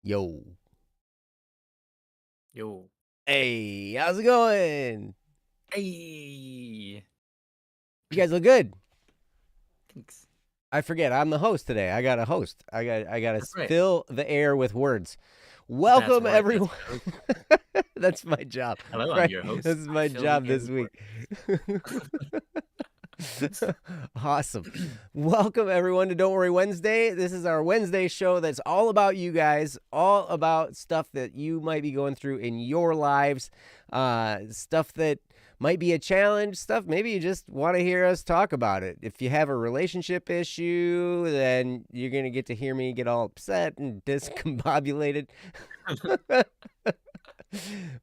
Yo. Yo. Hey, how's it going? Hey. You guys look good. Thanks. I forget, I'm the host today. I got a host. I got to That's right. fill the air with words. That's Welcome, right. everyone. That's your host. That's my job, Hello, I'm right? your This host. is I my fill the job air this with week. words. Awesome. Welcome, everyone, to Don't Worry Wednesday. This is our Wednesday show that's all about you guys, all about stuff that you might be going through in your lives, stuff that might be a challenge, stuff maybe you just want to hear us talk about it. If you have a relationship issue, then you're going to get to hear me get all upset and discombobulated.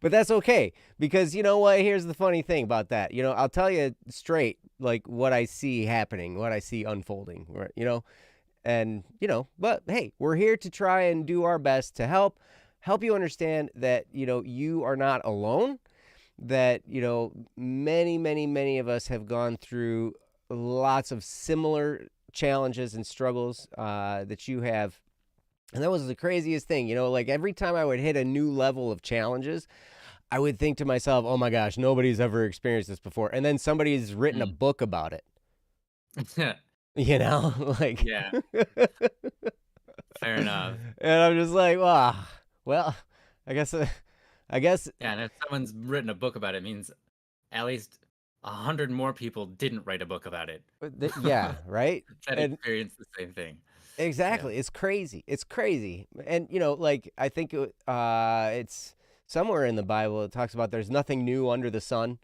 But that's okay, because you know what? Here's the funny thing about that. I'll tell you straight, like what I see happening, what I see unfolding, right? And but hey, we're here to try and do our best to help you understand that you are not alone, that many of us have gone through lots of similar challenges and struggles that you have. And that was the craziest thing, like every time I would hit a new level of challenges, I would think to myself, oh my gosh, nobody's ever experienced this before. And then somebody's written a book about it, like, Yeah, fair enough. and I'm just like, well, I guess, I guess, Yeah, and if someone's written a book about it, it means at least 100 more people didn't write a book about it. yeah, right. That And experienced the same thing. Yeah. exactly, it's crazy. It's crazy. And like I think it's somewhere in the Bible it talks about there's nothing new under the sun.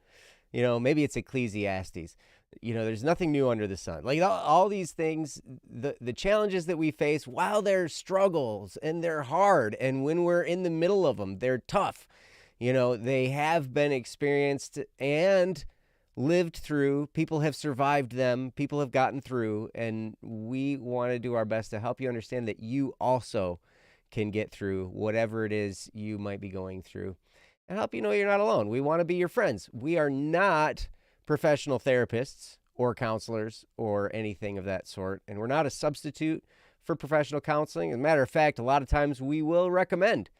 Maybe it's Ecclesiastes. There's nothing new under the sun. Like all these things, the challenges that we face, while they're struggles and they're hard, and when we're in the middle of them, they're tough. They have been experienced and lived through. People have survived them. People have gotten through, and we want to do our best to help you understand that you also can get through whatever it is you might be going through, and help you know you're not alone. We want to be your friends. We are not professional therapists or counselors or anything of that sort, and we're not a substitute for professional counseling. As a matter of fact, a lot of times we will recommend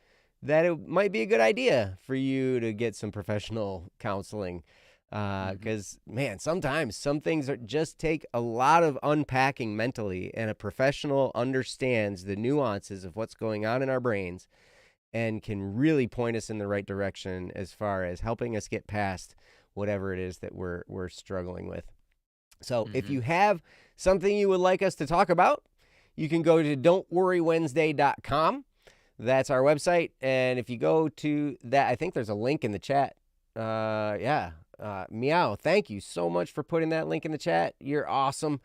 that it might be a good idea for you to get some professional counseling, because man, sometimes some things just take a lot of unpacking mentally, and a professional understands the nuances of what's going on in our brains and can really point us in the right direction as far as helping us get past whatever it is that we're struggling with. So if you have something you would like us to talk about, you can go to don'tworrywednesday.com. That's our website. And if you go to that, I think there's a link in the chat. Meow, thank you so much for putting that link in the chat. You're awesome.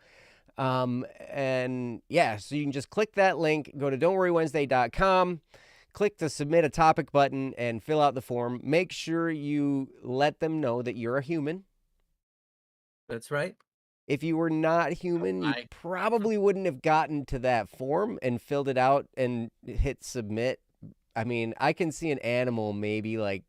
And yeah, so you can just click that link, go to don'tworrywednesday.com, click the submit a topic button, and fill out the form. Make sure you let them know that you're a human. That's right. If you were not human, you probably wouldn't have gotten to that form and filled it out and hit submit. I mean, I can see an animal maybe like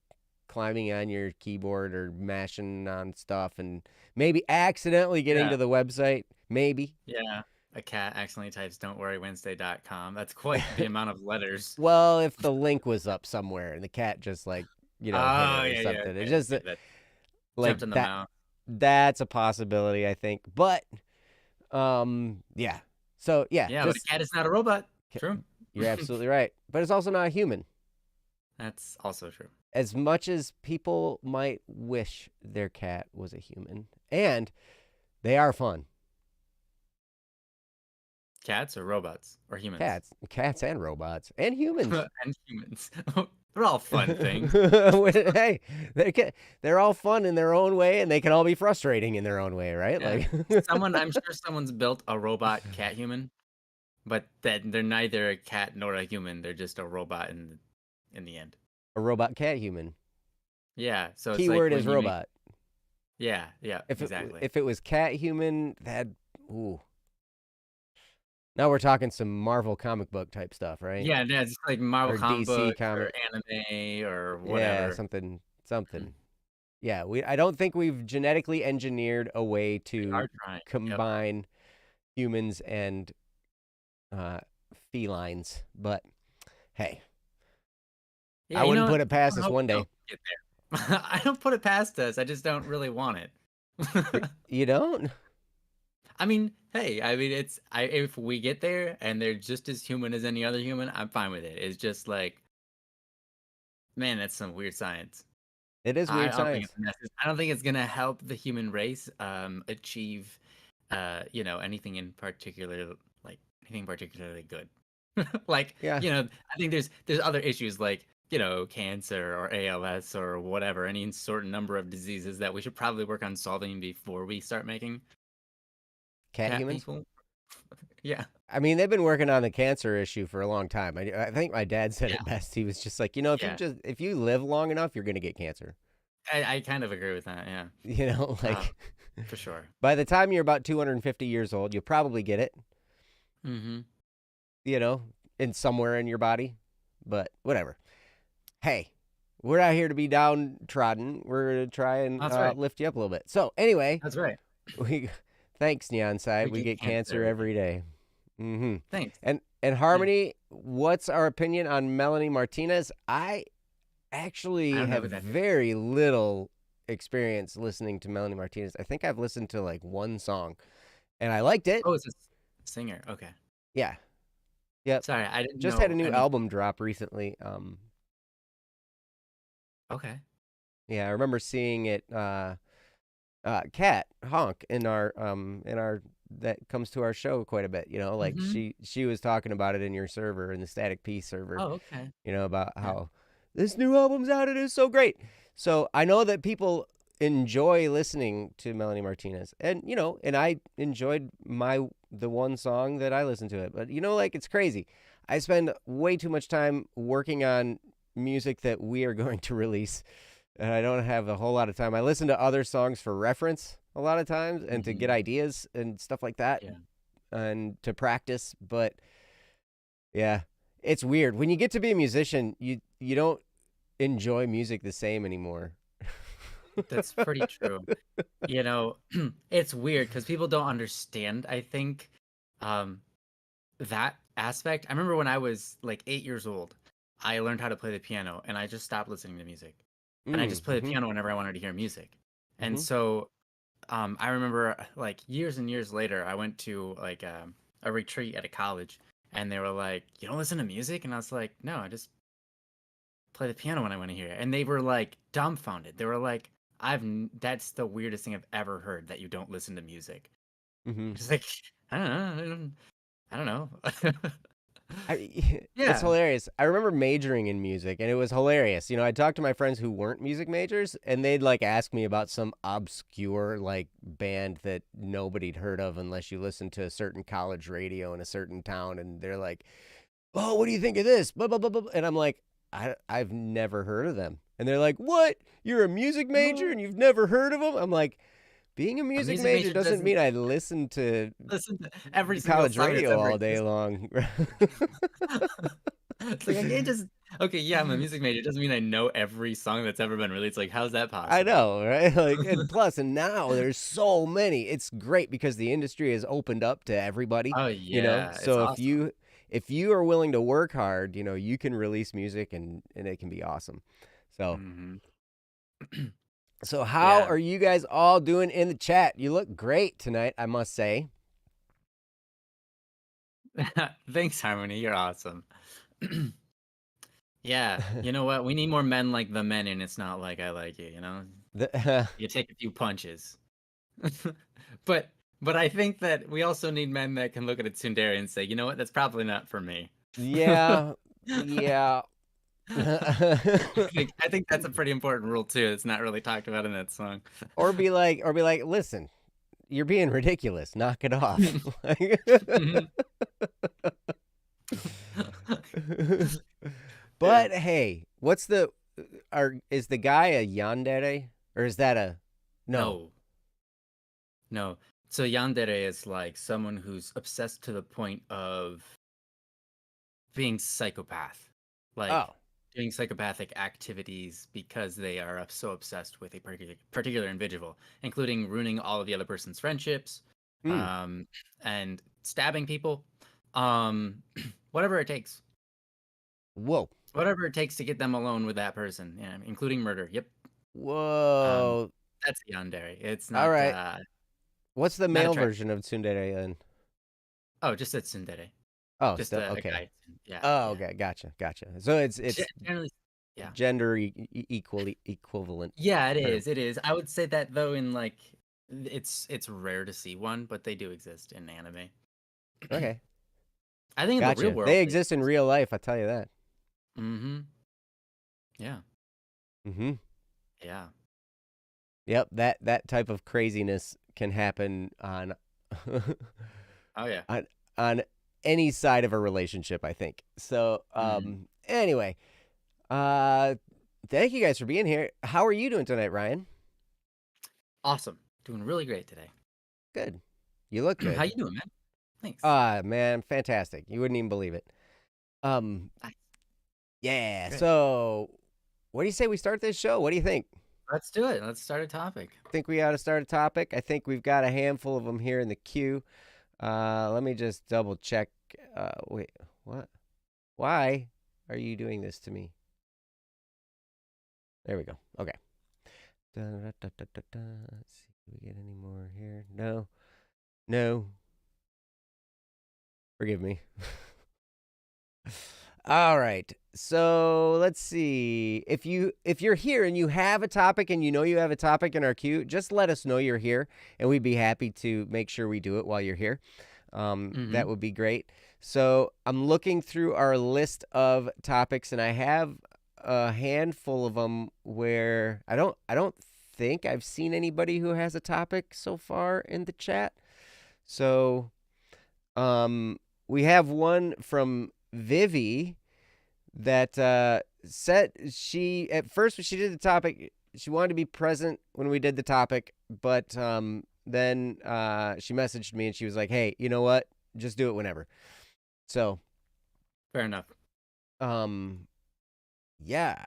climbing on your keyboard or mashing on stuff and maybe accidentally getting to the website. Maybe. Yeah. A cat accidentally types don'tworrywednesday.com. That's quite the amount of letters. Well, if the link was up somewhere and the cat just like, hit Oh, it or yeah, something. yeah. It's just That like jumped in the that. mouth. That's a possibility, I think. But yeah. So yeah, Yeah, but a cat is not a robot. True. You're absolutely right. But it's also not a human. That's also true. As much as people might wish their cat was a human, and they are fun. Cats or robots or humans? Cats and robots and humans. And humans. They're all fun things. Hey, they're all fun in their own way, and they can all be frustrating in their own way, right? Yeah. Like I'm sure someone's built a robot cat human, but that they're neither a cat nor a human. They're just a robot in the end. a robot cat human. Yeah. So it's like Keyword when is you robot. Yeah. Exactly. If it was cat human, ooh. Now we're talking some Marvel comic book type stuff, right? Yeah, it's like Marvel Or comic DC books or comic. anime or Yeah, whatever. something. Yeah, I don't think we've genetically engineered a way We to are trying. Yep. combine humans and felines, but hey, Yeah, I you know wouldn't what? put it I past don't us hope one we don't day. get there. I don't put it past us. I just don't really want it. You don't? I mean, hey, I mean, if we get there and they're just as human as any other human, I'm fine with it. It's just like, man, that's some weird science. It is I weird don't think science. it's necessary. I don't think it's gonna help the human race achieve anything in particular, like anything particularly good. Like, Yeah. I think there's other issues like, cancer or ALS or whatever, any certain number of diseases that we should probably work on solving before we start making Cat cat humans? people. Yeah. I mean, they've been working on the cancer issue for a long time. I think my dad said Yeah. it best. He was just like, Yeah. if you live long enough, you're gonna get cancer. I kind of agree with that, yeah. Um, Like for sure. by the time you're about 250 years old, you'll probably get it. Mm-hmm. You know, in somewhere in your body. But whatever. Hey, we're not here to be downtrodden. We're gonna try and That's right. lift you up a little bit. So anyway, That's right. we thanks Neon Side. We We get get cancer cancer every day. every day. Mm-hmm. Thanks. And Yeah. Harmony, what's our opinion on Melanie Martinez? I I actually don't know have who that is. very little experience listening to Melanie Martinez. I think I've listened to like one song, and I liked it. Oh, it's a singer. Okay. Yeah. Yep. Sorry, I didn't Just had a know new anything. album drop recently. Okay. Yeah, I remember seeing it. Cat Honk in our that comes to our show quite a bit. Like Mm-hmm. she was talking about it in your server, in the Static P server. Oh, okay. About Yeah. how this new album's out. It is so great. So I know that people enjoy listening to Melanie Martinez, and I enjoyed the one song that I listened to it. But like it's crazy. I spend way too much time working on music that we are going to release, and I don't have a whole lot of time. I listen to other songs for reference a lot of times and to get Mm-hmm. ideas and stuff like that Yeah. and to practice. But yeah, it's weird. When you get to be a musician, you don't enjoy music the same anymore. That's pretty true. It's weird because people don't understand, I think, um, that aspect. I remember when I was like 8 years old, I learned how to play the piano and I just stopped listening to music. And I just play the Mm-hmm. piano whenever I wanted to hear music. And Mm-hmm. so I remember like years and years later, I went to like a retreat at a college and they were like, "You don't listen to music?" And I was like, "No, I just play the piano when I want to hear it." And they were like dumbfounded. They were like, that's the weirdest thing I've ever heard, that you don't listen to music." Mm-hmm. It's like, I don't know. I don't know. It's Yeah. hilarious. I remember majoring in music, and it was hilarious. I talked to my friends who weren't music majors, and they'd like ask me about some obscure like band that nobody'd heard of unless you listened to a certain college radio in a certain town, and they're like, "Oh, what do you think of this?" Blah blah blah blah. And I'm like, I've never heard of them, and they're like, "What? You're a music major Well, and you've never heard of them?" I'm like, being a a music music major major doesn't doesn't mean I listen to listen to every single college song that's radio ever all day existed. long. It's like I can't just okay, yeah, I'm a music major. It doesn't mean I know every song that's ever been released. Like, how's that I possible? know, right? Like, and now there's so many. It's great because the industry has opened up to everybody, Oh yeah, it's So awesome. if you are willing to work hard, you can release music and it can be awesome. So, Hmm. how Yeah. are you guys all doing in the chat? You look great tonight, I must say. Thanks, Harmony. You're awesome. Yeah, you know what? We need more men like the men, and it's not like I like you. The, You take a few punches. but but I think that we also need men that can look at a tsundere and say, you know what? That's probably not for me. yeah, yeah. I think that's a pretty important rule too. It's not really talked about in that song. or be like, listen, you're being ridiculous. Knock it off. Yeah. But hey, is the guy a yandere or is that a no? No. No. So yandere is like someone who's obsessed to the point of being psychopath. Like Oh, doing psychopathic activities because they are so obsessed with a particular individual, including ruining all of the other person's friendships, hmm. um, and stabbing people, um, whatever it takes. Whoa. Whatever it takes to get them alone with that person, yeah, including murder. Yep. Um, Whoa. that's yandere. It's All not right. What's the not male attraction. version of tsundere then? Oh, just a tsundere. Oh, Just still a okay. guy. Yeah, Oh, yeah. okay. Gotcha. So it's Generally, yeah. gender equally equivalent. Yeah, it Term. is. It is. I would say that though in like it's rare to see one, but they do exist in anime. Okay. I think in the real Gotcha. world They they exist in exist. real life, I tell you that. Mm-hmm. Yeah. Mm-hmm. Yeah. Yep, that type of craziness can happen on Oh yeah. on on any side of a relationship, I think. So, Mm-hmm. anyway, uh thank you guys for being here. How are you doing tonight, Ryan? Awesome. Doing really great today. Good. You look How good. you doing, man? Thanks. Ah, man, fantastic. You wouldn't even believe it. Um, Nice. yeah. Good. So, what do you say we start this show? What do you think? Let's do it. Let's start a topic. Think we ought to start a topic? I think we've got a handful of them here in the queue. Let me just double check. Wait, what? Why are you doing this to me? There we go. Okay. Let's see. Do we get any more here? No. No. Forgive me. All right. So let's see. If you're here and you have a topic and you know you have a topic in our queue, just let us know you're here, and we'd be happy to make sure we do it while you're here. Mm-hmm. That would be great. So I'm looking through our list of topics, and I have a handful of them where I don't think I've seen anybody who has a topic so far in the chat. So um, we have one from Vivi that said she at first when she did the topic, she wanted to be present when we did the topic, but then she messaged me and she was like, "Hey, you know what? Just do it whenever." So, Fair enough. yeah,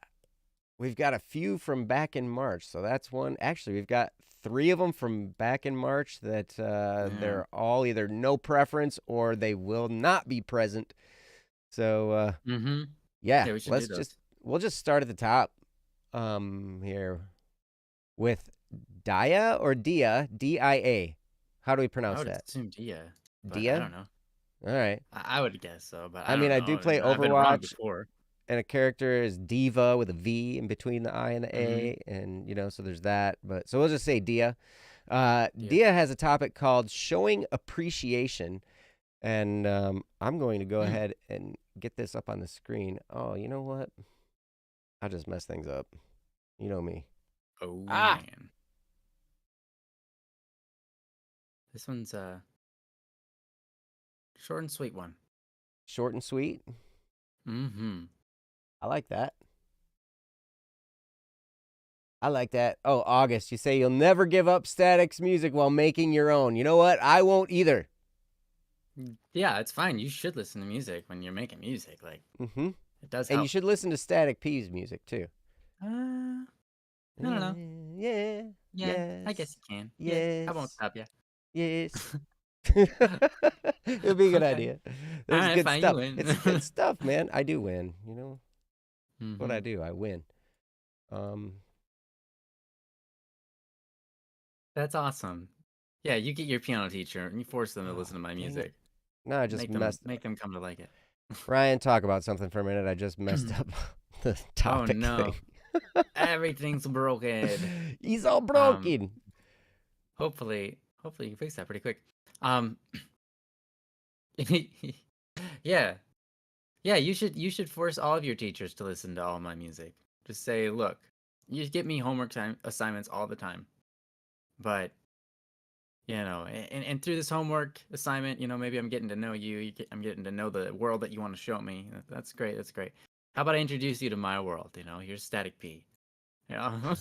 we've got a few from back in March. So that's one. Actually, we've got three of them from back in March that Yeah. they're all either no preference or they will not be present. So Mm-hmm. yeah, Yeah, we should do those. we'll just start at the top here with Dia or Dia, D-I-A. How do we I pronounce would that? assume Dia, but I Dia? don't know. All right. I would guess so, but I I mean, don't I do know. play I've been wrong Overwatch before. and a character is Diva with a V in between the I and the Mm-hmm. A, and so there's that. But so we'll just say Dia. Dia. Dia has a topic called showing appreciation, and I'm going to go Hmm. ahead and get this up on the screen. Oh, you know what? I just messed things up. You know me. Oh Ah, man. This one's a short and sweet one. short and sweet. Mm-hmm. I like that. I like that. Oh, August, you say you'll never give up Static's music while making your own. You know what? I won't either. Yeah, it's fine. You should listen to music when you're making music. Like Mm-hmm. it does And you help. should listen to Static P's music too. I don't know. Yeah. Yeah, I guess Yes. you can. Yeah, I won't Yes. stop you. Yes. It'll be a good Okay. idea. All There's right, good fine. You stuff. win. It's good stuff, man. I do win. That's what I Mm-hmm. do. I win. Um, That's awesome. Yeah, you get your piano teacher and you force them to oh, listen to my dang it. music. No, I just messed. Make them come to like it. Ryan, talk about something for a minute. I just messed up the Oh topic thing. no, everything's broken. He's all Um, broken. hopefully you can fix that pretty quick. Um, yeah, yeah. You should force all of your teachers to listen to all my music. Just say, look, you get me homework time assignments all the time, but and through this homework assignment, maybe I'm getting to know you. I'm getting to know the world that you want to show me. That's great. That's great. How about I introduce you to my world? Here's Static P. You know,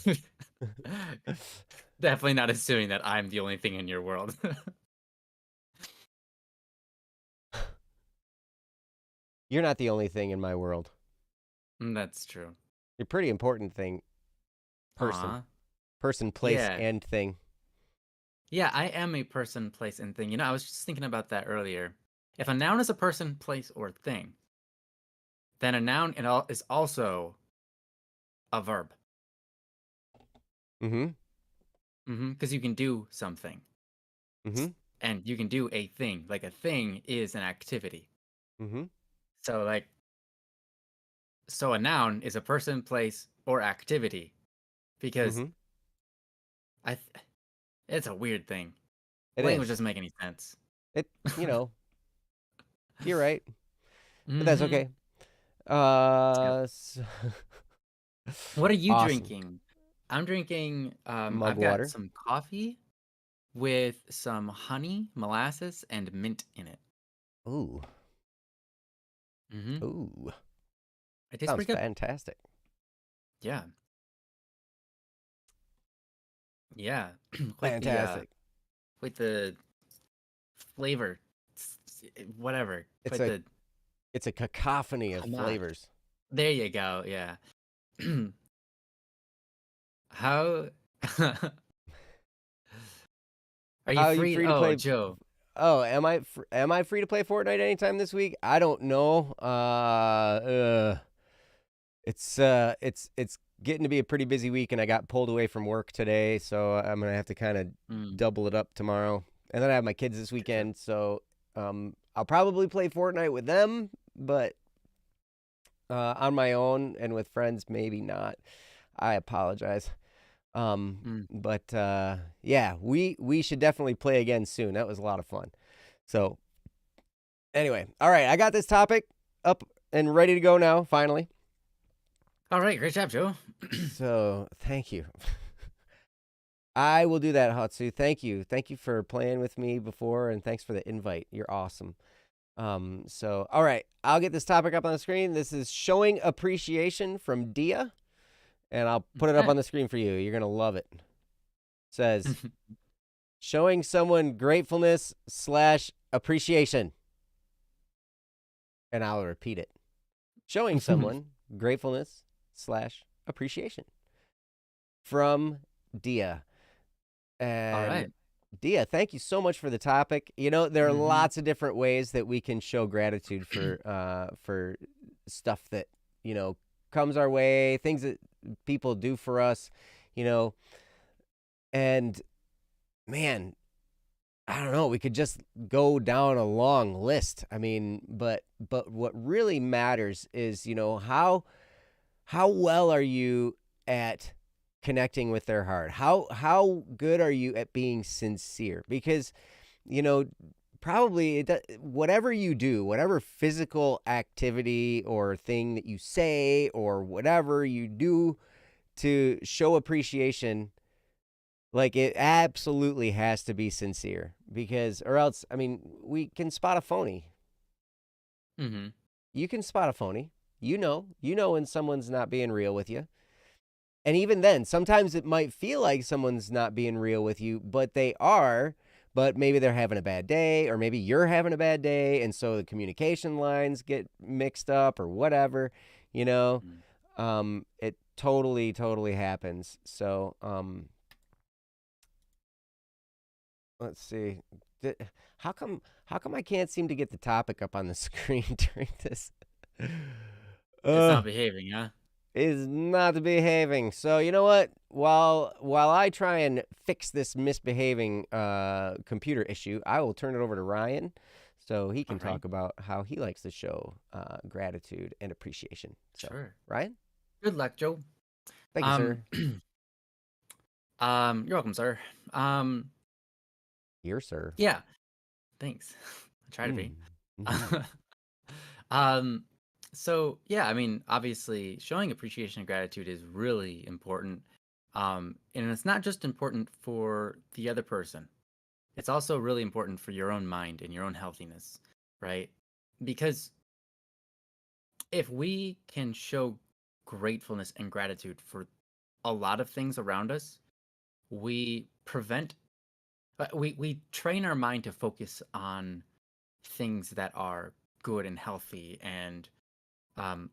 definitely not assuming that I'm the only thing in your world. You're not the only thing in my world. That's true. You're a pretty important thing. Person. Aw. Person, place, Yeah. and thing. Yeah, I am a person, place, and thing. I was just thinking about that earlier. If a noun is a person, place, or thing, then a noun is also a verb. Mm-hmm. Because you can do something, Mm-hmm. and you can do a thing. Like a thing is an activity. Mm-hmm. So like, so a noun is a person, place, or activity. Because Mm-hmm. I, th- it's a weird thing. It Language is. doesn't make any sense. It, you know, you're right, but that's Mm-hmm. okay. Yep. S What are you awesome. drinking? I'm drinking. Mug I've got water. some coffee with some honey, molasses, and mint in it. Ooh. Mm-hmm. Ooh. It tastes Sounds pretty good. fantastic. Yeah. Yeah. quite the uh, Fantastic. quite the flavor. Whatever. It's Quite a the it's a cacophony of hamad. flavors. There you go. Yeah. How are you How are you free? free to Oh, play? Joe. Oh, am I free to play Fortnite anytime this week? I don't know. It's getting to be a pretty busy week, and I got pulled away from work today, so I'm gonna have to kind of Mm, double it up tomorrow. And then I have my kids this gotcha. weekend, so I'll probably play Fortnite with them, but on my own and with friends, maybe not. I apologize. Mm. But yeah, we should definitely play again soon. That was a lot of fun. So anyway, all right, I got this topic up and ready to go now, finally. All right. Great job, Joe. So thank you. I will do that, Hatsu. Thank you. Thank you for playing with me before, and thanks for the invite. You're awesome. So all right, I'll get this topic up on the screen. This is showing appreciation from Dia, and I'll put it up Okay. on the screen for you. You're gonna love it. It says showing someone gratefulness slash appreciation, and I'll repeat it. Showing someone gratefulness slash appreciation from Dia. All And right. Dia, thank you so much for the topic. You know, there are Mm-hmm. lots of different ways that we can show gratitude for stuff that, you know, comes our way, things that people do for us, you know. And man, I don't know, we could just go down a long list. I mean, but what really matters is, you know, how well are you at connecting with their heart? How good are you at being sincere? Because, you know, probably whatever you do, whatever physical activity or thing that you say or whatever you do to show appreciation, like it absolutely has to be sincere because or else, I mean, we can spot a phony. Mm-hmm. You can spot a phony. You know when someone's not being real with you. And even then, sometimes it might feel like someone's not being real with you, but they are. But maybe they're having a bad day, or maybe you're having a bad day, and so the communication lines get mixed up, or whatever. You know, Mm. it totally happens. So, let's see. How come I can't seem to get the topic up on the screen during this? It's Uh, not behaving, huh? is not behaving. So you know what? While I try and fix this misbehaving computer issue, I will turn it over to Ryan, so he All can right. talk about how he likes to show gratitude and appreciation. So Sure. Ryan, Good luck, Joe. thank you, Um, sir. you're welcome, sir. Um, Here, sir. yeah. Thanks. I try to be. Mm. Mm-hmm. um, so yeah, I mean, obviously, showing appreciation and gratitude is really important. And it's not just important for the other person. It's also really important for your own mind and your own healthiness, right? Because if we can show gratefulness and gratitude for a lot of things around us, we prevent we train our mind to focus on things that are good and healthy, and um,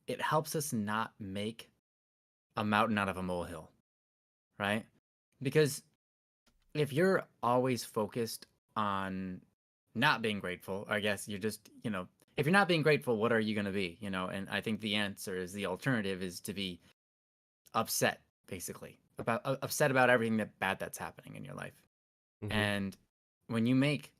it helps us not make a mountain out of a molehill, right? Because if you're always focused on not being grateful, I guess you're just, if you're not being grateful, what are you going to be? You know, and I think the answer is the alternative is to be upset, basically, about upset about everything that bad that's happening in your life. Mm-hmm. And when you make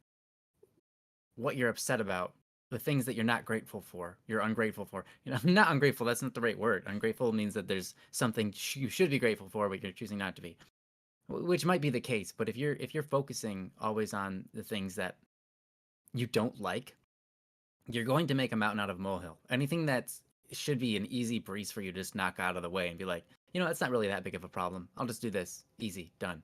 what you're upset about, the things that you're not grateful for, you're ungrateful for. You know, not ungrateful. That's not the right word. Ungrateful means that there's something you should be grateful for, but you're choosing not to be, which might be the case. But if you're focusing always on the things that you don't like, you're going to make a mountain out of a molehill. Anything that's should be an easy breeze for you to just knock out of the way and be like, you know, it's not really that big of a problem. I'll just do this. Easy, done.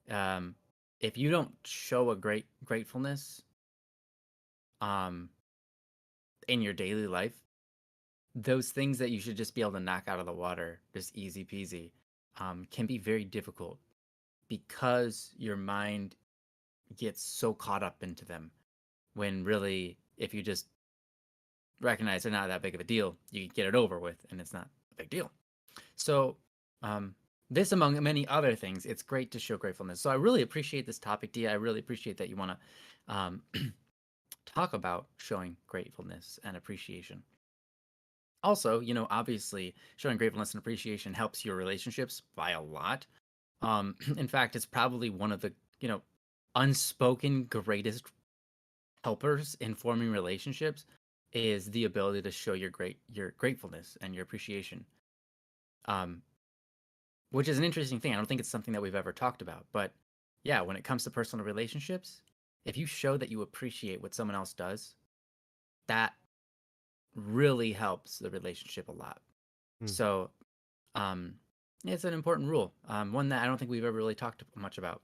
Um, if you don't show a great gratefulness, um, in your daily life, those things that you should just be able to knock out of the water, just easy peasy, can be very difficult because your mind gets so caught up into them. When really, if you just recognize they're not that big of a deal, you get it over with, and it's not a big deal. So, this among many other things, it's great to show gratefulness. So I really appreciate this topic, Dia. I really appreciate that you want to talk about showing gratefulness and appreciation. Also, you know, obviously, showing gratefulness and appreciation helps your relationships by a lot. In fact, it's probably one of the, you know, unspoken greatest helpers in forming relationships is the ability to show your gratefulness and your appreciation. Um, which is an interesting thing. I don't think it's something that we've ever talked about, but yeah, when it comes to personal relationships, if you show that you appreciate what someone else does, that really helps the relationship a lot. Mm. So, um, it's an important rule, one that I don't think we've ever really talked much about.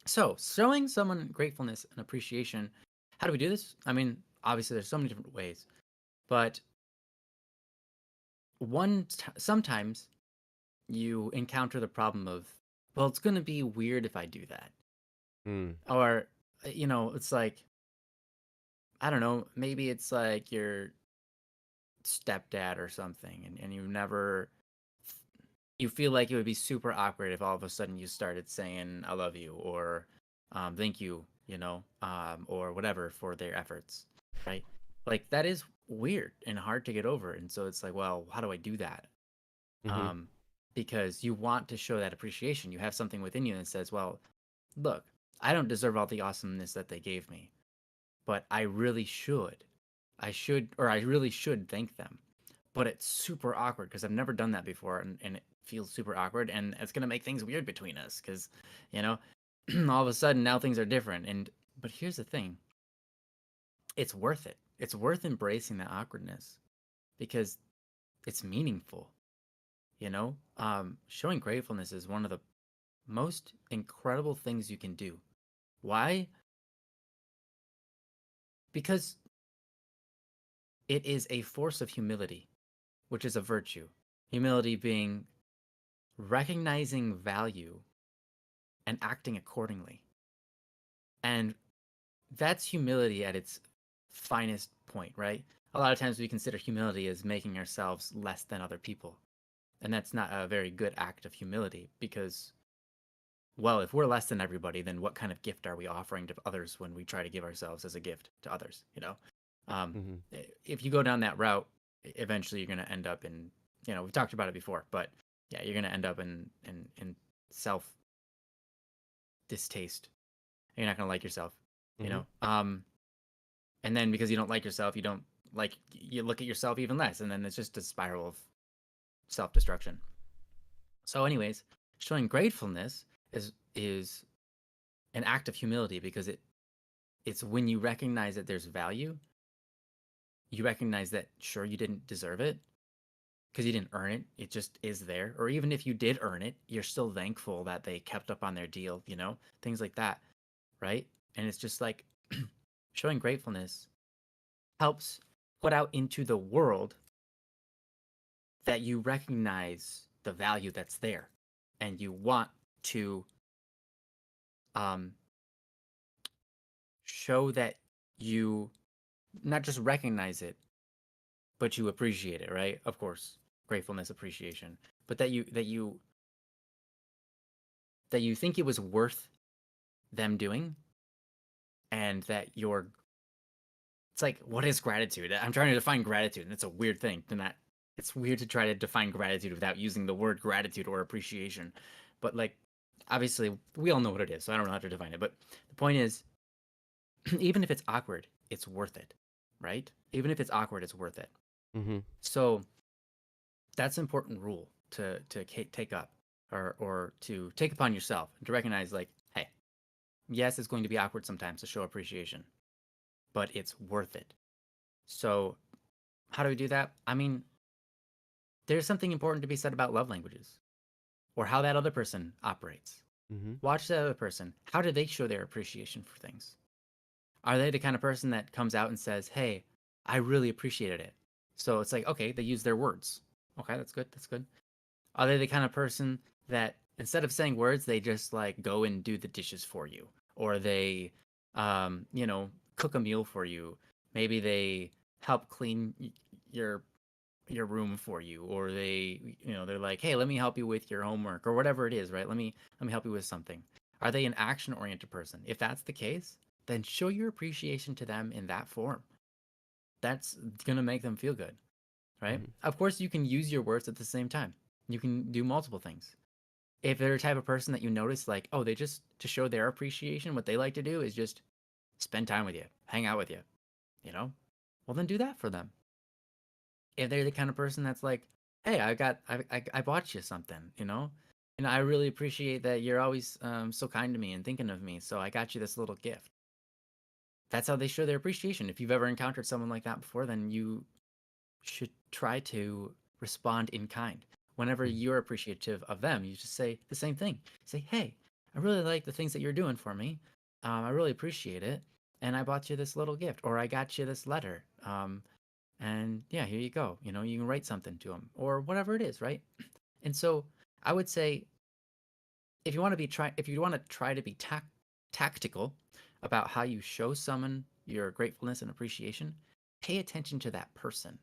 So, showing someone gratefulness and appreciation, how do we do this? I mean, obviously, there's so many different ways, but sometimes you encounter the problem of, well, it's going to be weird if I do that. Mm. Or, you know, it's like, I don't know, maybe it's like your stepdad or something, and you feel like it would be super awkward if all of a sudden you started saying I love you or thank you, you know, or whatever for their efforts, right? Like that is weird and hard to get over. And so it's like, well, how do I do that? Mm-hmm. Um, because you want to show that appreciation. You have something within you that says, well, look, I don't deserve all the awesomeness that they gave me, but I really should. I really should thank them. But it's super awkward because I've never done that before, and it feels super awkward, and it's gonna make things weird between us because, you know, all of a sudden now things are different. But here's the thing: it's worth it. It's worth embracing that awkwardness because it's meaningful. You know, showing gratefulness is one of the most incredible things you can do. Why? Because it is a force of humility, which is a virtue. Humility being recognizing value and acting accordingly. And that's humility at its finest point, right? A lot of times we consider humility as making ourselves less than other people. And that's not a very good act of humility because, well, if we're less than everybody, then what kind of gift are we offering to others when we try to give ourselves as a gift to others? You know, um, Mm-hmm. if you go down that route, eventually you're going to end up in, you know, we've talked about it before, but yeah, you're going to end up in self distaste. You're not going to like yourself, you Mm-hmm. know? And then because you don't like yourself, you look at yourself even less. And then it's just a spiral of self destruction. So, anyways, showing gratefulness is an act of humility because it's when you recognize that there's value, you recognize that sure you didn't deserve it because you didn't earn it, it just is there. Or even if you did earn it, you're still thankful that they kept up on their deal, you know, things like that, right? And it's just like showing gratefulness helps put out into the world that you recognize the value that's there and you want to um, show that you not just recognize it but you appreciate it, right? Of course, gratefulness, appreciation, but that you think it was worth them doing and that you're it's like, what is gratitude? I'm trying to define gratitude, and it's a weird thing. It's weird to try to define gratitude without using the word gratitude or appreciation. But like, obviously, we all know what it is, so I don't know how to define it. But the point is, even if it's awkward, it's worth it, right? Even if it's awkward, it's worth it. Mm-hmm. So that's an important rule to take up, or to take upon yourself, and to recognize, like, hey, yes, it's going to be awkward sometimes to show appreciation, but it's worth it. So how do we do that? I mean, there's something important to be said about love languages, or how that other person operates. Mm-hmm. Watch that other person. How do they show their appreciation for things? Are they the kind of person that comes out and says, hey, I really appreciated it? So it's like, okay, they use their words. Okay, that's good. That's good. Are they the kind of person that instead of saying words, they just like go and do the dishes for you, or they, cook a meal for you? Maybe they help clean your your room for you, or they're like, hey, let me help you with your homework, or whatever it is, right? Let me help you with something. Are they an action oriented person? If that's the case, then show your appreciation to them in that form. That's gonna make them feel good, right? Mm-hmm. Of course, you can use your words at the same time. You can do multiple things. If they're the type of person that you notice, like, oh, they just, to show their appreciation, what they like to do is just spend time with you, hang out with you, you know, well, then do that for them. If they're the kind of person that's like, hey, I bought you something, and I really appreciate that you're always so kind to me and thinking of me, so I got you this little gift. That's how they show their appreciation. If you've ever encountered someone like that before, then you should try to respond in kind. Whenever you're appreciative of them, you just say the same thing. Say, hey, I really like the things that you're doing for me. I really appreciate it. And I bought you this little gift, or I got you this letter. And yeah, here you go. You can write something to them, or whatever it is, right? And so I would say, if you want to try to be tactical about how you show someone your gratefulness and appreciation, pay attention to that person.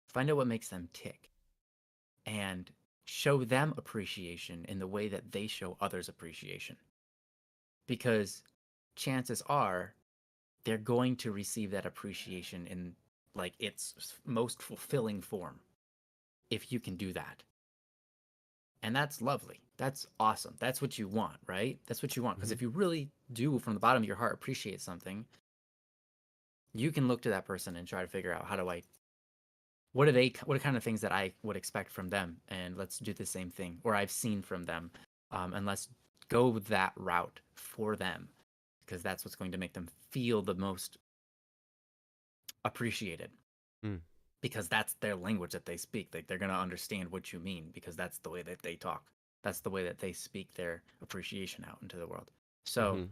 Find out what makes them tick, and show them appreciation in the way that they show others appreciation. Because chances are they're going to receive that appreciation in like its most fulfilling form if you can do that. And that's lovely. That's awesome. That's what you want, right? That's what you want. Because Mm-hmm. if you really do, from the bottom of your heart, appreciate something, you can look to that person and try to figure out, what kind of things that I would expect from them, and let's do the same thing, or I've seen from them, and let's go that route for them, because that's what's going to make them feel the most appreciated, Mm. because that's their language that they speak. Like, they're going to understand what you mean, because that's the way that they talk. That's the way that they speak their appreciation out into the world. So Mm-hmm.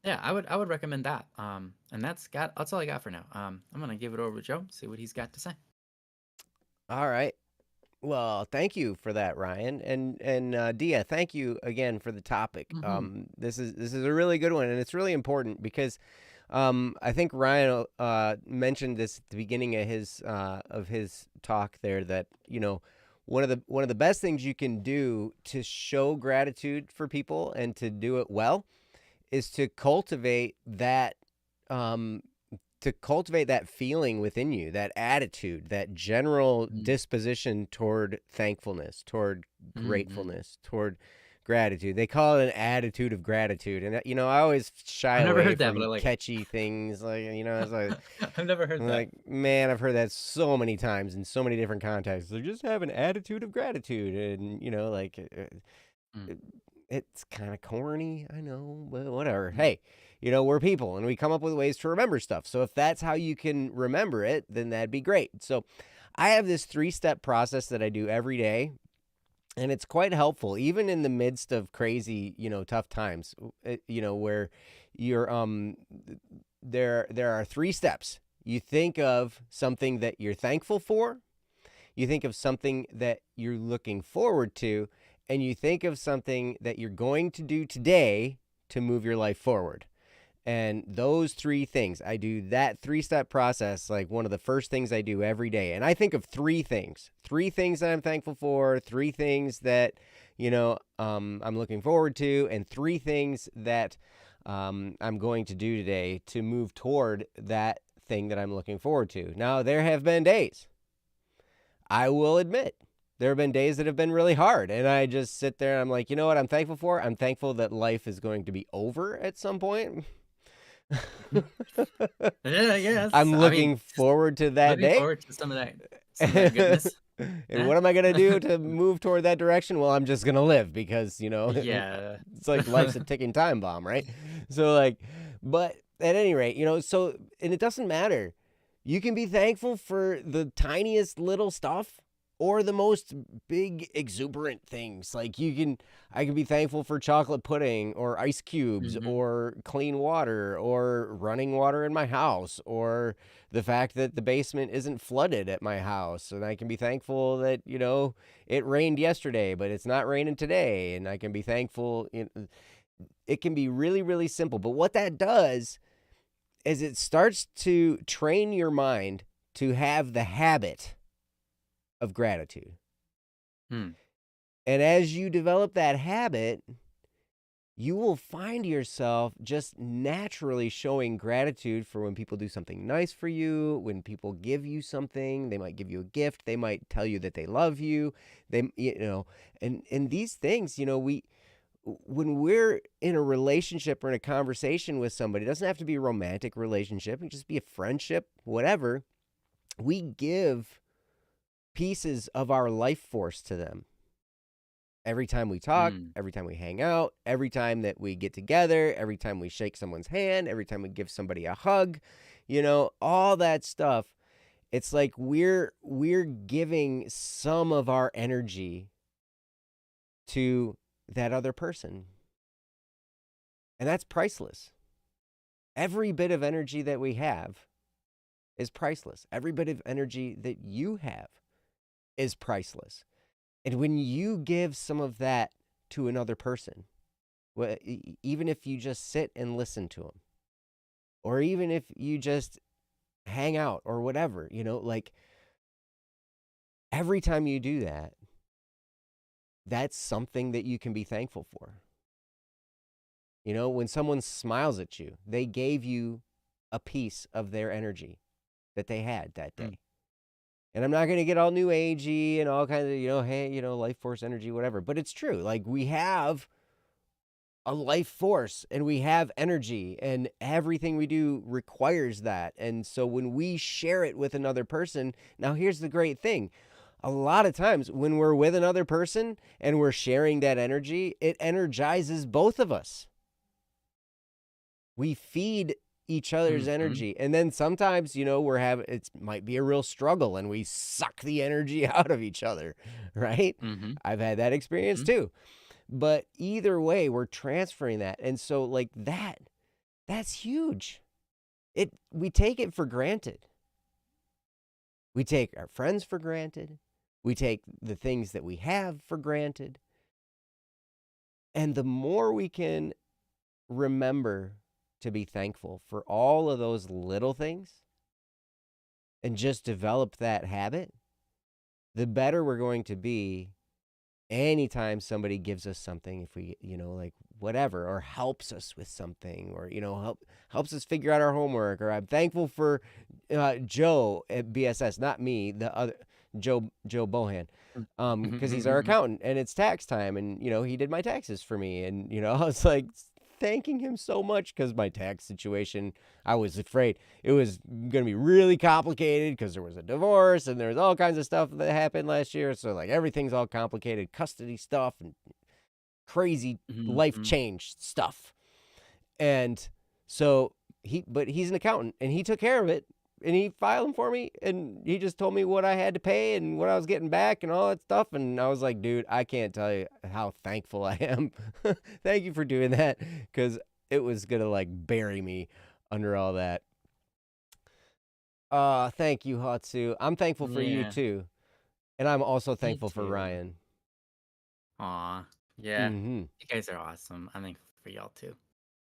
yeah, I would recommend that. And that's all I got for now. I'm gonna give it over to Joe, see what he's got to say. All right. Well, thank you for that, Ryan, and Dia. Thank you again for the topic. Mm-hmm. This is a really good one, and it's really important because I think Ryan mentioned this at the beginning of his talk there, that one of the best things you can do to show gratitude for people and to do it well is um, to cultivate that feeling within you, that attitude, that general disposition toward thankfulness, toward Mm-hmm. gratefulness, toward gratitude. They call it an attitude of gratitude. And, I always shy I've never away heard that, but I from like it. catchy things. Like, it's like, I've never heard I'm that. like, man, I've heard that so many times in so many different contexts. They just have an attitude of gratitude. And, Mm, it's kind of corny, I know, but whatever. mm, Hey, we're people and we come up with ways to remember stuff. So if that's how you can remember it, then that'd be great. So I have this 3-step process that I do every day, and it's quite helpful even in the midst of crazy, tough times, where you're there are 3 steps. You think of something that you're thankful for, you think of something that you're looking forward to, and you think of something that you're going to do today to move your life forward. And those 3 things, I do that 3-step process like one of the first things I do every day. And I think of 3 things that I'm thankful for, 3 things that, I'm looking forward to, and 3 things that I'm going to do today to move toward that thing that I'm looking forward to. Now, there have been days, I will admit, there have been days that have been really hard. And I just sit there and I'm like, you know what I'm thankful for? I'm thankful that life is going to be over at some point. Yeah, I guess. I'm I mean, looking just forward to that looking day. forward to some of that goodness. And Yeah. what am I going to do to move toward that direction? Well, I'm just going to live because, Yeah. it's like life's a ticking time bomb, right? So like, but at any rate, so, and it doesn't matter. You can be thankful for the tiniest little stuff or the most big exuberant things. Like I can be thankful for chocolate pudding or ice cubes Mhm. or clean water or running water in my house or the fact that the basement isn't flooded at my house. And I can be thankful that, it rained yesterday, but it's not raining today. And I can be thankful. It can be really, really simple. But what that does is it starts to train your mind to have the habit of gratitude. Hmm. And as you develop that habit, you will find yourself just naturally showing gratitude for when people do something nice for you, when people give you something, they might give you a gift, they might tell you that they love you, and these things, when we're in a relationship or in a conversation with somebody, it doesn't have to be a romantic relationship, it can just be a friendship, whatever, we give pieces of our life force to them. Every time we talk, every time we hang out, every time that we get together, every time we shake someone's hand, every time we give somebody a hug, all that stuff. It's like we're giving some of our energy to that other person. And that's priceless. Every bit of energy that we have is priceless. Every bit of energy that you have is priceless. And when you give some of that to another person, even if you just sit and listen to them, or even if you just hang out or whatever, like every time you do that, that's something that you can be thankful for. When someone smiles at you, they gave you a piece of their energy that they had that day. And I'm not going to get all new agey and all kinds of, hey, life force energy, whatever. But it's true. Like we have a life force and we have energy and everything we do requires that. And so when we share it with another person, now here's the great thing. A lot of times when we're with another person and we're sharing that energy, it energizes both of us. We feed each other's energy. And then sometimes, it might be a real struggle and we suck the energy out of each other, right? I've had that experience too. But either way, we're transferring that. And so like that's huge. We take it for granted. We take our friends for granted. We take the things that we have for granted. And the more we can remember to be thankful for all of those little things and just develop that habit, the better we're going to be anytime somebody gives us something, if we, like whatever, or helps us with something, or, helps us figure out our homework, or I'm thankful for Joe at BSS, not me, the other Joe Bohan, because he's our accountant and it's tax time and, he did my taxes for me. And, I was like, thanking him so much because my tax situation, I was afraid it was going to be really complicated because there was a divorce and there was all kinds of stuff that happened last year. So like everything's all complicated, custody stuff and crazy life change stuff. And so he's an accountant and he took care of it and he filed them for me and he just told me what I had to pay and what I was getting back and all that stuff. And I was like, dude, I can't tell you how thankful I am. Thank you for doing that because it was going to like bury me under all that. Thank you, Hatsu. I'm thankful for you too. And I'm also thankful for Ryan. Aw, yeah. You guys are awesome. I'm thankful for y'all too.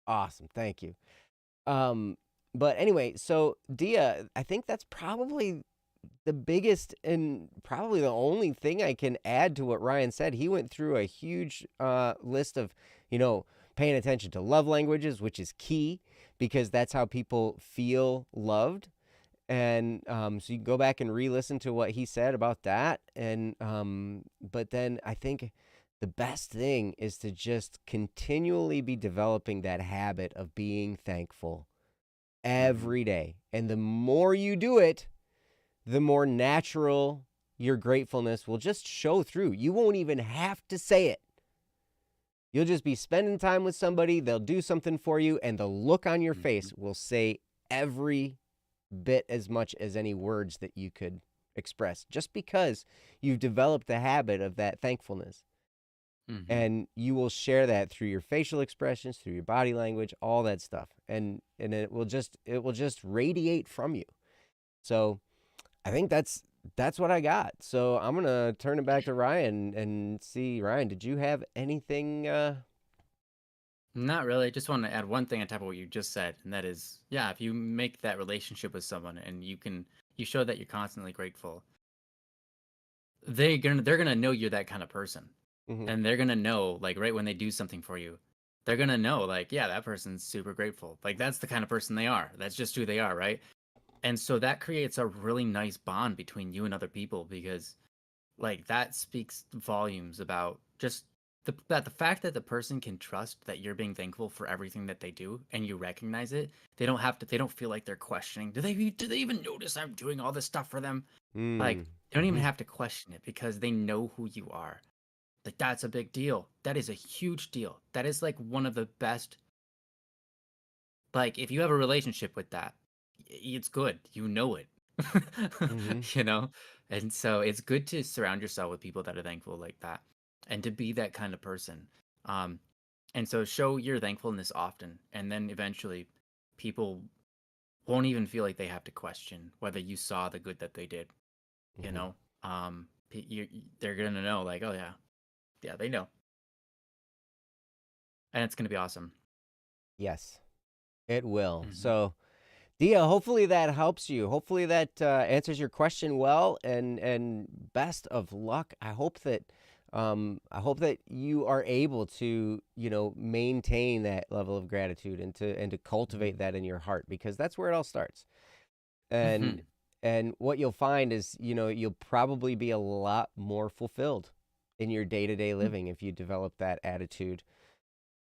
Awesome. Thank you. But anyway, so Dia, I think that's probably the biggest and probably the only thing I can add to what Ryan said. He went through a huge list of, paying attention to love languages, which is key because that's how people feel loved. And so you can go back and re-listen to what he said about that. And but then I think the best thing is to just continually be developing that habit of being thankful Mm-hmm. every day. And the more you do it, the more natural your gratefulness will just show through. You won't even have to say it. You'll just be spending time with somebody, they'll do something for you, and the look on your Mm-hmm. face will say every bit as much as any words that you could express, just because you've developed the habit of that thankfulness. Mm-hmm. And you will share that through your facial expressions, through your body language, all that stuff. And it will just radiate from you. So I think that's what I got. So I'm gonna turn it back to Ryan and see. Ryan, did you have anything? Not really. Just want to add one thing on top of what you just said, and that is, yeah, if you make that relationship with someone and you show that you're constantly grateful, they're gonna know you're that kind of person. Mhm, And they're gonna know, like, right when they do something for you, they're gonna know, like, yeah, that person's super grateful. Like, that's the kind of person they are. That's just who they are, right? And so that creates a really nice bond between you and other people because, like, that speaks volumes about just the fact that the person can trust that you're being thankful for everything that they do and you recognize it. They don't feel like they're questioning. Do they even notice I'm doing all this stuff for them? Like, mm, they don't even mhm, have to question it because they know who you are. Like, that's a big deal. That is a huge deal. That is like one of the best. Like, if you have a relationship with that, it's good. You know it. mhm, You know? And so it's good to surround yourself with people that are thankful like that and to be that kind of person. Um, and so show your thankfulness often. And then eventually people won't even feel like they have to question whether you saw the good that they did, you mhm. know? They're going to know, like, oh, yeah, yeah, they know. And it's going to be awesome. Yes, it will. Hmm. So, Dia, hopefully that helps you. Hopefully that answers your question well. And best of luck. I hope that you are able to maintain that level of gratitude and to cultivate that in your heart, because that's where it all starts. And Hmm. and what you'll find is you'll probably be a lot more fulfilled in your day-to-day living if you develop that attitude.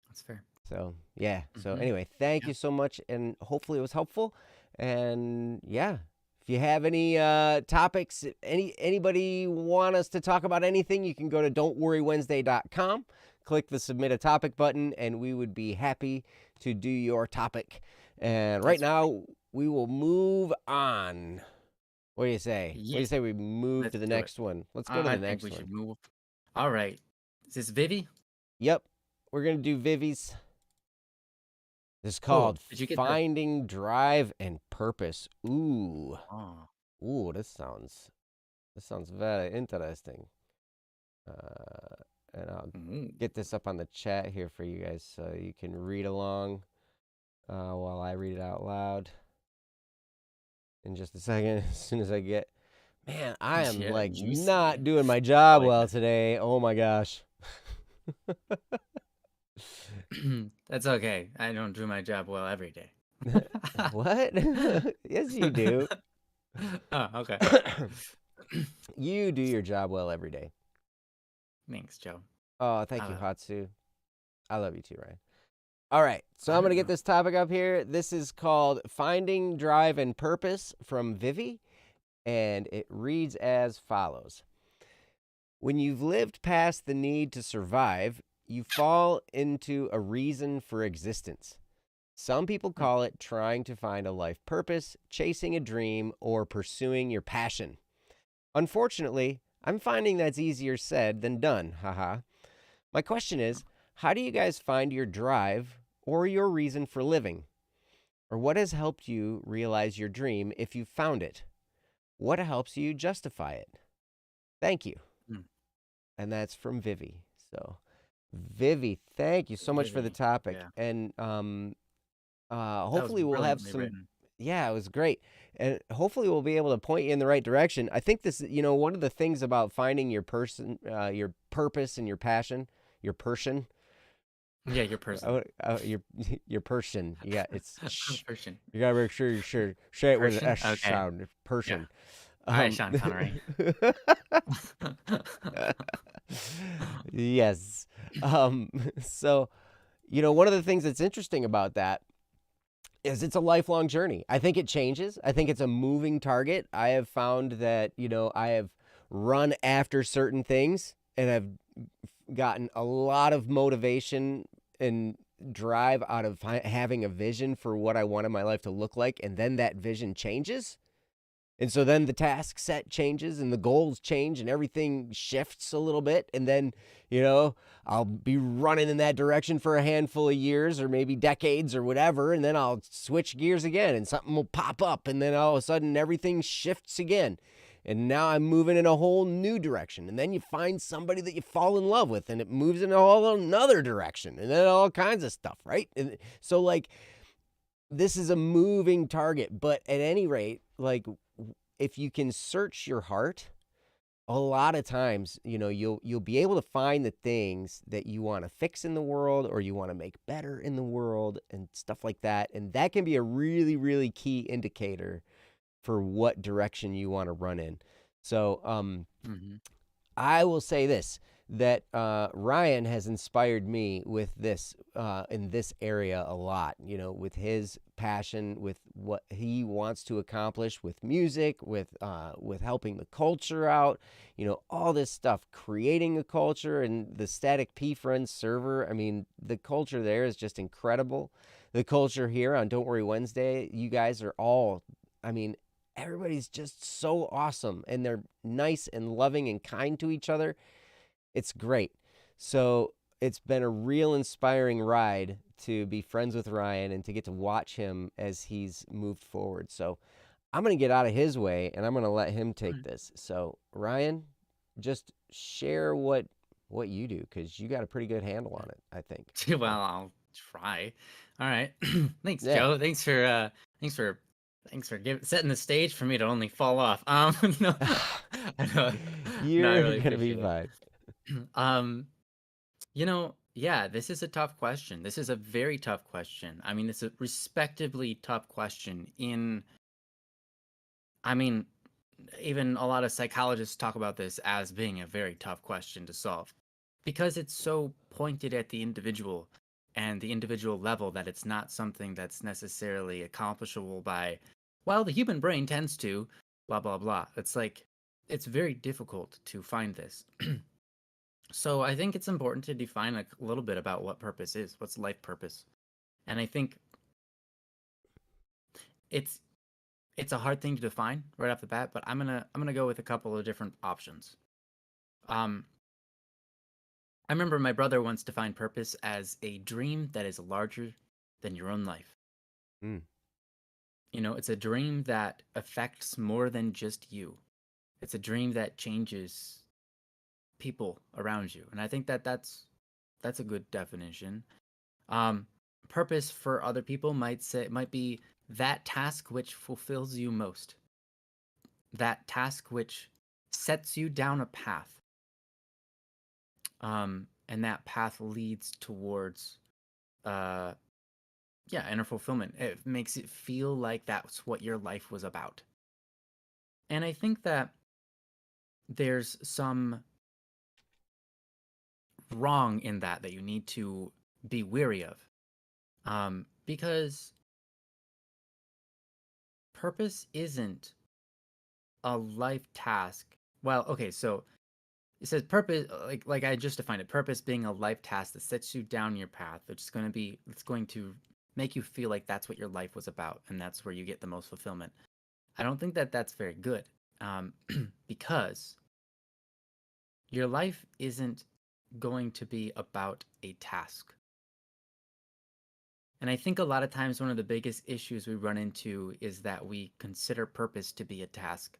That's fair. So, yeah. So, Hmm. anyway, thank Yeah. you so much. And hopefully it was helpful. And yeah, if you have any topics, anybody want us to talk about anything, you can go to don'tworrywednesday.com, click the submit a topic button, and we would be happy to do your topic. And right That's right. now, we will move on. What do you say? What do Yeah. you say we move to Let's the do it. next one? Let's go to I the think we next one. should move. All right. Is this Vivi? Yep. We're going to do Vivi's. It's Cool. called Did you get the? Finding Drive and Purpose. Ooh. Oh. Ooh, this sounds very interesting. Uh, and I'll Ooh. get this up on the chat here for you guys so you can read along while I read it out loud in just a second. As soon as I get, man, I am Yeah. like not Juicy. doing my I job like well today. Oh my gosh. that. That's okay. I don't do my job well every day. What? Yes, you do. Oh, okay. You do your job well every day. Thanks, Joe. Oh, I thank you, love Hatsu. I love you too, Ryan. All right, so it. I'm I going to don't get know. this topic up here. This is called Finding Drive and Purpose from Vivi, and it reads as follows. When you've lived past the need to survive, you fall into a reason for existence. Some people Hmm. call it trying to find a life purpose, chasing a dream, or pursuing your passion. Unfortunately, I'm finding that's easier said than done, haha. My question is, how do you guys find your drive or your reason for living? Or what has helped you realize your dream if you found it? What helps you justify it? Thank you. Hmm. And that's from Vivi. So, Vivi, thank you so much for the Vivi. topic. Yeah. And That was hopefully we'll have brilliantly some. written. Yeah, it was great. And hopefully we'll be able to point you in the right direction. I think one of the things about finding your purpose and your passion, your person, Yeah, your person. Your person. You got it's shh. Person. You gotta make sure you say it with an Person. S Okay. sound. Yeah. Person. All right, Um, Sean Connery. yes. Um, so one of the things that's interesting about that is it's a lifelong journey. I think it changes. I think it's a moving target. I have found that, I have run after certain things and have gotten a lot of motivation and drive out of having a vision for what I wanted my life to look like. And then that vision changes. And so then the task set changes and the goals change and everything shifts a little bit. And then, I'll be running in that direction for a handful of years or maybe decades or whatever. And then I'll switch gears again and something will pop up. And then all of a sudden everything shifts again. And now I'm moving in a whole new direction. And then you find somebody that you fall in love with and it moves in a whole another direction. And then all kinds of stuff, right? And so, like, this is a moving target. But at any rate, like, if you can search your heart, a lot of times, you'll be able to find the things that you want to fix in the world or you want to make better in the world and stuff like that. And that can be a really, really key indicator for what direction you want to run in. So, Hmm. I will say this, that Ryan has inspired me with this in this area a lot, with his passion, with what he wants to accomplish with music, with helping the culture out, all this stuff, creating a culture and the Static P Friends server. I mean, the culture there is just incredible. The culture here on Don't Worry Wednesday, you guys are all, I mean, everybody's just so awesome and they're nice and loving and kind to each other. It's great. So it's been a real inspiring ride to be friends with Ryan and to get to watch him as he's moved forward. So I'm going to get out of his way and I'm going to let him take this. So Ryan, just share what you do because you got a pretty good handle on it, I think. Well, So I'll try. All right. Thanks, yeah, Joe. Thanks for setting the stage for me to only fall off. No, I know. No, I you're really going to be appreciate it. fine. Yeah, this is a tough question. This is a very tough question. I mean, it's a respectively tough question I mean, even a lot of psychologists talk about this as being a very tough question to solve because it's so pointed at the individual and the individual level that it's not something that's necessarily accomplishable by, well, the human brain tends to, blah, blah, blah. It's like, it's very difficult to find this. So I think it's important to define a little bit about what purpose is, what's life purpose. And I think it's it's a hard thing to define right off the bat, but I'm gonna go with a couple of different options. Um, I remember my brother once defined purpose as a dream that is larger than your own life. Mm. It's a dream that affects more than just you. It's a dream that changes people around you, and I think that that's a good definition. Um, Purpose for other people might be that task which fulfills you most, that task which sets you down a path, and that path leads towards uh yeah, inner fulfillment. It makes it feel like that's what your life was about. And I think that there's some wrong in that you need to be weary of, because purpose isn't a life task. Well, okay, so it says purpose, like I just defined it, purpose being a life task that sets you down your path. It's going to make you feel like that's what your life was about, and that's where you get the most fulfillment. I don't think that that's very good, um, because your life isn't going to be about a task. And I think a lot of times one of the biggest issues we run into is that we consider purpose to be a task.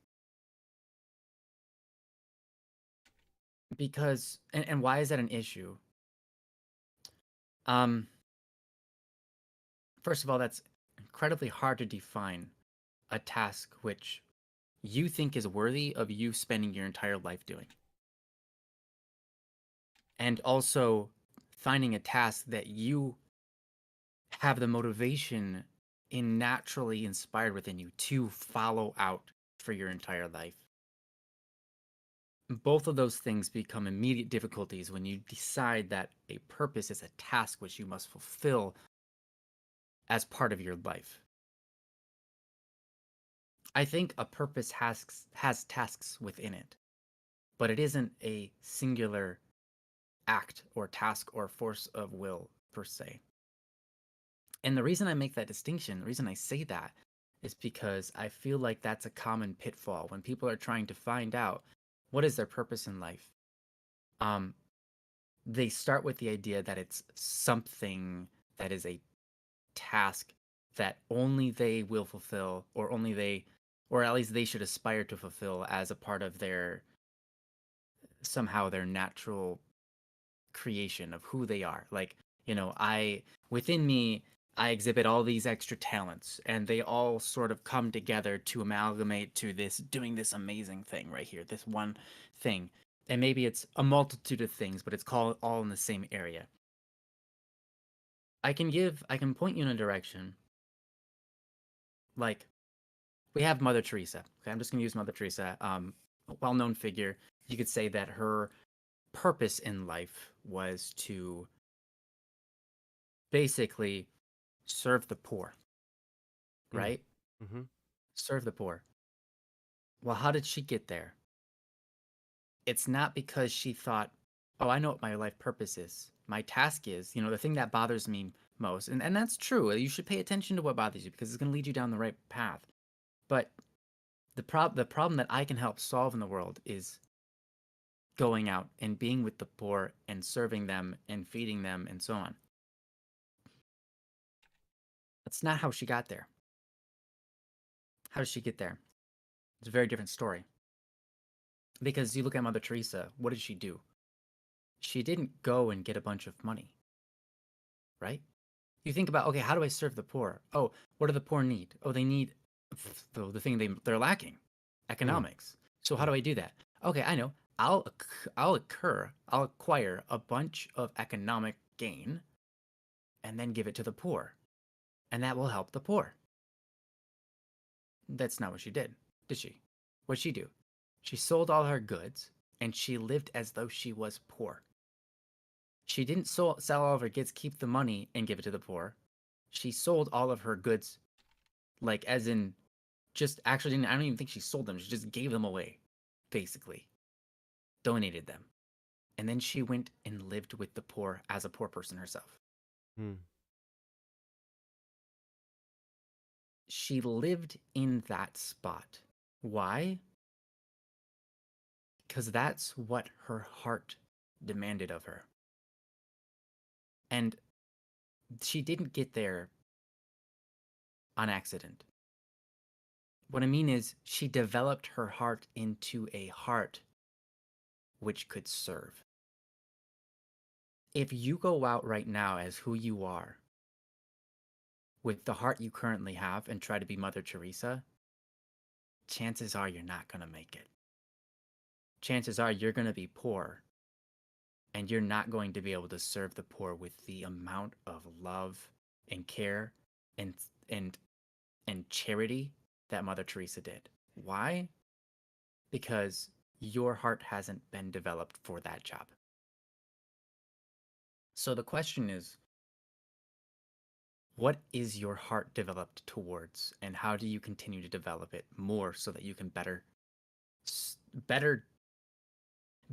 And why is that an issue? Um, First of all, that's incredibly hard to define a task which you think is worthy of you spending your entire life doing. And also finding a task that you have the motivation in naturally inspired within you to follow out for your entire life. Both of those things become immediate difficulties when you decide that a purpose is a task which you must fulfill as part of your life. I think a purpose has tasks within it, but it isn't a singular act or task or force of will per se. And the reason I make that distinction, the reason I say that, is because I feel like that's a common pitfall when people are trying to find out what is their purpose in life. Um, they start with the idea that it's something that is a task that only they will fulfill, or only they, or at least they should aspire to fulfill as a part of their somehow their natural creation of who they are. Like, I within me, I exhibit all these extra talents, and they all sort of come together to amalgamate to this doing this amazing thing right here, this one thing. And maybe it's a multitude of things, but it's called all in the same area. I can point you in a direction. Like, we have Mother Teresa. Okay, I'm just gonna use Mother Teresa. A well-known figure. You could say that her purpose in life was to basically serve the poor, Mm. right? Mm-hmm. Serve the poor. Well, how did she get there? It's not because she thought, oh, I know what my life purpose is. My task is, the thing that bothers me most. And that's true. You should pay attention to what bothers you because it's going to lead you down the right path. But the problem that I can help solve in the world is going out and being with the poor and serving them and feeding them and so on. That's not how she got there. How did she get there? It's a very different story. Because you look at Mother Teresa, what did she do? She didn't go and get a bunch of money, right? You think about, okay, how do I serve the poor? Oh, what do the poor need? Oh, they need the thing they're lacking, Mm. economics. So how Mm. do I do that? Okay, I know. I'll acquire a bunch of economic gain and then give it to the poor, and that will help the poor. That's not what she did she? What'd she do? She sold all her goods and she lived as though she was poor. She didn't sell all of her goods, keep the money, and give it to the poor. She sold all of her goods, like as in, just actually, I don't even think she sold them. She just gave them away, basically, donated them, and then she went and lived with the poor as a poor person herself. Mm. She lived in that spot. Why? Because that's what her heart demanded of her. And she didn't get there on accident. What I mean is, she developed her heart into a heart which could serve. If you go out right now as who you are, with the heart you currently have, and try to be Mother Teresa, chances are you're not going to make it. Chances are you're going to be poor, and you're not going to be able to serve the poor with the amount of love and care and and and charity that Mother Teresa did. Why? Because your heart hasn't been developed for that job. So the question is, what is your heart developed towards, and how do you continue to develop it more so that you can better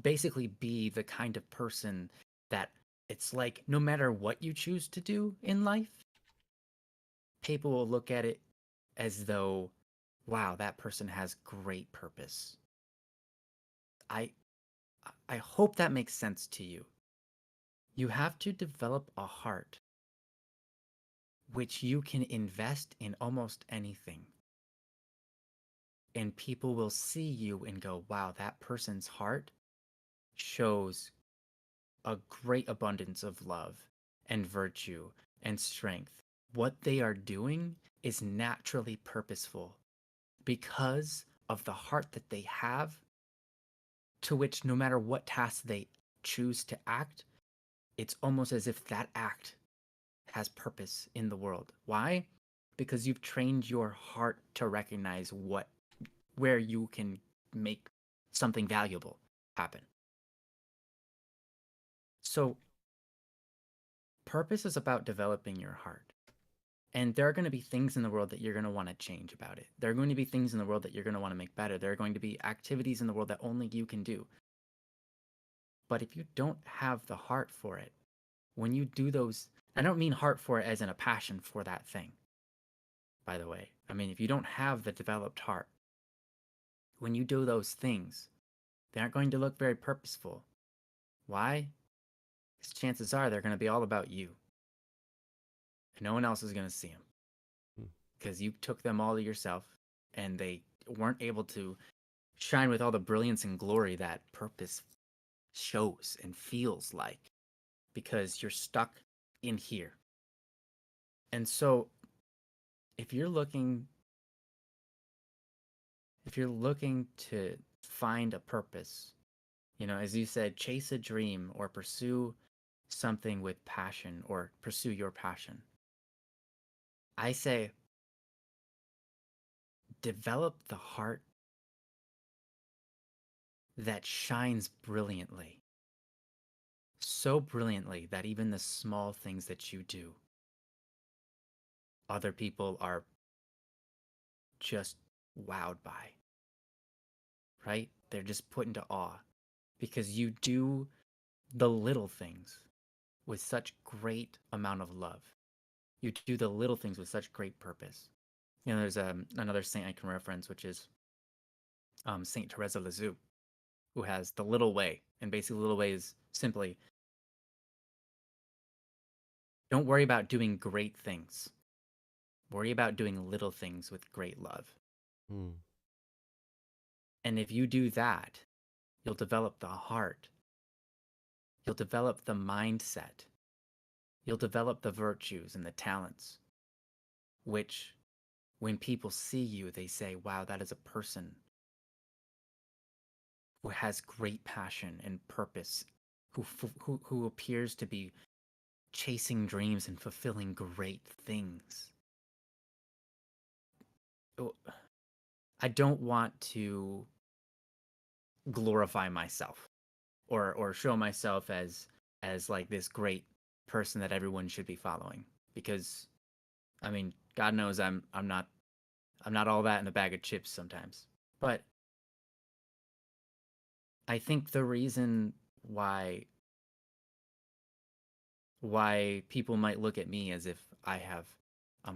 basically be the kind of person that it's like no matter what you choose to do in life, people will look at it as though, wow, that person has great purpose. I I hope that makes sense to you. You have to develop a heart which you can invest in almost anything. And people will see you and go, wow, that person's heart shows a great abundance of love and virtue and strength. What they are doing is naturally purposeful because of the heart that they have, to which no matter what task they choose to act, it's almost as if that act has purpose in the world. Why? Because you've trained your heart to recognize where you can make something valuable happen. So purpose is about developing your heart. And there are going to be things in the world that you're going to want to change about it. There are going to be things in the world that you're going to want to make better. There are going to be activities in the world that only you can do. But if you don't have the heart for it, when you do those, I don't mean heart for it as in a passion for that thing, by the way. I mean, if you don't have the developed heart, when you do those things, they aren't going to look very purposeful. Why? Because chances are they're going to be all about you. And no one else is going to see them. Because you took them all to yourself and they weren't able to shine with all the brilliance and glory that purpose shows and feels like, because you're stuck in here. And so if you're looking to find a purpose, you know, as you said, chase a dream or pursue something with passion or pursue your passion, I say develop the heart that shines brilliantly. So brilliantly that even the small things that you do, other people are just wowed by, right? They're just put into awe because you do the little things with such great amount of love. You do the little things with such great purpose. You know, there's another saint I can reference, which is Saint Teresa of Lisieux, who has the little way. And basically, the little way is simply don't worry about doing great things. Worry about doing little things with great love. And if you do that, you'll develop the heart. You'll develop the mindset. You'll develop the virtues and the talents, which when people see you, they say, wow, that is a person who has great passion and purpose, who appears to be chasing dreams and fulfilling great things. I don't want to glorify myself or show myself as like this great person that everyone should be following, because I mean, God knows I'm not all that in a bag of chips sometimes. But I think the reason why people might look at me as if I have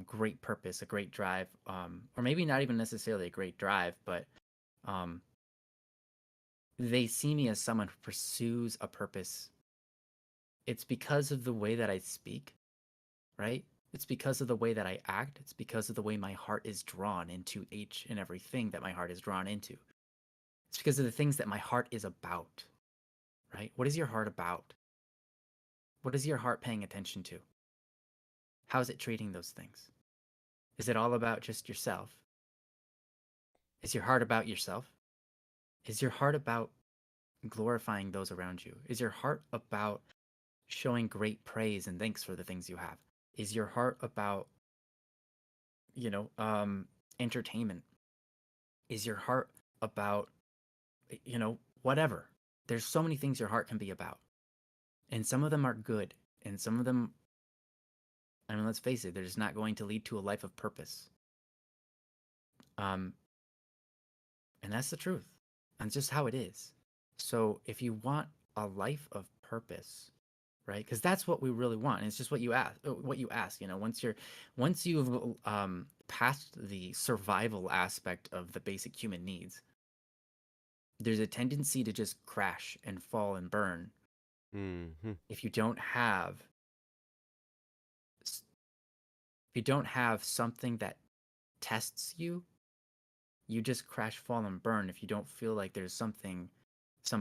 great purpose, a great drive, or maybe not even necessarily a great drive, but they see me as someone who pursues a purpose. It's because of the way that I speak, right? It's because of the way that I act. It's because of the way my heart is drawn into each and everything that my heart is drawn into. It's because of the things that my heart is about, right? What is your heart about? What is your heart paying attention to? How is it treating those things? Is it all about just yourself? Is your heart about yourself? Is your heart about glorifying those around you? Is your heart about showing great praise and thanks for the things you have? Is your heart about, entertainment? Is your heart about, whatever? There's so many things your heart can be about. And some of them are good. And some of them, I mean, let's face it, they're just not going to lead to a life of purpose. And that's the truth. That's just how it is. So if you want a life of purpose, right? Because that's what we really want. And it's just what you ask. Once you've passed the survival aspect of the basic human needs, there's a tendency to just crash and fall and burn. Mm-hmm. If you don't have something that tests you, you just crash, fall, and burn if you don't feel like there's some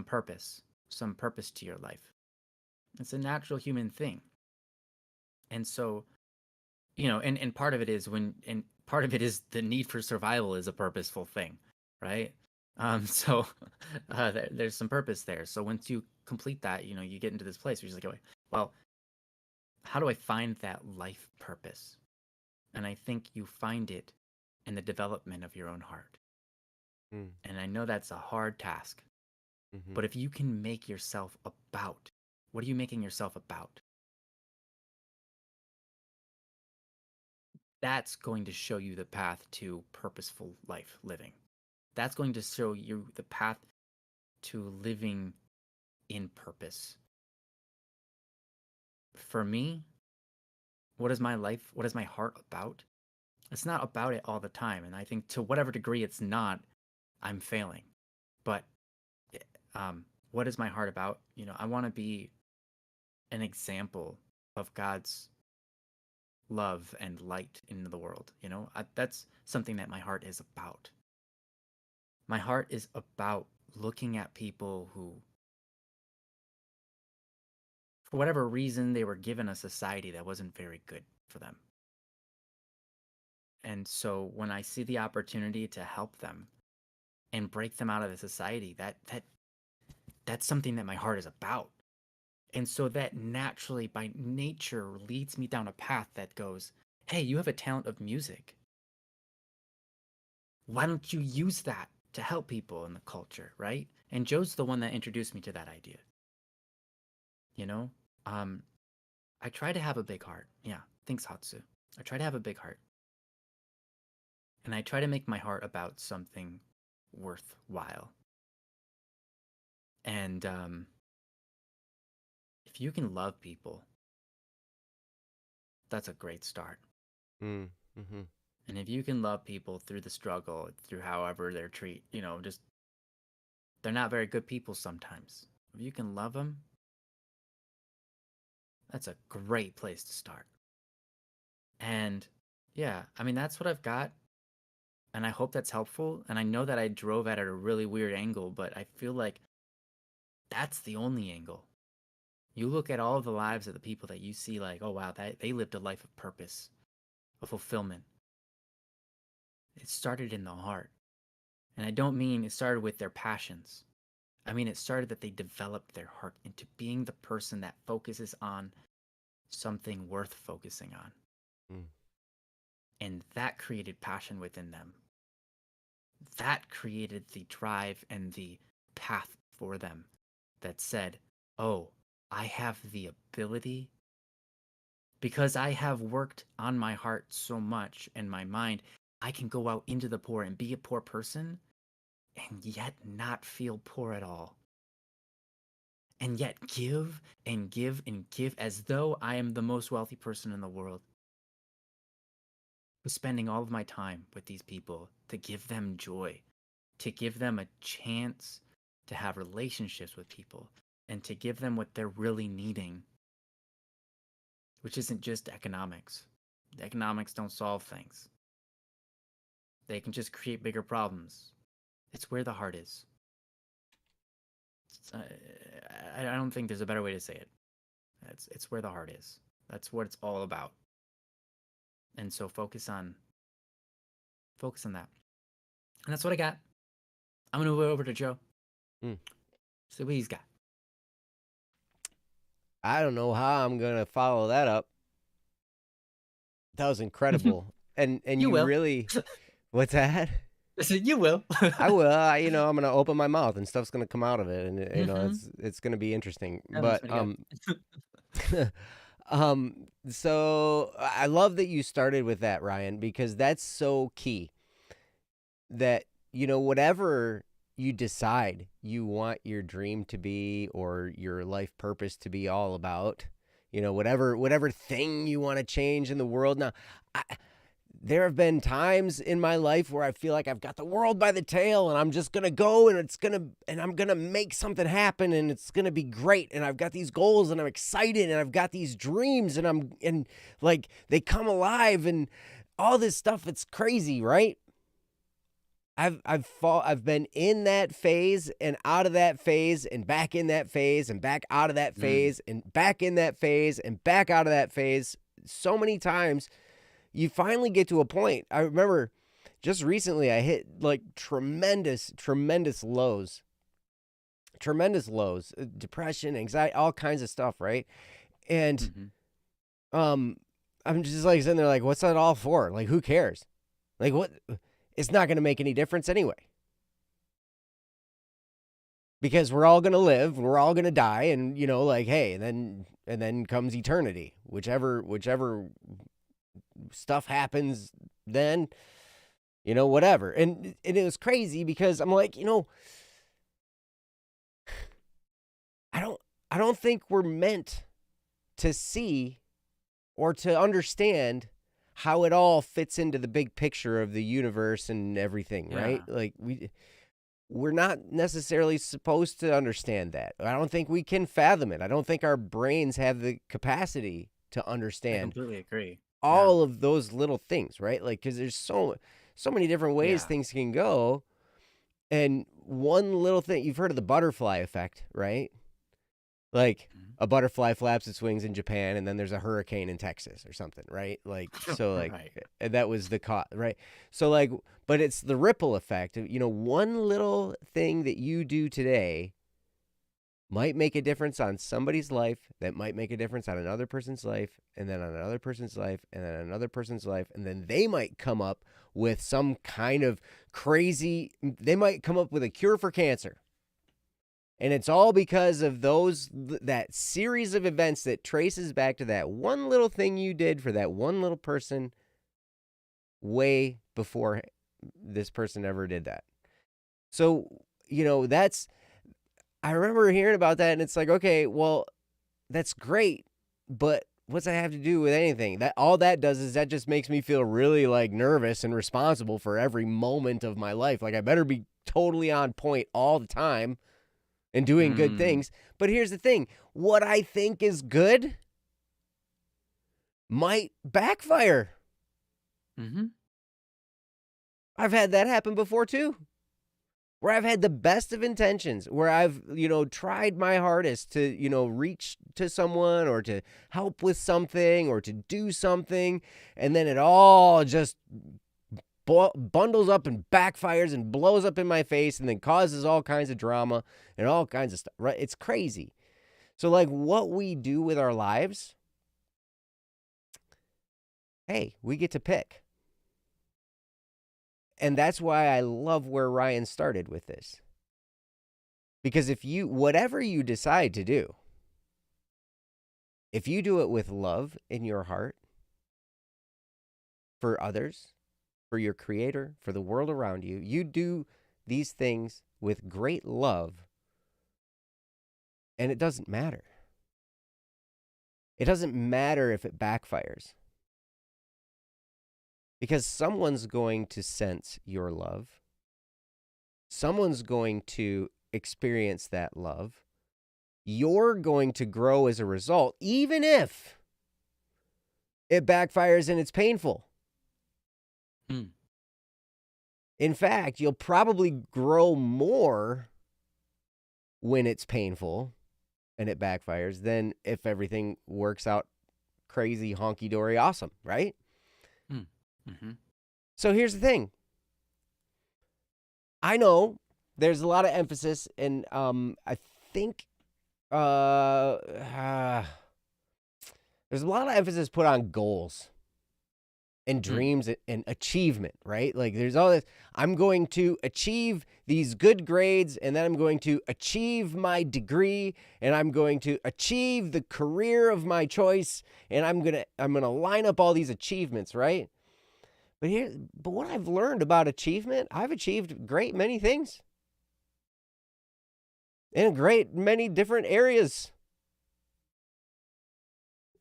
purpose to your life. It's a natural human thing. And so, and part of it is part of it is the need for survival is a purposeful thing, right? So there's some purpose there. So once you complete that, you get into this place where you're just like, Well, how do I find that life purpose? And I think you find it in the development of your own heart. Mm, And I know that's a hard task, mm-hmm. but if you can make yourself about, what are you making yourself about? That's going to show you the path to purposeful life living. That's going to show you the path to living in purpose. For me, what is my life? What is my heart about? It's not about it all the time. And I think to whatever degree it's not, I'm failing. But what is my heart about? I want to be an example of God's love and light in the world. That's something that my heart is about. My heart is about looking at people who, for whatever reason, they were given a society that wasn't very good for them. And so when I see the opportunity to help them and break them out of the society, that's something that my heart is about. And so that naturally, by nature, leads me down a path that goes, hey, you have a talent of music. Why don't you use that to help people in the culture, right? And Joe's the one that introduced me to that idea. You know, I try to have a big heart. Yeah, thanks, Hatsu. I try to have a big heart. And I try to make my heart about something worthwhile. And if you can love people, that's a great start. Mm, mm-hmm. And if you can love people through the struggle, through however they're just they're not very good people sometimes. If you can love them, that's a great place to start. And yeah, I mean, that's what I've got. And I hope that's helpful. And I know that I drove at it a really weird angle, but I feel like that's the only angle. You look at all the lives of the people that you see, like, oh, wow, they lived a life of purpose, of fulfillment. It started in the heart. And I don't mean it started with their passions. I mean, it started that they developed their heart into being the person that focuses on something worth focusing on. Mm. And that created passion within them. That created the drive and the path for them that said, oh, I have the ability, because I have worked on my heart so much and my mind, I can go out into the poor and be a poor person and yet not feel poor at all. And yet give and give and give as though I am the most wealthy person in the world. Spending all of my time with these people to give them joy, to give them a chance to have relationships with people, and to give them what they're really needing, which isn't just economics. The economics don't solve things. They can just create bigger problems. It's where the heart is. I don't think there's a better way to say it. It's where the heart is. That's what it's all about. And so focus on that. And that's what I got. I'm gonna move it over to Joe. See what he's got. I don't know how I'm gonna follow that up. That was incredible. and You you will. really, what's that? I said you will. I will. I'm gonna open my mouth and stuff's gonna come out of it, and it's gonna be interesting. But so I love that you started with that, Ryan, because that's so key. That whatever you decide you want your dream to be or your life purpose to be all about, whatever thing you want to change in the world. Now, there have been times in my life where I feel like I've got the world by the tail and I'm just going to go and I'm going to make something happen and it's going to be great. And I've got these goals and I'm excited and I've got these dreams and like they come alive and all this stuff. It's crazy, right? I've been in that phase and out of that phase and back in that phase and back out of that phase and back in that phase and back out of that phase so many times. You finally get to a point. I remember just recently I hit like tremendous lows, depression, anxiety, all kinds of stuff, right? And Mhm. I'm just like sitting there like, what's that all for? Like, who cares? Like, what? It's not going to make any difference anyway. Because we're all going to live, we're all going to die, and like, hey, and then comes eternity. Whichever stuff happens then, whatever. And it was crazy because I'm like, I don't think we're meant to see or to understand how it all fits into the big picture of the universe and everything, right? Yeah. Like we're not necessarily supposed to understand that. I don't think we can fathom it. I don't think our brains have the capacity to I understand completely agree. Yeah. all of those little things, right? Like cuz there's so many different ways Yeah. things can go, and one little thing, you've heard of the butterfly effect, right? Like Mhm. a butterfly flaps its wings in Japan and then there's a hurricane in Texas or something, right? Like so like Right. that was the cause, right? So like but it's the ripple effect. One little thing that you do today might make a difference on somebody's life, that might make a difference on another person's life, and then on another person's life, and then another person's life, and then they might come up with some kind of crazy, they might come up with a cure for cancer. And it's all because of that series of events that traces back to that one little thing you did for that one little person way before this person ever did that. So, I remember hearing about that and it's like, okay, well, that's great, but what's that have to do with anything? That all that does is that just makes me feel really like nervous and responsible for every moment of my life. Like I better be totally on point all the time and doing good Mm. things. But here's the thing, what I think is good might backfire. Mhm. I've had that happen before too, where I've had the best of intentions, where I've, tried my hardest to, reach to someone or to help with something or to do something. And then it all just bundles up and backfires and blows up in my face and then causes all kinds of drama and all kinds of stuff, right? It's crazy. So, like, what we do with our lives, hey, we get to pick. And that's why I love where Ryan started with this. Because whatever you decide to do, if you do it with love in your heart for others, for your creator, for the world around you, you do these things with great love, and it doesn't matter. It doesn't matter if it backfires. Because someone's going to sense your love. Someone's going to experience that love. You're going to grow as a result, even if it backfires and it's painful. Mm. In fact, you'll probably grow more when it's painful and it backfires than if everything works out crazy, honky-dory awesome, right? Mm. Mhm. So here's the thing. I know there's a lot of emphasis, and I think there's a lot of emphasis put on goals and Mm. dreams and achievement, right? Like there's all this, I'm going to achieve these good grades, and then I'm going to achieve my degree, and I'm going to achieve the career of my choice, and I'm gonna line up all these achievements, right? But what I've learned about achievement, I've achieved great many things in a great many different areas.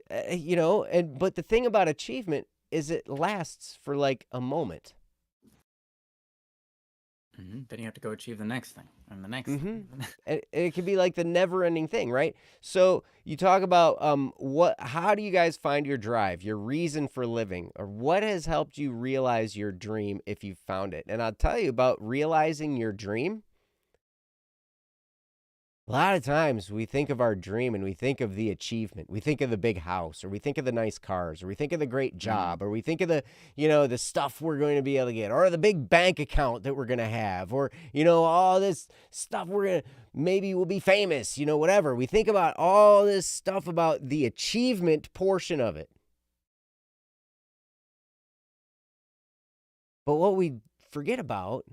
But the thing about achievement is it lasts for like a moment. Mhm. Then you have to go achieve the next thing and the next Mm-hmm. thing. And it can be like the never-ending thing, right? So you talk about how do you guys find your drive, your reason for living, or what has helped you realize your dream if you found it? And I'll tell you about realizing your dream. A lot of times we think of our dream and we think of the achievement. We think of the big house, or we think of the nice cars, or we think of the great Mm. job, or we think of the, the stuff we're going to be able to get, or the big bank account that we're going to have, or, all this stuff maybe we'll be famous, whatever. We think about all this stuff about the achievement portion of it. But what we forget about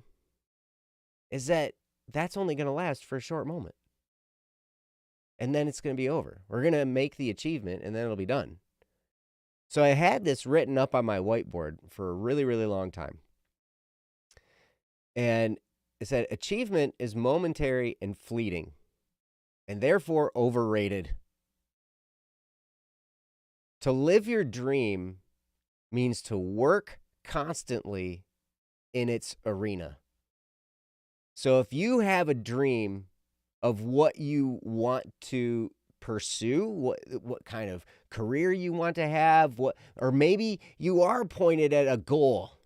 is that that's only going to last for a short moment. And then it's going to be over. We're going to make the achievement and then it'll be done. So I had this written up on my whiteboard for a really, really long time. And it said, achievement is momentary and fleeting, and therefore overrated. To live your dream means to work constantly in its arena. So if you have a dream of what you want to pursue, what kind of career you want to have, or maybe you are pointed at a goal.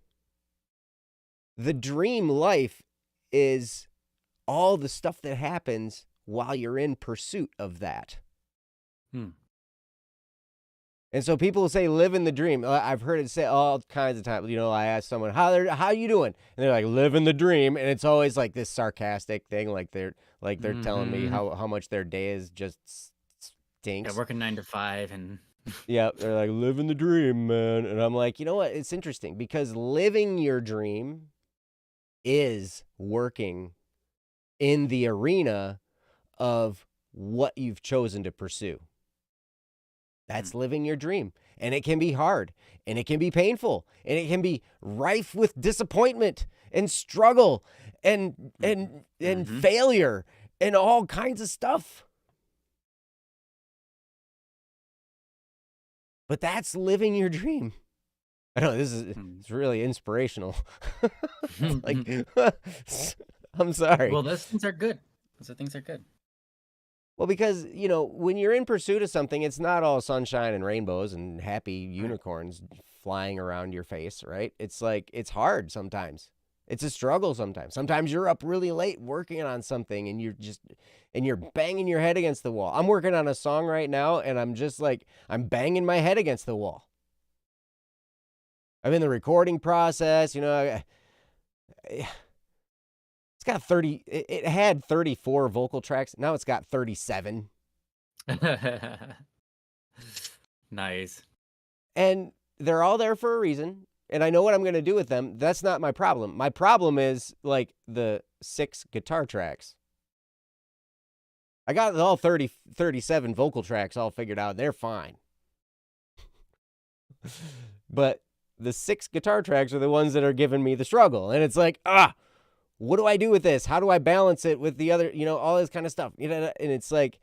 The dream life is all the stuff that happens while you're in pursuit of that. And so people will say, living the dream. I've heard it say all kinds of times. I ask someone, how you doing? And they're like, living the dream. And it's always like this sarcastic thing, like they're telling me how much their day is just stinks. Yeah, working 9 to 5 and yeah, they're like, living the dream, man. And I'm like, you know what? It's interesting because living your dream is working in the arena of what you've chosen to pursue. That's living your dream. And it can be hard, and it can be painful, and it can be rife with disappointment and struggle and failure and all kinds of stuff. But that's living your dream. I know it's really inspirational. Like, I'm sorry. Well, those things are good. Well, because, when you're in pursuit of something, it's not all sunshine and rainbows and happy unicorns flying around your face, right? It's like, it's hard sometimes. It's a struggle sometimes. Sometimes you're up really late working on something and you're banging your head against the wall. I'm working on a song right now and I'm just like, I'm banging my head against the wall. I'm in the recording process, it's got 30, it had 34 vocal tracks. Now it's got 37. Nice. And they're all there for a reason. And I know what I'm going to do with them. That's not my problem. My problem is like the 6 guitar tracks. I got all 37 vocal tracks all figured out. They're fine. But the 6 guitar tracks are the ones that are giving me the struggle. And it's like, what do I do with this? How do I balance it with the other, all this kind of stuff? And it's like,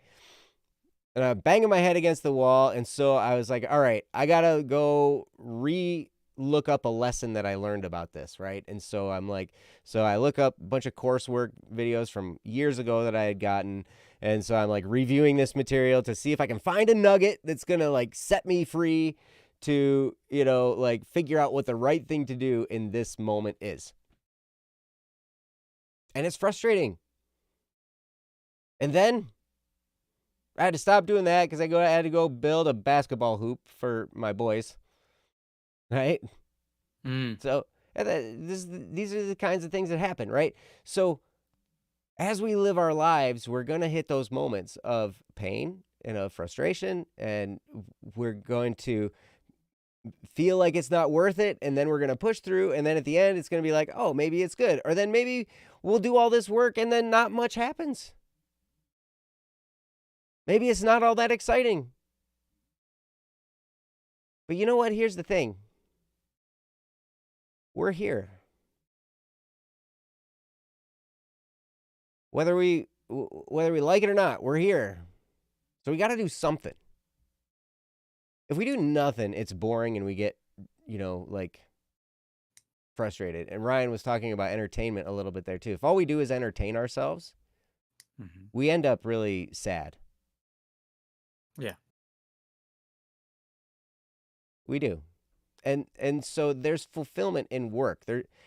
and I'm banging my head against the wall. And so I was like, all right, I got to go look up a lesson that I learned about this, right? And so I look up a bunch of coursework videos from years ago that I had gotten. And so I'm like reviewing this material to see if I can find a nugget that's going to like set me free to, like figure out what the right thing to do in this moment is. And it's frustrating. And then I had to stop doing that because I had to go build a basketball hoop for my boys. Right? So these are the kinds of things that happen, right? So as we live our lives, we're going to hit those moments of pain and of frustration, and we're going to feel like it's not worth it, and then we're going to push through, and then at the end, it's going to be like, oh, maybe it's good. Or then maybe we'll do all this work, and then not much happens. Maybe it's not all that exciting. But you know what? Here's the thing. We're here. Whether we like it or not, we're here. So we got to do something. If we do nothing, it's boring and we get, like frustrated. And Ryan was talking about entertainment a little bit there too. If all we do is entertain ourselves, we end up really sad. Yeah. We do. And so there's fulfillment in work.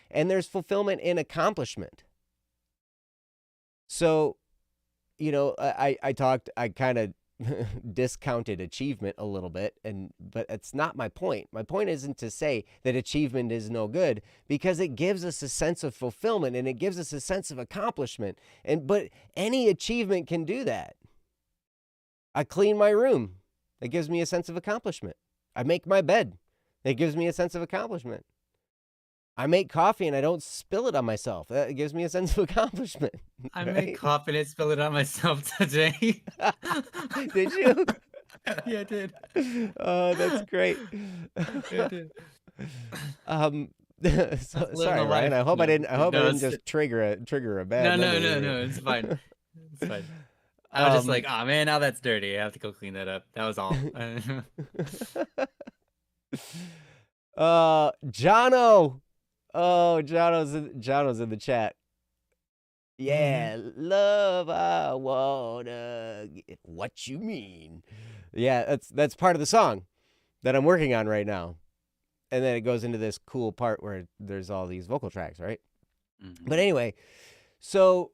And there's fulfillment in accomplishment. So I kind of discounted achievement a little bit, but it's not my point. My point isn't to say that achievement is no good, because it gives us a sense of fulfillment and it gives us a sense of accomplishment. But any achievement can do that. I clean my room. It gives me a sense of accomplishment. I make my bed. It gives me a sense of accomplishment. I make coffee and I don't spill it on myself. That gives me a sense of accomplishment. I made coffee and I spilled it on myself today. Did you? Yeah, I did. Oh, that's great. Yeah, I did. Sorry, Ryan. I hope I didn't just trigger a bad. No, memory. it's fine. It's fine. I was just like, oh man, now that's dirty. I have to go clean that up. That was all. Jono. Oh, Jono's in the chat. Yeah, love, I wanna get what you mean. Yeah, that's part of the song that I'm working on right now. And then it goes into this cool part where there's all these vocal tracks, right? Mm-hmm. But anyway, so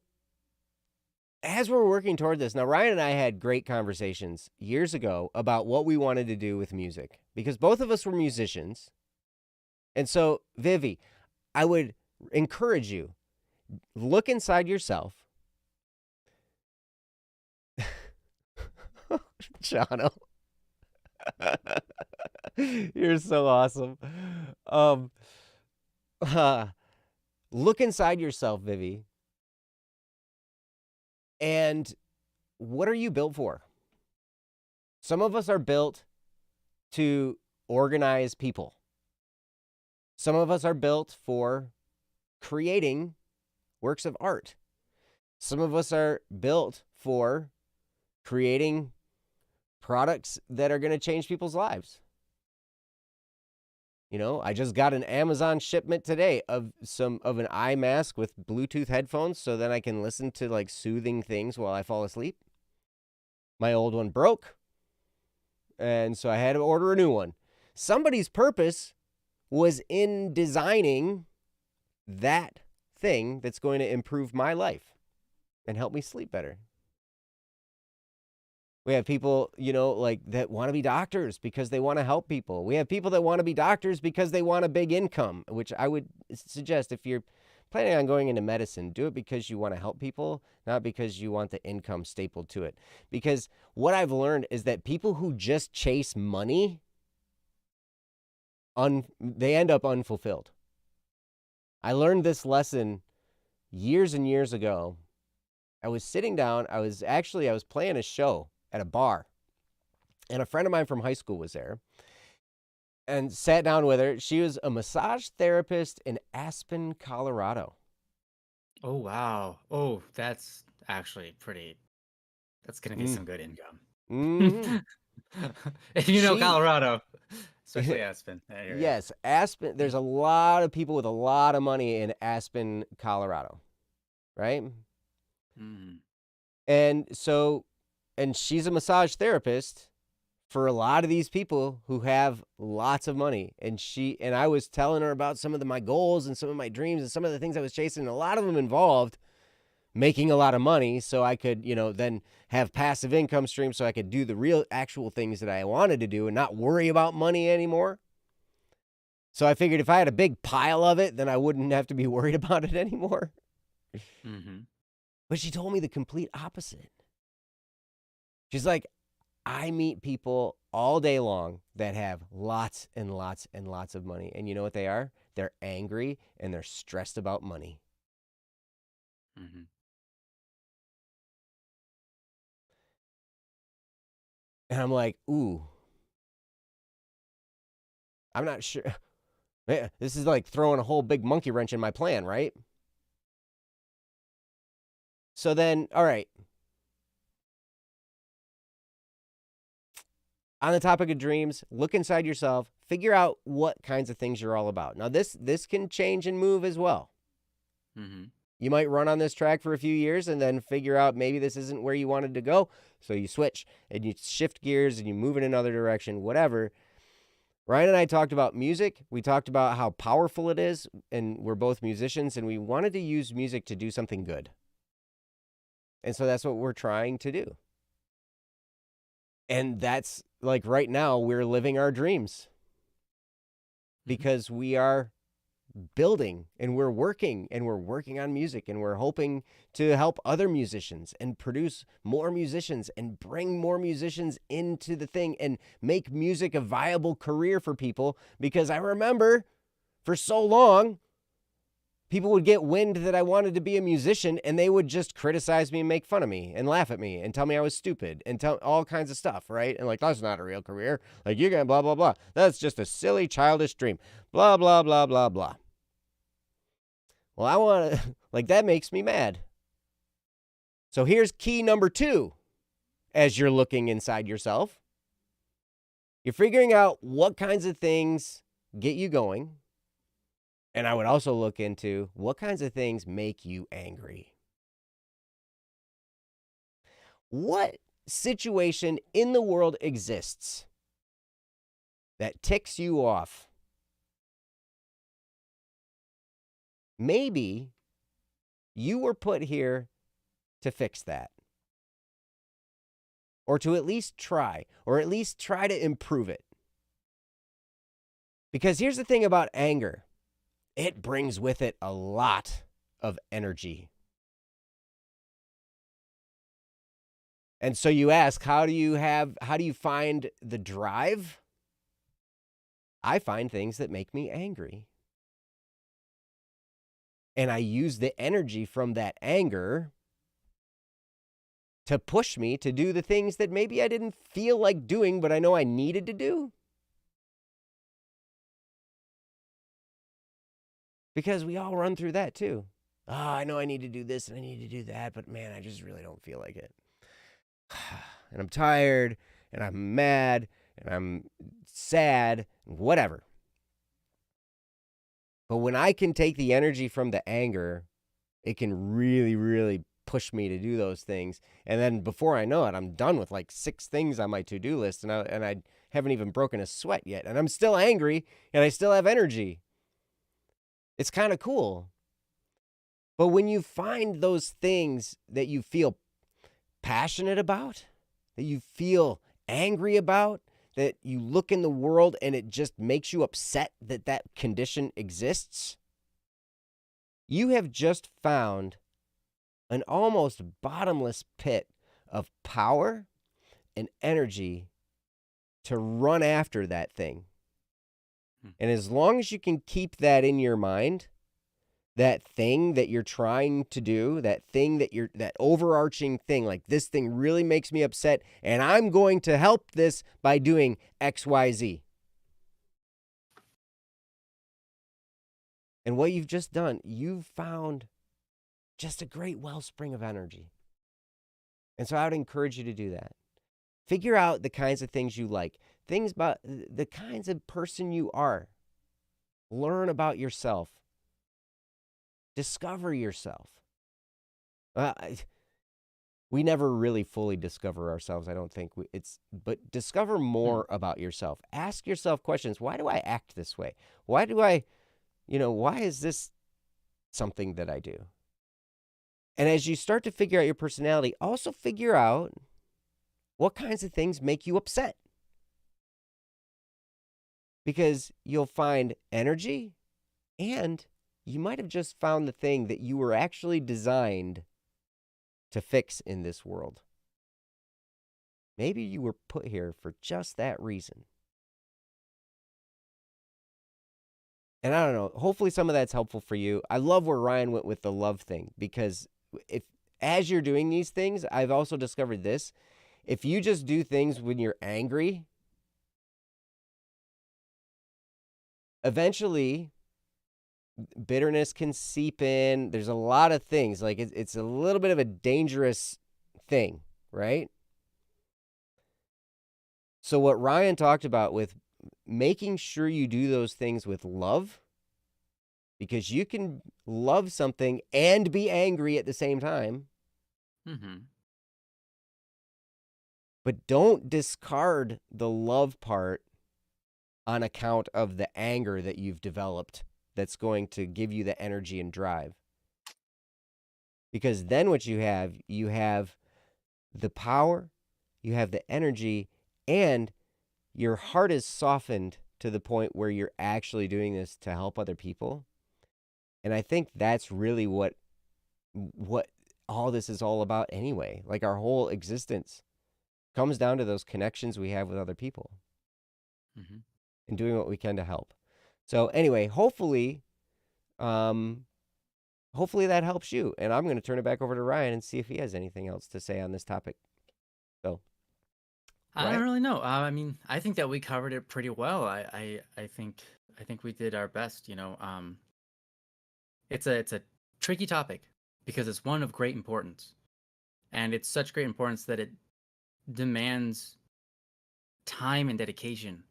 as we're working toward this, now Ryan and I had great conversations years ago about what we wanted to do with music, because both of us were musicians. And so, Vivi, I would encourage you, look inside yourself. Jono. You're so awesome. Look inside yourself, Vivi. And what are you built for? Some of us are built to organize people. Some of us are built for creating works of art. Some of us are built for creating products that are going to change people's lives. I just got an Amazon shipment today of an eye mask with Bluetooth headphones, so then I can listen to like soothing things while I fall asleep. My old one broke, and so I had to order a new one. Somebody's purpose was in designing that thing that's going to improve my life and help me sleep better. We have people, like that want to be doctors because they want to help people. We have people that want to be doctors because they want a big income, which I would suggest, if you're planning on going into medicine, do it because you want to help people, not because you want the income stapled to it. Because what I've learned is that people who just chase money, they end up unfulfilled. I learned this lesson years and years ago. I was sitting down. I was playing a show at a bar, and a friend of mine from high school was there, and sat down with her. She was a massage therapist in Aspen, Colorado. Oh, wow. Oh, that's actually that's going to be some good income. Mm-hmm. If you know Colorado, especially Aspen. Yes, Aspen. There's a lot of people with a lot of money in Aspen, Colorado, right? Mm-hmm. And she's a massage therapist for a lot of these people who have lots of money. And I was telling her about some of my goals and some of my dreams and some of the things I was chasing. And a lot of them involved making a lot of money so I could, then have passive income streams so I could do the real actual things that I wanted to do and not worry about money anymore. So I figured if I had a big pile of it, then I wouldn't have to be worried about it anymore. Mm-hmm. But she told me the complete opposite. She's like, I meet people all day long that have lots and lots and lots of money. And you know what they are? They're angry and they're stressed about money. Mm-hmm. And I'm like, ooh, I'm not sure. Man, this is like throwing a whole big monkey wrench in my plan, right? So then, all right. On the topic of dreams, look inside yourself, figure out what kinds of things you're all about. Now, this can change and move as well. Mm-hmm. You might run on this track for a few years and then figure out maybe this isn't where you wanted to go. So you switch and you shift gears and you move in another direction, whatever. Ryan and I talked about music. We talked about how powerful it is, and we're both musicians, and we wanted to use music to do something good. And so that's what we're trying to do. And that's like right now we're living our dreams because we are building and we're working on music, and we're hoping to help other musicians and produce more musicians and bring more musicians into the thing and make music a viable career for people. Because I remember for so long, people would get wind that I wanted to be a musician and they would just criticize me and make fun of me and laugh at me and tell me I was stupid and tell all kinds of stuff, right? And like, that's not a real career. Like, you're gonna blah, blah, blah. That's just a silly, childish dream. Blah, blah, blah, blah, blah. Well, I want to, like, that makes me mad. So here's key number 2 as you're looking inside yourself. You're figuring out what kinds of things get you going. And I would also look into what kinds of things make you angry. What situation in the world exists that ticks you off? Maybe you were put here to fix that, or to at least try to improve it. Because here's the thing about anger. It brings with it a lot of energy. And so you ask, how do you find the drive? I find things that make me angry. And I use the energy from that anger to push me to do the things that maybe I didn't feel like doing, but I know I needed to do. Because we all run through that too. Oh, I know I need to do this and I need to do that, but man, I just really don't feel like it. And I'm tired, and I'm mad, and I'm sad, whatever. But when I can take the energy from the anger, it can really, really push me to do those things. And then before I know it, I'm done with like 6 things on my to-do list, and I haven't even broken a sweat yet. And I'm still angry, and I still have energy. It's kind of cool. But when you find those things that you feel passionate about, that you feel angry about, that you look in the world and it just makes you upset that that condition exists, you have just found an almost bottomless pit of power and energy to run after that thing. And as long as you can keep that in your mind, that thing that you're trying to do, that overarching thing, like, this thing really makes me upset, and I'm going to help this by doing X, Y, Z. And what you've just done, you've found just a great wellspring of energy. And so I would encourage you to do that. Figure out the kinds of things you like, things about the kinds of person you are. Learn about yourself. Discover yourself. We never really fully discover ourselves, I don't think. But discover more about yourself. Ask yourself questions. Why do I act this way? Why is this something that I do? And as you start to figure out your personality, also figure out what kinds of things make you upset. Because you'll find energy, and you might have just found the thing that you were actually designed to fix in this world. Maybe you were put here for just that reason. And I don't know, hopefully some of that's helpful for you. I love where Ryan went with the love thing, because as you're doing these things, I've also discovered this. If you just do things when you're angry, eventually bitterness can seep in. There's a lot of things. Like, it's a little bit of a dangerous thing, right? So what Ryan talked about with making sure you do those things with love, because you can love something and be angry at the same time. Mm-hmm. But don't discard the love part on account of the anger that you've developed that's going to give you the energy and drive. Because then what you have the power, you have the energy, and your heart is softened to the point where you're actually doing this to help other people. And I think that's really what all this is all about anyway. Like our whole existence comes down to those connections we have with other people Hmm. and doing what we can to help. So anyway, um, hopefully that helps you. And I'm going to turn it back over to Ryan and see if he has anything else to say on this topic. So, I don't Ryan? really know. I mean, I think that we covered it pretty well. I think we did our best. It's a tricky topic because it's one of great importance, and it's such great importance that it demands time and dedication.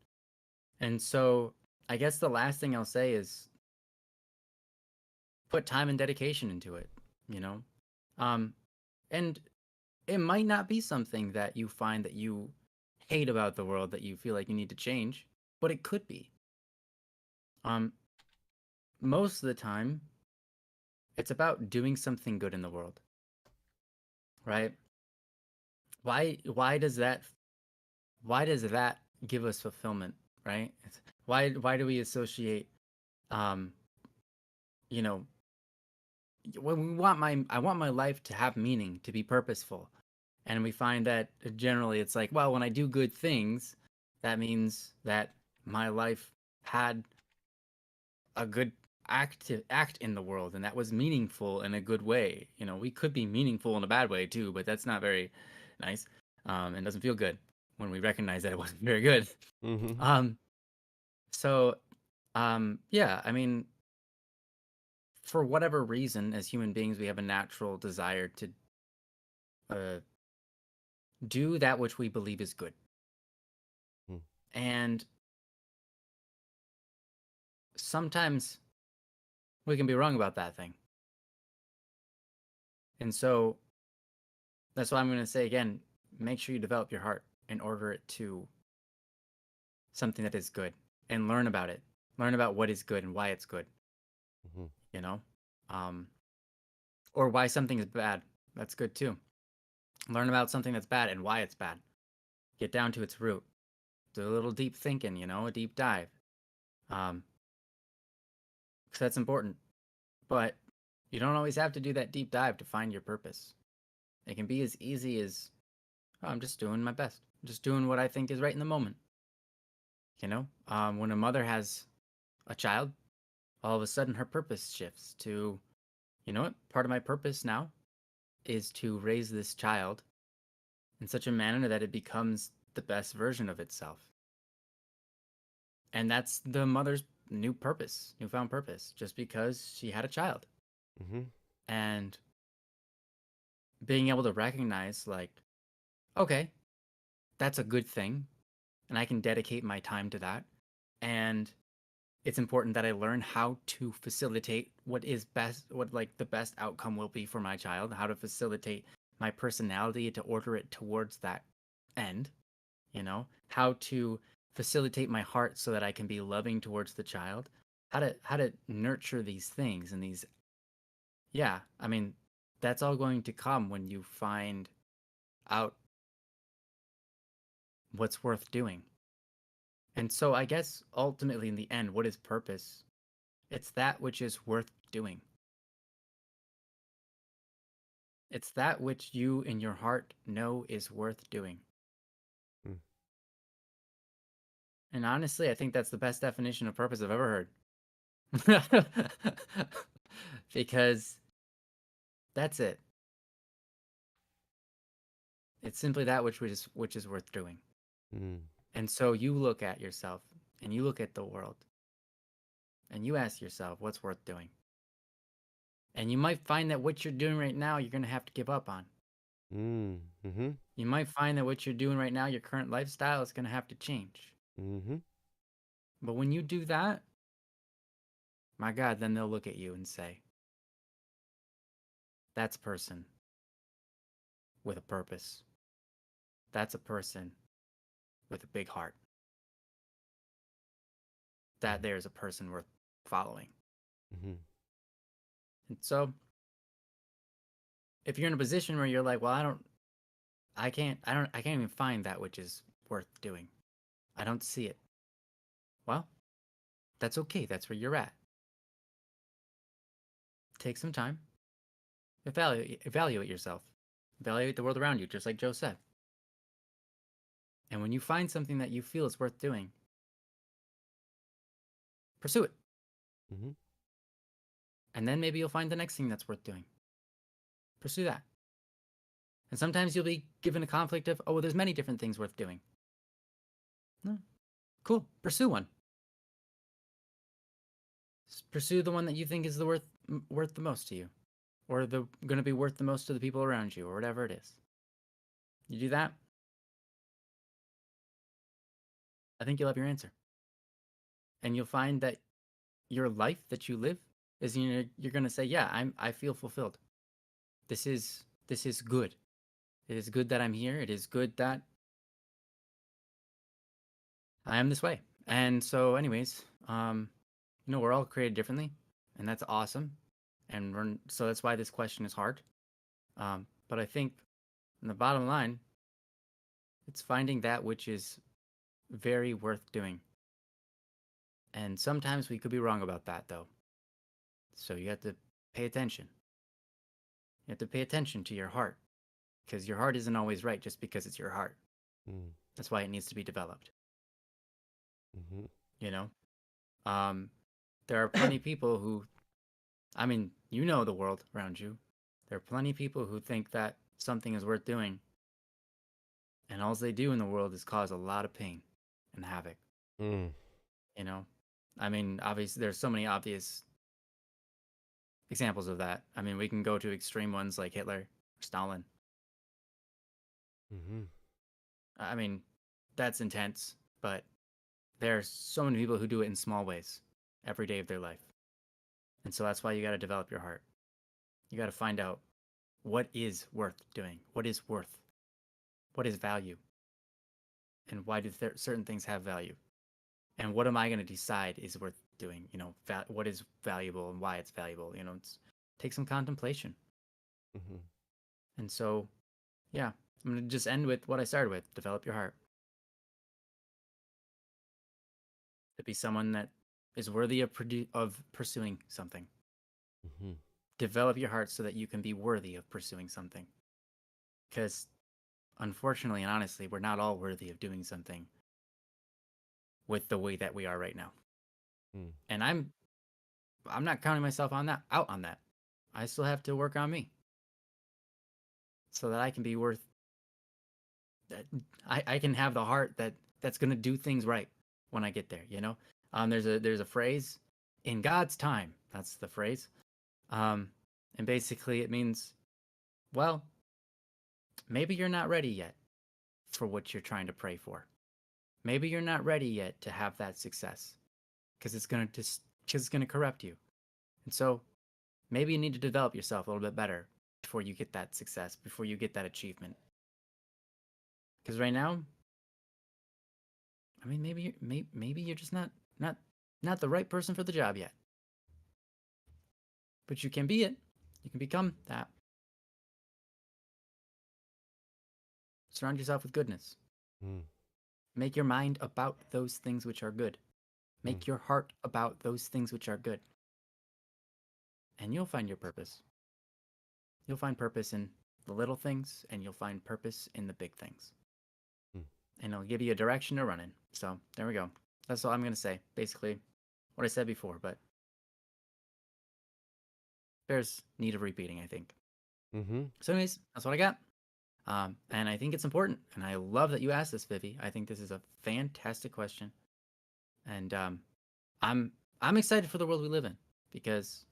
And so, I guess the last thing I'll say is put time and dedication into it. You know, um, and it might not be something that you find that you hate about the world that you feel like you need to change, but it could be. Um, Most of the time, it's about doing something good in the world, right? Why does that give us fulfillment, right? Why do we associate um, you know, when we want my I want my life to have meaning, to be purposeful. And we find that generally it's like, well, when I do good things, that means that my life had a good act in the world, and that was meaningful in a good way. We could be meaningful in a bad way too, but that's not very nice, and doesn't feel good when we recognize that it wasn't very good. Mm-hmm. um so yeah, I mean, for whatever reason, as human beings, we have a natural desire to uh, do that which we believe is good, and sometimes we can be wrong about that thing. And so that's why I'm going to say again, make sure you develop your heart and order it to something that is good, and learn about it. Learn about what is good and why it's good, Mm-hmm. you know? Um, or why something is bad. That's good too. Learn about something that's bad and why it's bad. Get down to its root. Do a little deep thinking, a deep dive. Um, 'Cause that's important. But you don't always have to do that deep dive to find your purpose. It can be as easy as, oh, I'm just doing my best. I'm just doing what I think is right in the moment. When a mother has a child, all of a sudden her purpose shifts to, you know what? Part of my purpose now is to raise this child in such a manner that it becomes the best version of itself. And that's the mother's newfound purpose, just because she had a child. Mm-hmm. And being able to recognize, like, okay, that's a good thing, and I can dedicate my time to that. And it's important that I learn how to facilitate what is best, what like the best outcome will be for my child, how to facilitate my personality to order it towards that end, how to facilitate my heart so that I can be loving towards the child, how to nurture these things and these, yeah, I mean, that's all going to come when you find out what's worth doing. And so I guess ultimately in the end, what is purpose? It's that which is worth doing. It's that which you in your heart know is worth doing. Mm. And honestly, I think that's the best definition of purpose I've ever heard. Because that's it. It's simply that which is worth doing. Mm. And so you look at yourself and you look at the world and you ask yourself what's worth doing. And you might find that what you're doing right now, you're going to have to give up on. Mm. Mm-hmm. You might find that what you're doing right now, your current lifestyle, is going to have to change. Mm-hmm. But when you do that, my God, then they'll look at you and say, that's a person with a purpose. That's a person with a big heart. That there's a person worth following. Mm-hmm. And so if you're in a position where you're like, well, I can't even find that which is worth doing. I don't see it. Well, that's okay. That's where you're at. Take some time. Evaluate yourself. Evaluate the world around you, just like Joe said. And when you find something that you feel is worth doing, pursue it. Mm-hmm. And then maybe you'll find the next thing that's worth doing. Pursue that. And sometimes you'll be given a conflict of, oh, well, there's many different things worth doing. No. Cool. Pursue one. Pursue the one that you think is the worth the most to you, or the going to be worth the most to the people around you, or whatever it is. You do that, I think you'll have your answer, and you'll find that your life that you live is you're going to say, yeah, I feel fulfilled. This is good. It is good that I'm here. It is good that I am this way. And so, anyways, we're all created differently, and that's awesome. And so that's why this question is hard. But I think, in the bottom line, it's finding that which is very worth doing. And sometimes we could be wrong about that, though. So you have to pay attention. You have to pay attention to your heart, because your heart isn't always right just because it's your heart. Mm. That's why it needs to be developed. Mm-hmm. You know, there are plenty of people who, I mean, you know the world around you. There are plenty of people who think that something is worth doing, and all they do in the world is cause a lot of pain and havoc. Mm. You know, I mean, obviously, there's so many obvious examples of that. I mean, we can go to extreme ones like Hitler or Stalin. Mm-hmm. I mean, that's intense, but there are so many people who do it in small ways every day of their life. And so that's why you got to develop your heart. You got to find out what is worth doing, what is worth, what is value, and why do certain things have value, and what am I going to decide is worth doing? What is valuable and why it's valuable. Take some contemplation. Mm-hmm. And so, yeah, I'm going to just end with what I started with: develop your heart. To be someone that is worthy of pursuing something. Mm-hmm. Develop your heart so that you can be worthy of pursuing something. Because unfortunately and honestly, we're not all worthy of doing something with the way that we are right now. Mm. And I'm not counting myself out on that. I still have to work on me so that I can be worth that. I can have the heart that's going to do things right when I get there. There's a phrase, in God's time. That's the phrase. And basically it means, well, maybe you're not ready yet for what you're trying to pray for. Maybe you're not ready yet to have that success because it's going to corrupt you. And so maybe you need to develop yourself a little bit better before you get that success, before you get that achievement. Because right now, I mean, maybe you're just not the right person for the job yet. But you can be it. You can become that. Surround yourself with goodness. Mm. Make your mind about those things which are good. Make your heart about those things which are good. And you'll find your purpose. You'll find purpose in the little things, and you'll find purpose in the big things. Mm. And it'll give you a direction to run in. So there we go. That's all I'm going to say. Basically, what I said before, but bears need of repeating, I think. Mm-hmm. So anyways, that's what I got. And I think it's important. And I love that you asked this, Vivi. I think this is a fantastic question. And I'm excited for the world we live in, because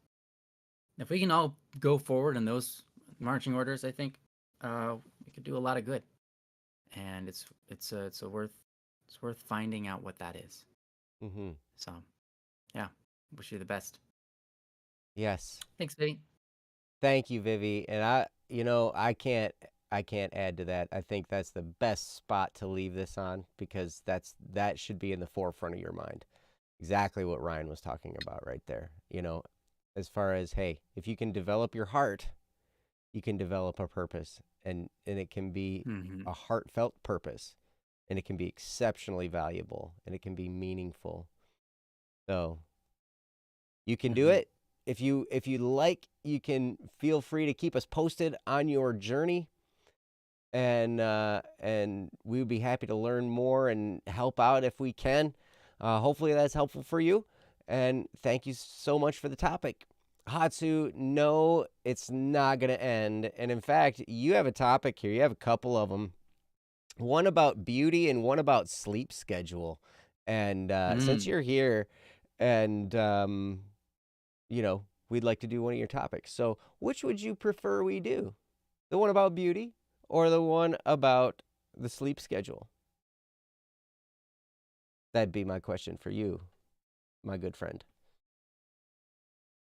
if we can all go forward in those marching orders, I think we could do a lot of good. And it's worth finding out what that is. Mm-hmm. So, yeah, wish you the best. Yes. Thanks, Vivi. Thank you, Vivi. And I can't add to that. I think that's the best spot to leave this on, because that should be in the forefront of your mind. Exactly what Ryan was talking about right there. As far as, hey, if you can develop your heart, you can develop a purpose, and it can be Mm-hmm. a heartfelt purpose, and it can be exceptionally valuable, and it can be meaningful. So you can do Mm-hmm. it. If you like, you can feel free to keep us posted on your journey, and we would be happy to learn more and help out if we can. Hopefully that's helpful for you. And thank you so much for the topic. Hatsu, no, it's not going to end. And in fact, you have a topic here. You have a couple of them. One about beauty and one about sleep schedule. And since Mm. you're here, and we'd like to do one of your topics. So, which would you prefer we do? The one about beauty or the one about the sleep schedule? That'd be my question for you, my good friend.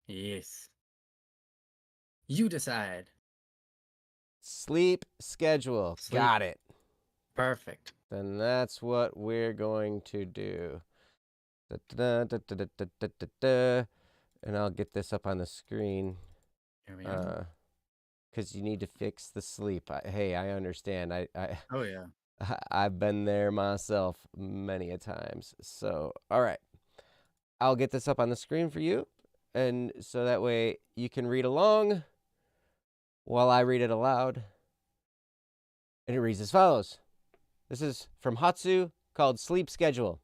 Yes. You decide. Sleep schedule. Sleep. Got it. Perfect. Then that's what we're going to do. Da-da-da-da-da-da-da-da. And I'll get this up on the screen. Here we are. Because you need to fix the sleep. Hey, I understand. Oh yeah. I've been there myself many a times. So, all right. I'll get this up on the screen for you. And so that way you can read along while I read it aloud. And it reads as follows. This is from Hatsu, called Sleep Schedule.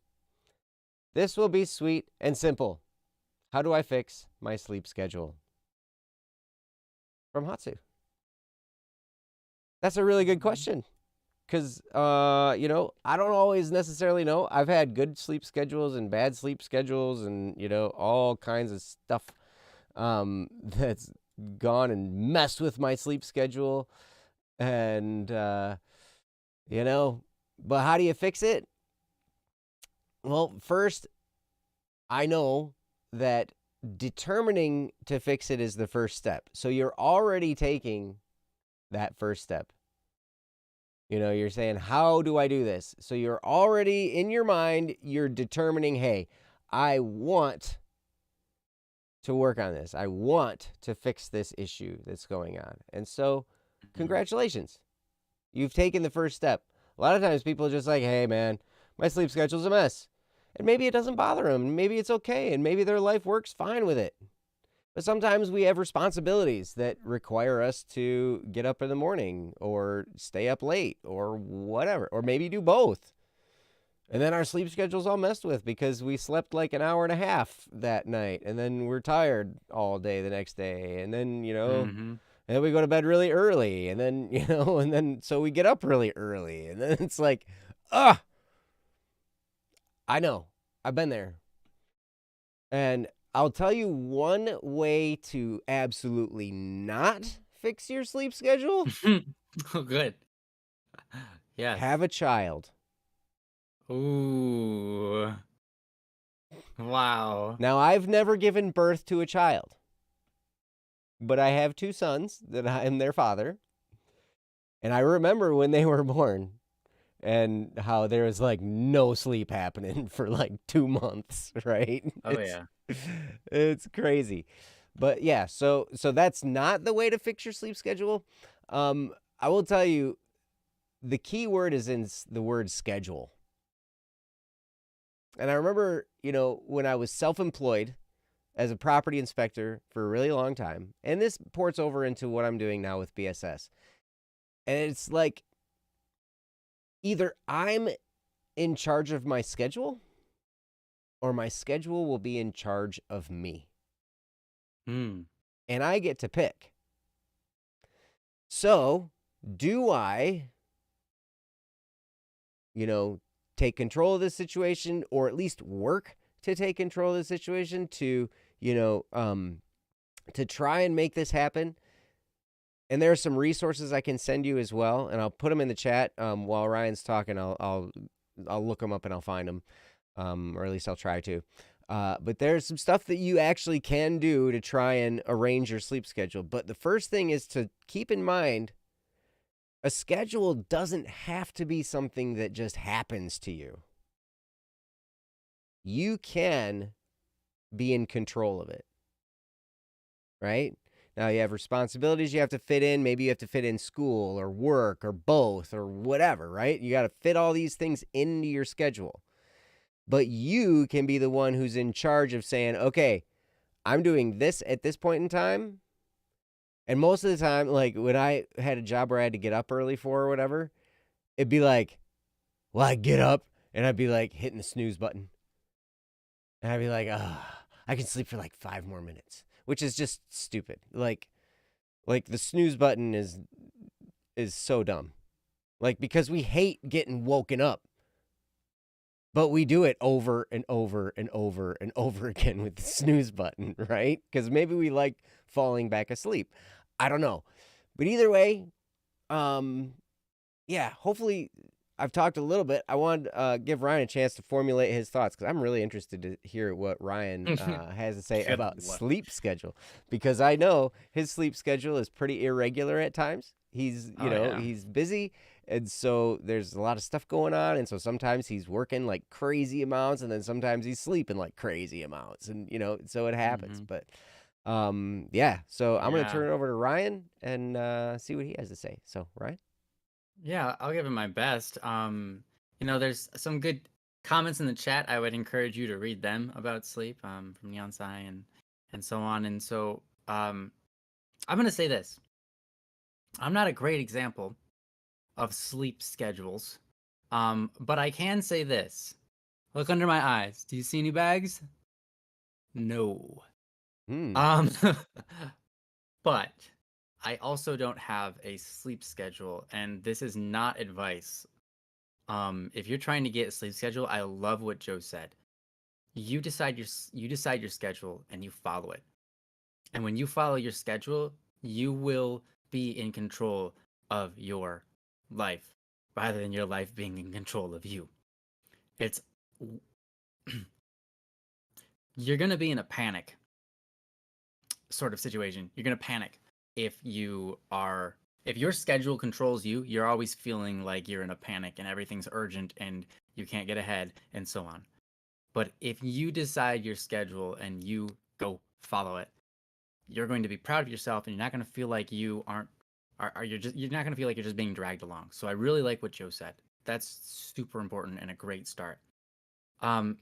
This will be sweet and simple. How do I fix my sleep schedule? From Hatsu. That's a really good question. Because, I don't always necessarily know. I've had good sleep schedules and bad sleep schedules and, all kinds of stuff that's gone and messed with my sleep schedule. And, but how do you fix it? Well, first, I know that determining to fix it is the first step. So you're already taking that first step. You're saying, how do I do this? So you're already in your mind, you're determining, hey, I want to work on this. I want to fix this issue that's going on. And so, congratulations. You've taken the first step. A lot of times people are just like, hey, man, my sleep schedule's a mess. And maybe it doesn't bother them. Maybe it's okay. And maybe their life works fine with it. But sometimes we have responsibilities that require us to get up in the morning or stay up late or whatever, or maybe do both. And then our sleep schedule's all messed with because we slept like an hour and a half that night. And then we're tired all day the next day. And then, and then we go to bed really early. And then, and then so we get up really early. And then it's like, I know. I've been there. And I'll tell you one way to absolutely not fix your sleep schedule. Oh, good. Yes. Have a child. Ooh. Wow. Now, I've never given birth to a child, but I have two sons that I am their father. And I remember when they were born and how there was like no sleep happening for like 2 months, right? Oh yeah. It's crazy. But yeah, so that's not the way to fix your sleep schedule. I will tell you, the key word is in the word schedule. And I remember, when I was self-employed as a property inspector for a really long time, and this ports over into what I'm doing now with BSS. And it's like, either I'm in charge of my schedule or my schedule will be in charge of me. And I get to pick. So, do I, take control of this situation, or at least work to take control of the situation to, to try and make this happen? And there are some resources I can send you as well, and I'll put them in the chat while Ryan's talking. I'll look them up and I'll find them, or at least I'll try to. But there's some stuff that you actually can do to try and arrange your sleep schedule. But the first thing is to keep in mind, a schedule doesn't have to be something that just happens to you. You can be in control of it, right? You have responsibilities you have to fit in. Maybe you have to fit in school or work or both or whatever, right? You got to fit all these things into your schedule. But you can be the one who's in charge of saying, okay, I'm doing this at this point in time. And most of the time, like when I had a job where I had to get up early for or whatever, it'd be like, well, I'd get up and I'd be like hitting the snooze button. And I'd be like, ah, I can sleep for like 5 more minutes, which is just stupid. Like the snooze button is so dumb. Like because we hate getting woken up, but we do it over and over and over and over again with the snooze button, right? Because maybe we like falling back asleep. I don't know, but either way, um, yeah. Hopefully, I've talked a little bit. I wanted to give Ryan a chance to formulate his thoughts because I'm really interested to hear what Ryan has to say Good about luck. sleep schedule because I know his sleep schedule is pretty irregular at times. He's, Oh yeah. he's busy. And so there's a lot of stuff going on. And so sometimes he's working like crazy amounts and then sometimes he's sleeping like crazy amounts. And, so it happens. Hmm. But yeah. So I'm going to Yeah. turn it over to Ryan and see what he has to say. So, Ryan? Yeah, I'll give it my best. There's some good comments in the chat. I would encourage you to read them about sleep, from Yansai and so on. And so, I'm gonna say this. I'm not a great example of sleep schedules. But I can say this. Look under my eyes. Do you see any bags? No. Hmm. Um, but I also don't have a sleep schedule, and this is not advice. If you're trying to get a sleep schedule, I love what Joe said. You decide your schedule and you follow it. And when you follow your schedule, you will be in control of your life rather than your life being in control of you. It's you're going to be in a panic sort of situation. You're going to panic if your schedule controls you, you're always feeling like you're in a panic and everything's urgent and you can't get ahead and so on. But if you decide your schedule and you go follow it, you're going to be proud of yourself and you're not going to feel like you aren't are you're not going to feel like you're just being dragged along. So I really like what Joe said. That's super important and a great start. Um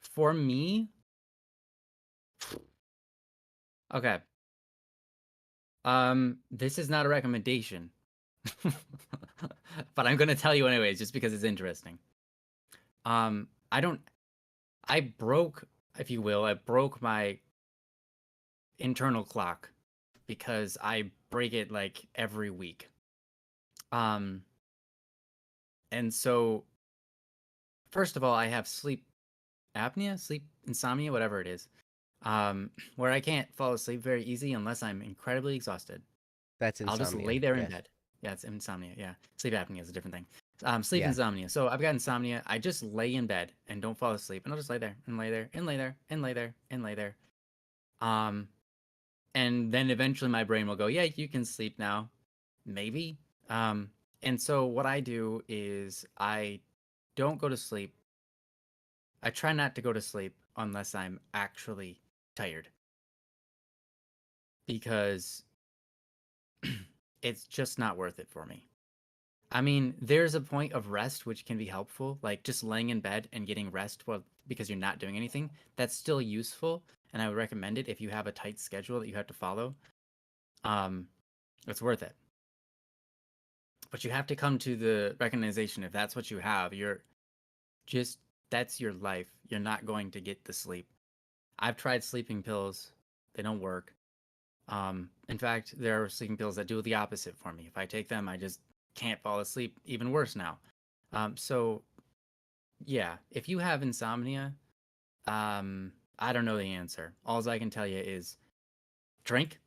for me, okay. This is not a recommendation. But I'm going to tell you anyways just because it's interesting. I don't I broke, if you will, I broke my internal clock because I break it like every week. Um, and so first of all, I have sleep apnea, sleep insomnia, whatever it is, where I can't fall asleep very easy unless I'm incredibly exhausted. That's I'll just lay insomnia. there in Yes. bed. Yeah, it's insomnia. Yeah, sleep apnea is a different thing. Sleep Yeah. insomnia. So I've got insomnia. I just lay in bed and don't fall asleep, and I'll just lay there and lay there and lay there and lay there and lay there. Um, and then eventually my brain will go, yeah, you can sleep now, maybe. And so what I do is I don't go to sleep. I try not to go to sleep unless I'm actually tired because it's just not worth it for me. I mean, there's a point of rest which can be helpful, like just laying in bed and getting rest because you're not doing anything. That's still useful, and I would recommend it if you have a tight schedule that you have to follow. Um, it's worth it. But you have to come to the recognition if that's what you have, you're just that's your life. You're not going to get the sleep. I've tried sleeping pills, they don't work. In fact, there are sleeping pills that do the opposite for me. If I take them, I just can't fall asleep even worse now. So yeah, if you have insomnia, I don't know the answer. All I can tell you is drink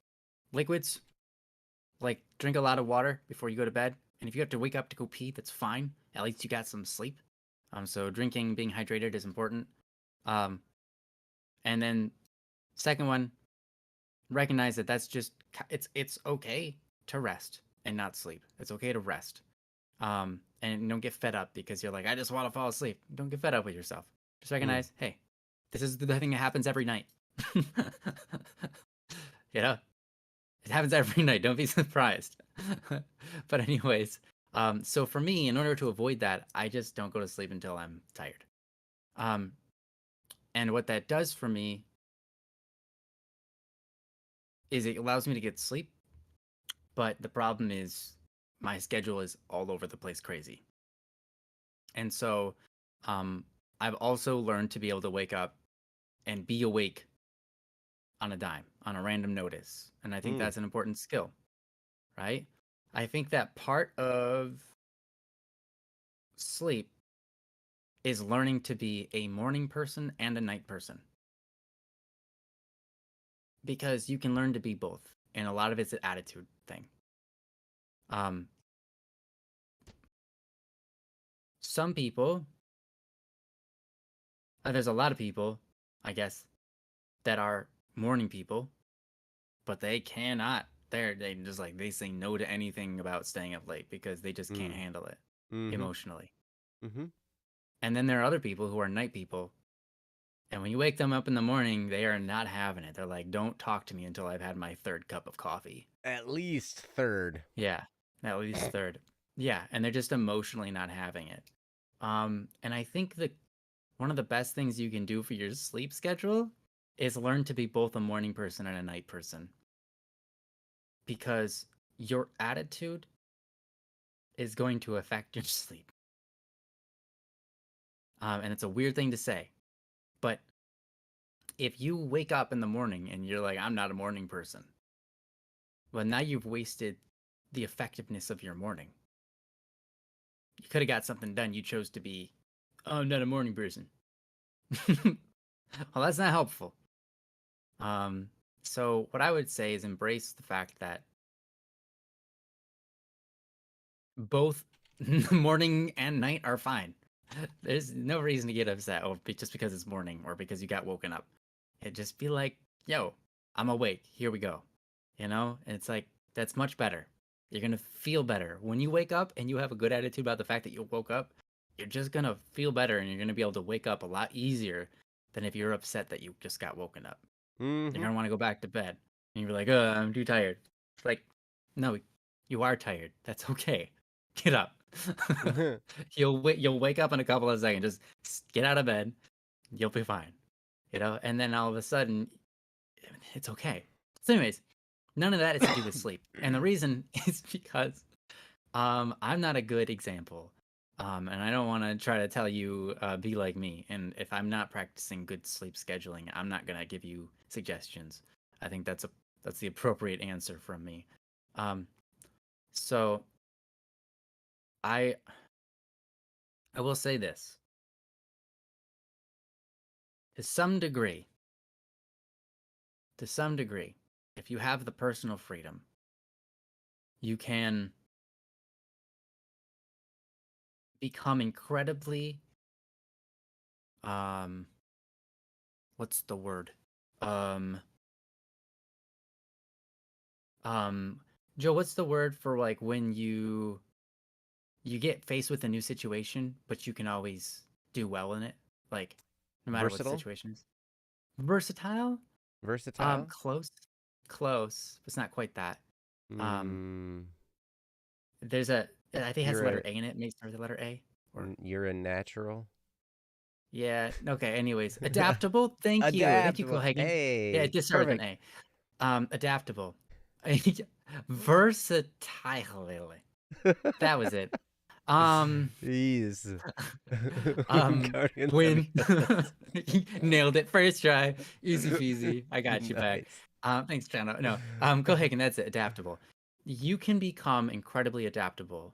liquids, like drink a lot of water before you go to bed. And if you have to wake up to go pee, that's fine. At least you got some sleep. So drinking, being hydrated is important. Um, and then second one, recognize that that's just it's okay to rest and not sleep. It's okay to rest. And don't get fed up because you're like, I just want to fall asleep. Don't get fed up with yourself. Just Mm. recognize, hey, this is the thing that happens every night. You know? It happens every night. Don't be surprised. But anyways, so for me, in order to avoid that, I just don't go to sleep until I'm tired. Um, and what that does for me is it allows me to get sleep, but the problem is my schedule is all over the place crazy. And so um, I've also learned to be able to wake up and be awake on a dime, on a random notice. And I think Mm. that's an important skill, right? I think that part of sleep is learning to be a morning person and a night person because you can learn to be both. And a lot of it's an attitude thing. Um, some people, there's a lot of people, I guess, that are morning people, but they cannot. They just like they say no to anything about staying up late because they just can't Mm. handle it Mm-hmm. emotionally. Mm-hmm. And then there are other people who are night people, and when you wake them up in the morning, they are not having it. They're like, "Don't talk to me until I've had my third cup of coffee." At least third. Yeah, at least third. Yeah, and they're just emotionally not having it. And I think that one of the best things you can do for your sleep schedule is learn to be both a morning person and a night person because your attitude is going to affect your sleep. And it's a weird thing to say, but if you wake up in the morning and you're like, I'm not a morning person, well, now you've wasted the effectiveness of your morning. You could have got something done. You chose to be, oh, I'm not a morning person. Well, that's not helpful. Um, so what I would say is embrace the fact that both morning and night are fine. There's no reason to get upset just because it's morning or because you got woken up. It just be like, yo, I'm awake. Here we go. And it's like, that's much better. You're going to feel better. When you wake up and you have a good attitude about the fact that you woke up, you're just going to feel better and you're going to be able to wake up a lot easier than if you're upset that you just got woken up. You're Mm-hmm. going to want to go back to bed. And you're like, I'm too tired. It's like, no, you are tired. That's okay. Get up. You'll wake up in a couple of seconds. Just get out of bed. You'll be fine. And then all of a sudden, it's okay. So, anyways, none of that is to do with sleep, and the reason is because I'm not a good example, and I don't want to try to tell you be like me. And if I'm not practicing good sleep scheduling, I'm not gonna give you suggestions. I think that's the appropriate answer from me. Um, so I I will say this to some degree. To some degree, if you have the personal freedom, you can become incredibly um what's the word? Um Joe, what's the word for like when you get faced with a new situation, but you can always do well in it? Like no matter what the Versatile. situation is. Versatile? Versatile. Close. Close. It's not quite that. Um Mm. there's I think it has the You're letter a A in it, makes start with the letter A. Or you're a natural. yeah, okay, anyways. Adaptable? Thank you. Thank you, Adaptable. Cohagen. Yeah, it Hey, did start with an perfect. A. Adaptable. Versatile. That was it. Um, Jeez. um, Guardians of the Win. Galaxy. Nailed it. First try. Easy peasy. I got you back. Nice. Thanks, Chano. No, Cohagen, that's it. Adaptable. You can become incredibly adaptable.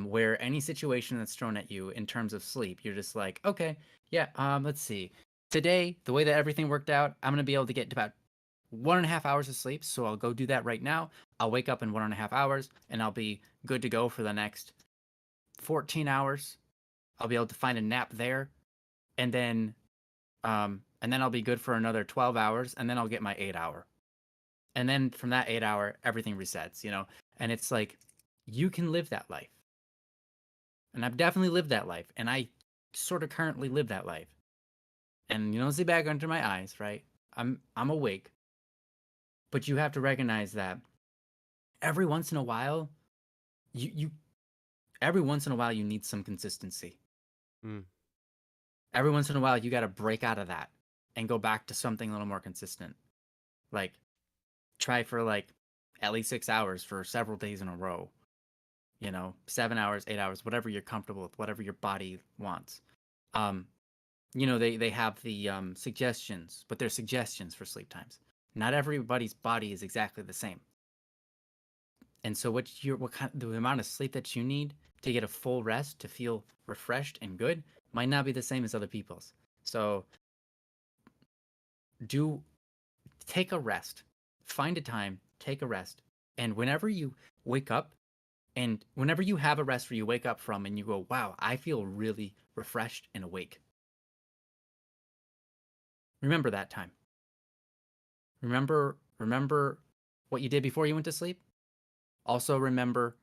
Where any situation that's thrown at you in terms of sleep, you're just like, okay, yeah, let's see. Today, the way that everything worked out, I'm gonna be able to get about 1.5 hours of sleep, so I'll go do that right now. I'll wake up in 1.5 hours, and I'll be good to go for the next 14 hours. I'll be able to find a nap there, and then I'll be good for another 12 hours, and then I'll get my 8 hour. And then from that 8 hour, everything resets. And it's like, you can live that life. And I've definitely lived that life. And I sort of currently live that life. And you don't see back under my eyes, right? I'm awake. But you have to recognize that every once in a while, you every once in a while you need some consistency. Mm. Every once in a while you got to break out of that and go back to something a little more consistent. Like try for like at least 6 hours for several days in a row. 7 hours, 8 hours, whatever you're comfortable with, whatever your body wants. Um, they have the suggestions, but they're suggestions for sleep times. Not everybody's body is exactly the same. And so the amount of sleep that you need to get a full rest to feel refreshed and good might not be the same as other people's. So do take a rest. Find a time, take a rest. And whenever you wake up and whenever you have a rest where you wake up from and you go, "Wow, I feel really refreshed and awake." Remember that time. Remember what you did before you went to sleep. Also remember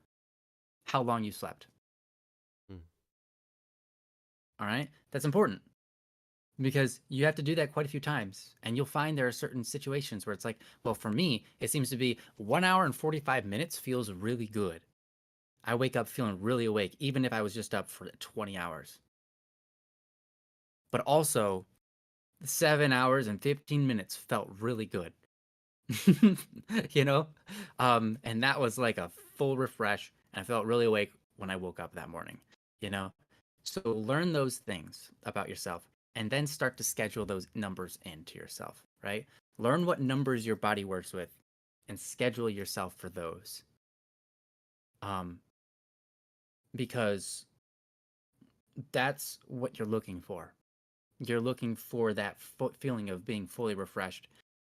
how long you slept. Mm. All right? That's important because you have to do that quite a few times. And you'll find there are certain situations where it's like, well, for me, it seems to be 1 hour and 45 minutes feels really good. I wake up feeling really awake, even if I was just up for 20 hours. But also, 7 hours and 15 minutes felt really good. you know? And that was like a full refresh. And I felt really awake when I woke up that morning, you know? So learn those things about yourself and then start to schedule those numbers into yourself, right? Learn what numbers your body works with and schedule yourself for those. Because that's what you're looking for. You're looking for that feeling of being fully refreshed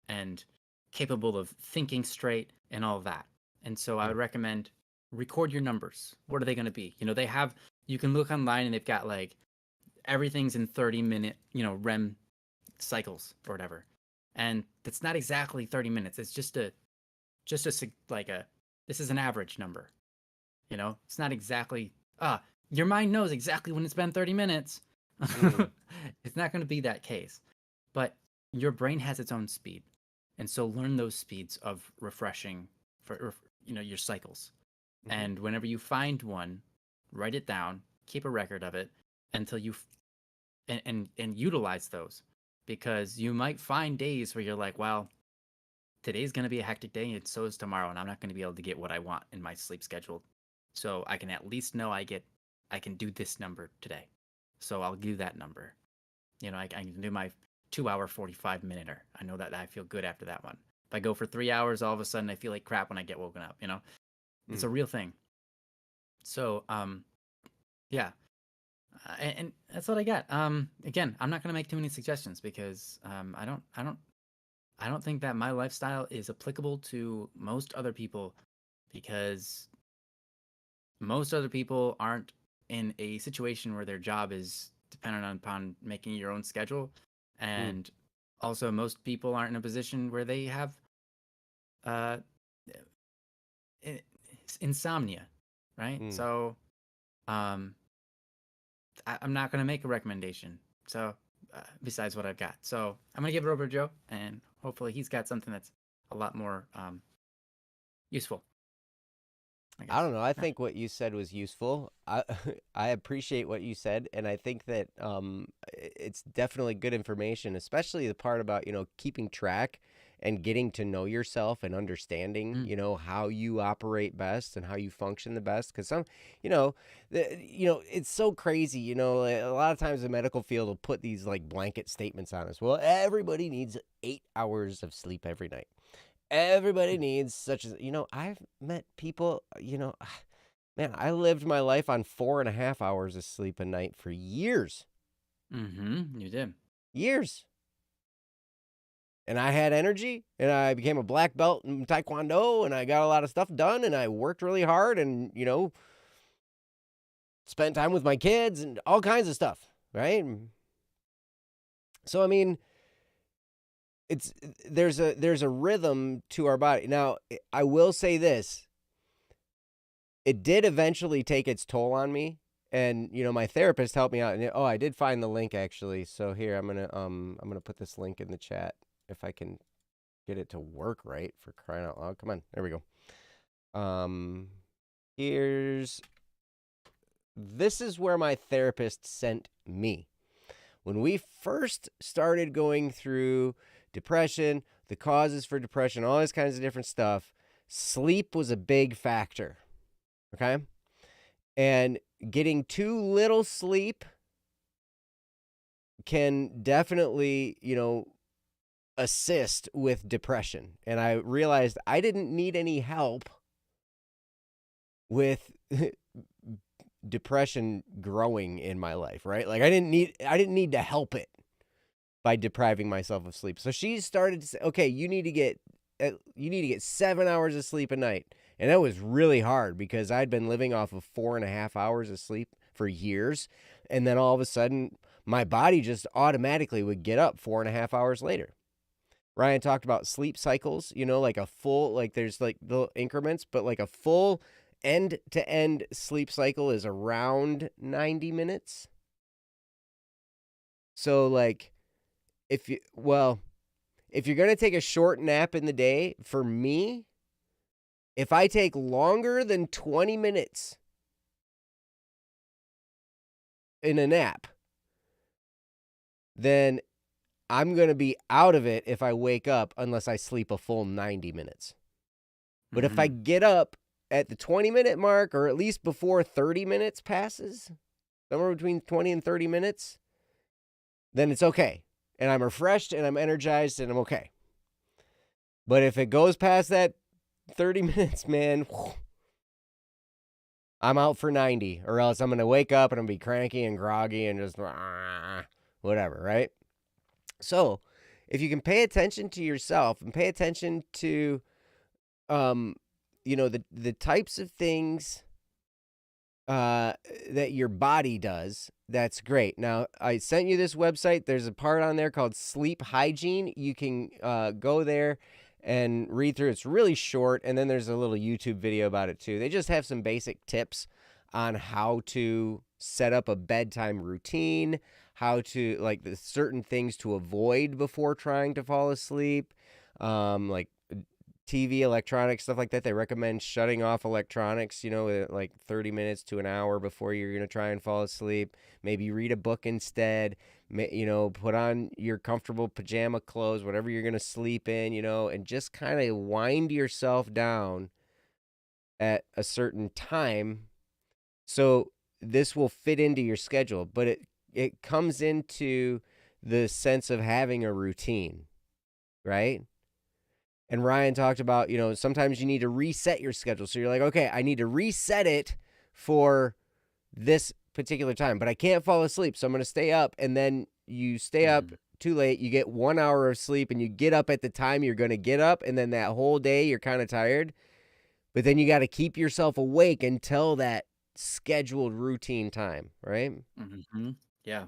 and capable of thinking straight and all of that. And so I Mm. would recommend record your numbers. What are they going to be? You can look online and they've got like everything's in 30-minute, REM cycles or whatever. And that's not exactly 30 minutes. It's just this is an average number. It's not exactly, your mind knows exactly when it's been 30 minutes. Mm. It's not going to be that case. But your brain has its own speed. And so learn those speeds of refreshing for your cycles. Mm-hmm. And whenever you find one, write it down, keep a record of it until and utilize those, because you might find days where you're like, well, today's going to be a hectic day and so is tomorrow, and I'm not going to be able to get what I want in my sleep schedule. So I can at least know I can do this number today. So I'll do that number. I can do my 2-hour 45-minuter. I know that I feel good after that one. If I go for 3 hours, all of a sudden I feel like crap when I get woken up. It's a real thing. So yeah, and that's what I got. Again, I'm not gonna make too many suggestions because I don't think that my lifestyle is applicable to most other people, because most other people aren't in a situation where their job is dependent upon making your own schedule. Mm. And also most people aren't in a position where they have uh insomnia, right? Mm. So um I'm not going to make a recommendation, so besides what I've got. So I'm going to give it over to Joe, and hopefully he's got something that's a lot more useful, I I guess. don't know. I Yeah. think what you said was useful. I I appreciate what you said, and I think that it's definitely good information, especially the part about keeping track and getting to know yourself and understanding Mm. how you operate best and how you function the best. Because it's so crazy. A lot of times the medical field will put these like blanket statements on us. Well, everybody needs 8 hours of sleep every night. Everybody needs such as I've met people, man, I lived my life on 4.5 hours of sleep a night for years. Mm-hmm. You did. Years. And I had energy, and I became a black belt in Taekwondo, and I got a lot of stuff done, and I worked really hard, and spent time with my kids and all kinds of stuff, right? So I mean, it's there's a rhythm to our body. Now, I will say this. It did eventually take its toll on me, and my therapist helped me out, and I did find the link actually. So here I'm going to put this link in the chat if I can get it to work right, for crying out loud. Come on. There we go. Here's this is where my therapist sent me. When we first started going through depression, the causes for depression, all these kinds of different stuff, sleep was a big factor. Okay? And getting too little sleep can definitely, assist with depression. And I realized I didn't need any help with depression growing in my life, right? Like I didn't need to help it by depriving myself of sleep. So she started to say, okay, you need to get 7 hours of sleep a night. And that was really hard because I'd been living off of 4.5 hours of sleep for years. And then all of a sudden my body just automatically would get up 4.5 hours later. Ryan talked about sleep cycles, like a full, like there's like little increments, but like a full end-to-end sleep cycle is around 90 minutes. So like if you're going to take a short nap in the day, for me, if I take longer than 20 minutes in a nap, then I'm going to be out of it if I wake up unless I sleep a full 90 minutes. But if I get up at the 20-minute mark, or at least before 30 minutes passes, somewhere between 20 and 30 minutes, then it's okay. And I'm refreshed and I'm energized and I'm okay. But if it goes past that 30 minutes, man, I'm out for 90, or else I'm going to wake up and I'm going to be cranky and groggy and just whatever, right? So if you can pay attention to yourself and pay attention to, the types of things that your body does, that's great. Now, I sent you this website. There's a part on there called Sleep Hygiene. You can go there and read through. It's really short, and then there's a little YouTube video about it too. They just have some basic tips on how to set up a bedtime routine, how to, like, the certain things to avoid before trying to fall asleep, like TV, electronics, stuff like that. They recommend shutting off electronics, like 30 minutes to an hour before you're going to try and fall asleep. Maybe read a book instead, put on your comfortable pajama clothes, whatever you're going to sleep in, and just kind of wind yourself down at a certain time. So this will fit into your schedule, but it comes into the sense of having a routine, right? And Ryan talked about, sometimes you need to reset your schedule. So you're like, okay, I need to reset it for this particular time, but I can't fall asleep. So I'm going to stay up. And then you stay up too late. You get 1 hour of sleep and you get up at the time you're going to get up. And then that whole day you're kind of tired. But then you got to keep yourself awake until that scheduled routine time, right? Mm-hmm. Yeah.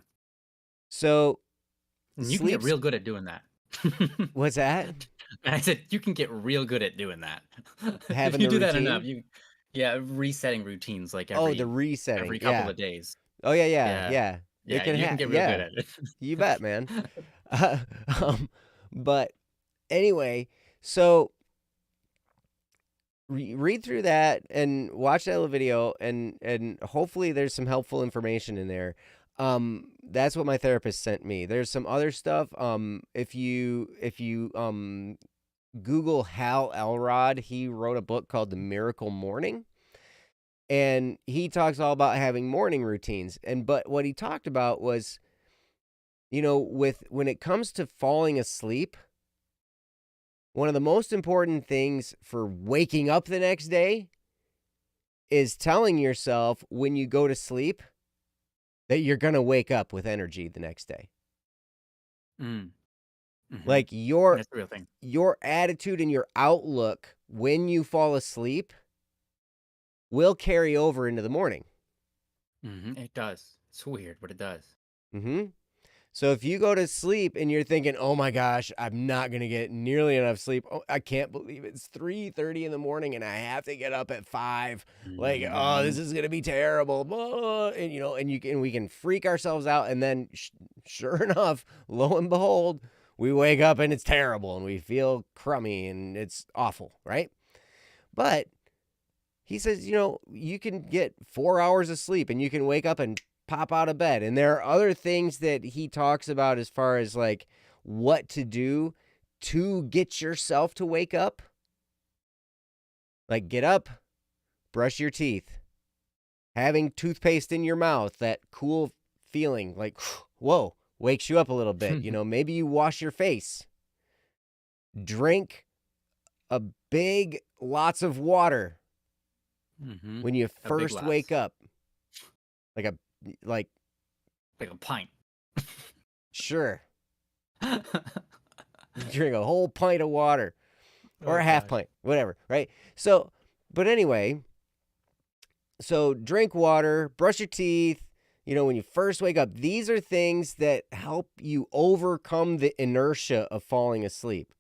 So and you can get real good at doing that. What's that? I said you can get real good at doing that. Having if you the do that routine? enough, resetting routines like the resetting. every couple of days. Oh yeah. Yeah, you can get real good at it. You bet, man. But anyway, so read through that and watch that little video, and hopefully there's some helpful information in there. That's what my therapist sent me. There's some other stuff. If you Google Hal Elrod, he wrote a book called The Miracle Morning, and he talks all about having morning routines. But what he talked about was, when it comes to falling asleep, one of the most important things for waking up the next day is telling yourself when you go to sleep that you're going to wake up with energy the next day. Like That's the real thing. Your attitude and your outlook when you fall asleep will carry over into the morning. It does. It's weird, but it does. So if you go to sleep and you're thinking, oh my gosh, I'm not going to get nearly enough sleep. Oh, I can't believe it's 3:30 in the morning and I have to get up at 5. Like, oh, this is going to be terrible. And we can freak ourselves out. And then sure enough, lo and behold, we wake up and it's terrible and we feel crummy and it's awful, right? But he says, you can get 4 hours of sleep and you can wake up and pop out of bed. And there are other things that he talks about as far as like what to do to get yourself to wake up. Like get up, brush your teeth, having toothpaste in your mouth, that cool feeling like, whoa, wakes you up a little bit. Maybe you wash your face, drink lots of water when you first wake up. Like a pint. Sure. Drink a whole pint of water or a half pint, whatever, right? So, but anyway, so drink water, brush your teeth, when you first wake up. These are things that help you overcome the inertia of falling asleep.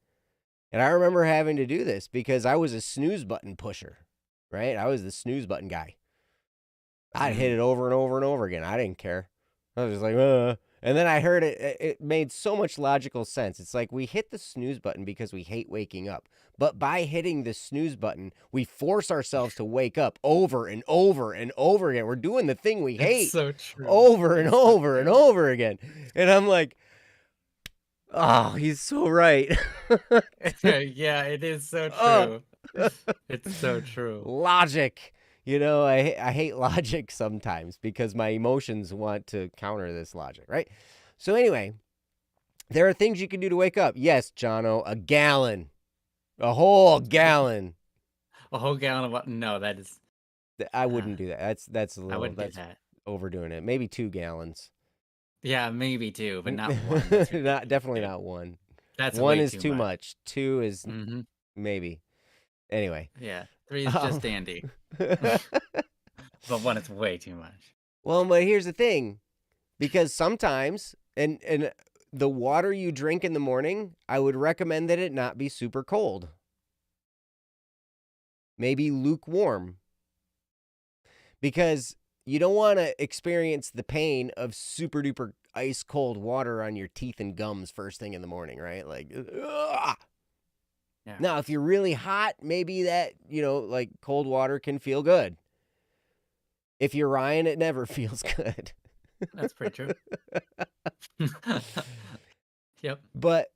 And I remember having to do this because I was a snooze button pusher, right? I was the snooze button guy. I'd hit it over and over and over again. I didn't care. I was just like, And then I heard it made so much logical sense. It's like we hit the snooze button because we hate waking up. But by hitting the snooze button, we force ourselves to wake up over and over and over again. We're doing the thing we hate so true. over and over and over again. And I'm like, oh, he's so right. Yeah, it is so true. It's so true. Logic. I hate logic sometimes because my emotions want to counter this logic, right? So anyway, there are things you can do to wake up. Yes, Jono, a gallon. A whole gallon. A whole gallon of water? No, that is... I wouldn't do that. That's a little... I wouldn't do that. Overdoing it. Maybe 2 gallons. Yeah, maybe 2, but not 1. Definitely not 1. That's 1 is too much. 2 is maybe. Anyway. Yeah, 3 is just dandy. But 1 is way too much. Well, but here's the thing. Because sometimes, and the water you drink in the morning, I would recommend that it not be super cold. Maybe lukewarm. Because you don't want to experience the pain of super duper ice cold water on your teeth and gums first thing in the morning, right? Like, ugh! Yeah. Now, if you're really hot, maybe that, like cold water can feel good. If you're Ryan, it never feels good. That's pretty true. Yep. But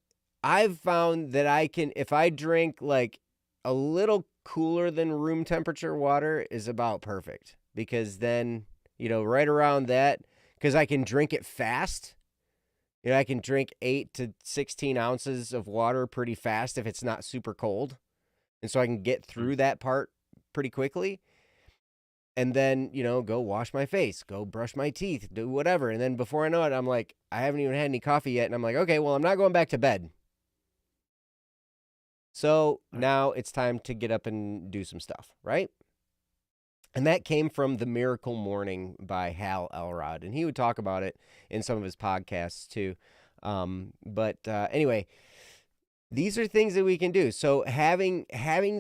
I've found that if I drink like a little cooler than room temperature water is about perfect. Because then, right around that, because I can drink it fast. I can drink 8 to 16 ounces of water pretty fast if it's not super cold. And so I can get through that part pretty quickly. And then, go wash my face, go brush my teeth, do whatever. And then before I know it, I'm like, I haven't even had any coffee yet. And I'm like, okay, well, I'm not going back to bed. So now it's time to get up and do some stuff, right? And that came from The Miracle Morning by Hal Elrod. And he would talk about it in some of his podcasts too. But anyway, these are things that we can do. So having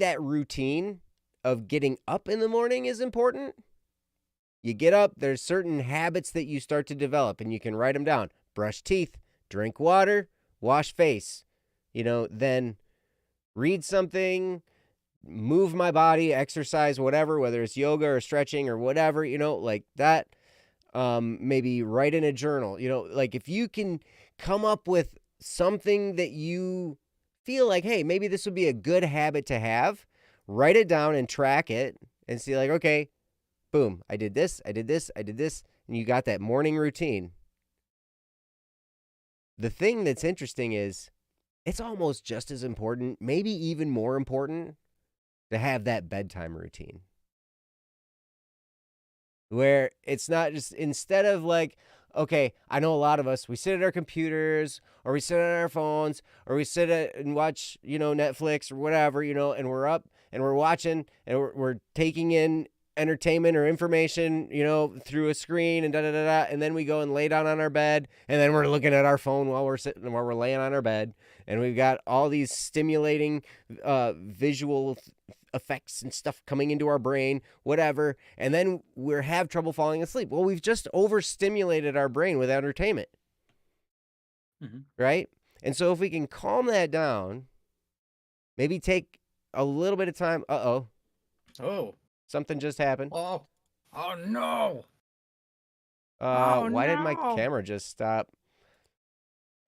that routine of getting up in the morning is important. You get up, there's certain habits that you start to develop, and you can write them down. Brush teeth, drink water, wash face. Then read something, move my body, exercise, whatever, whether it's yoga or stretching or whatever, like that. Maybe write in a journal, like if you can come up with something that you feel like, hey, maybe this would be a good habit to have, write it down and track it and see like, okay, boom, I did this, and you got that morning routine. The thing that's interesting is it's almost just as important, maybe even more important, to have that bedtime routine. Where it's not just, instead of like, okay, I know a lot of us, we sit at our computers or we sit on our phones or we sit and watch, Netflix or whatever, and we're up and we're watching and we're taking in entertainment or information, through a screen and da-da-da-da. And then we go and lay down on our bed and then we're looking at our phone while we're laying on our bed. And we've got all these stimulating visual effects and stuff coming into our brain, whatever. And then we have trouble falling asleep. Well, we've just overstimulated our brain with entertainment, right? And so if we can calm that down, maybe take a little bit of time. Oh. Something just happened. Oh. Oh no. Oh Why did my no. camera just stop?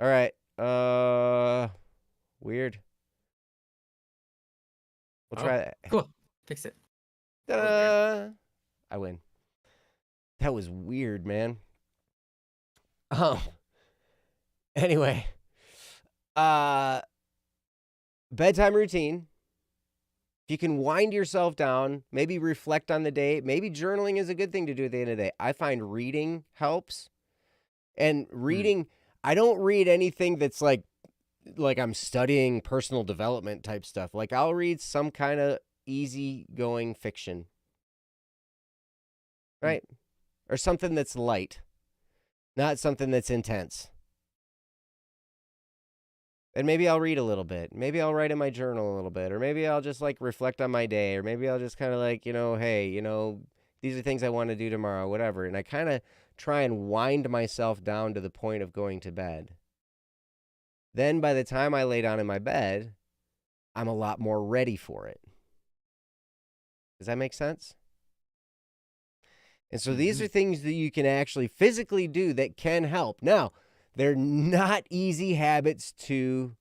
All right. Weird. We'll try that. Cool. Fix it. Ta-da! I win. That was weird, man. Anyway. Bedtime routine. If you can wind yourself down, maybe reflect on the day, maybe journaling is a good thing to do at the end of the day. I find reading helps. And reading, I don't read anything that's like I'm studying personal development type stuff. Like I'll read some kind of easygoing fiction. Right? Or something that's light, not something that's intense. And maybe I'll read a little bit. Maybe I'll write in my journal a little bit. Or maybe I'll just like reflect on my day. Or maybe I'll just kind of like, hey, these are things I want to do tomorrow, whatever. And I kind of try and wind myself down to the point of going to bed. Then by the time I lay down in my bed, I'm a lot more ready for it. Does that make sense? And so these are things that you can actually physically do that can help. Now, they're not easy habits to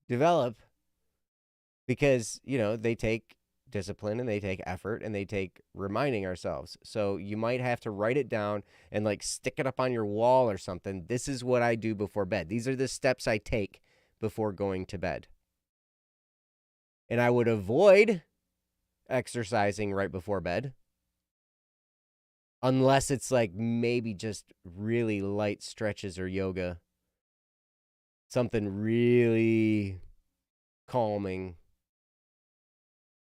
develop because, they take discipline and they take effort and they take reminding ourselves. So you might have to write it down and like stick it up on your wall or something. This is what I do before bed. These are the steps I take before going to bed. And I would avoid exercising right before bed. Unless it's like maybe just really light stretches or yoga. Something really calming.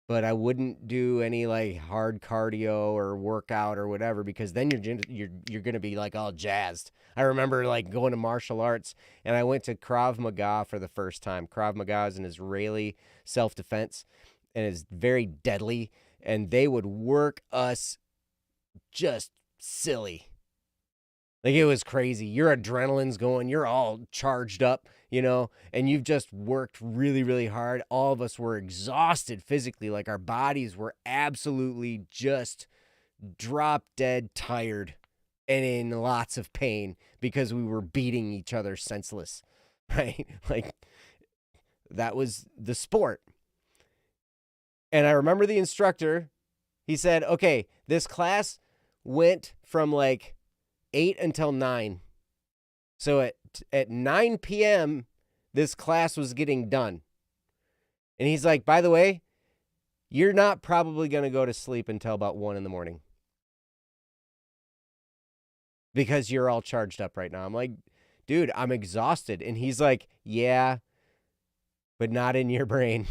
But I wouldn't do any like hard cardio or workout or whatever because then you're going to be like all jazzed. I remember like going to martial arts and I went to Krav Maga for the first time. Krav Maga is an Israeli self-defense and is very deadly. And they would work us just silly. Like it was crazy. Your adrenaline's going, you're all charged up, and you've just worked really, really hard. All of us were exhausted physically. Like our bodies were absolutely just drop dead tired and in lots of pain because we were beating each other senseless, right? Like that was the sport. And I remember the instructor, he said, okay, this class went from like 8 until 9. So at 9 p.m., this class was getting done. And he's like, by the way, you're not probably going to go to sleep until about 1 in the morning. Because you're all charged up right now. I'm like, dude, I'm exhausted. And he's like, yeah, but not in your brain.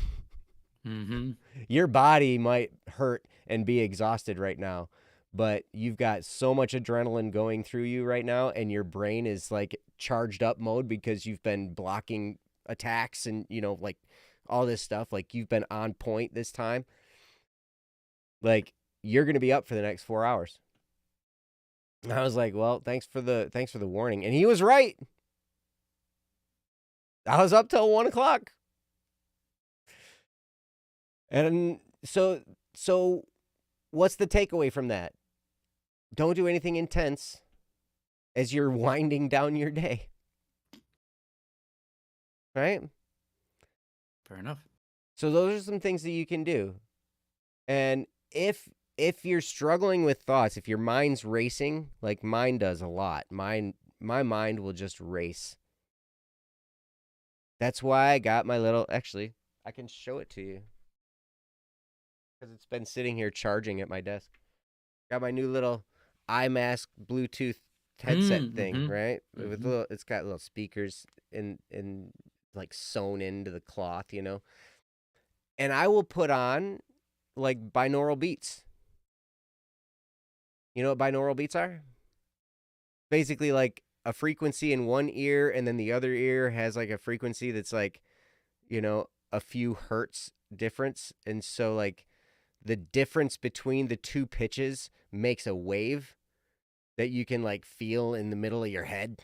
Your body might hurt and be exhausted right now. But you've got so much adrenaline going through you right now, and your brain is like charged up mode because you've been blocking attacks and, like all this stuff. Like you've been on point this time. Like you're going to be up for the next 4 hours. And I was like, well, thanks for the warning. And he was right. I was up till 1 o'clock. And so what's the takeaway from that? Don't do anything intense as you're winding down your day. Right? Fair enough. So those are some things that you can do. And if you're struggling with thoughts, if your mind's racing, like mine does a lot, my mind will just race. That's why I got my little, actually, I can show it to you. Because it's been sitting here charging at my desk. Got my new little iMask Bluetooth headset thing, right? With it's got little speakers and like sewn into the cloth, And I will put on like binaural beats. You know what binaural beats are? Basically like a frequency in one ear and then the other ear has like a frequency that's like, a few hertz difference. And so like the difference between the two pitches makes a wave that you can like feel in the middle of your head.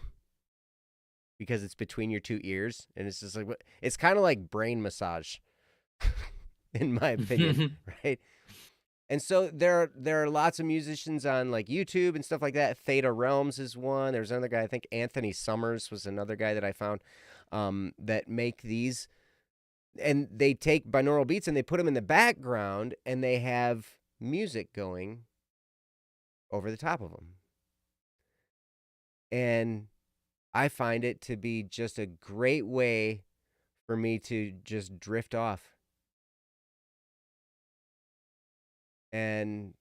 because it's between your two ears, and it's just like it's kind of like brain massage, in my opinion, right? And so there are lots of musicians on like YouTube and stuff like that. Theta Realms is one. There's another guy, I think Anthony Summers was another guy that I found, that make these, and they take binaural beats and they put them in the background, and they have music going over the top of them. And I find it to be just a great way for me to just drift off. And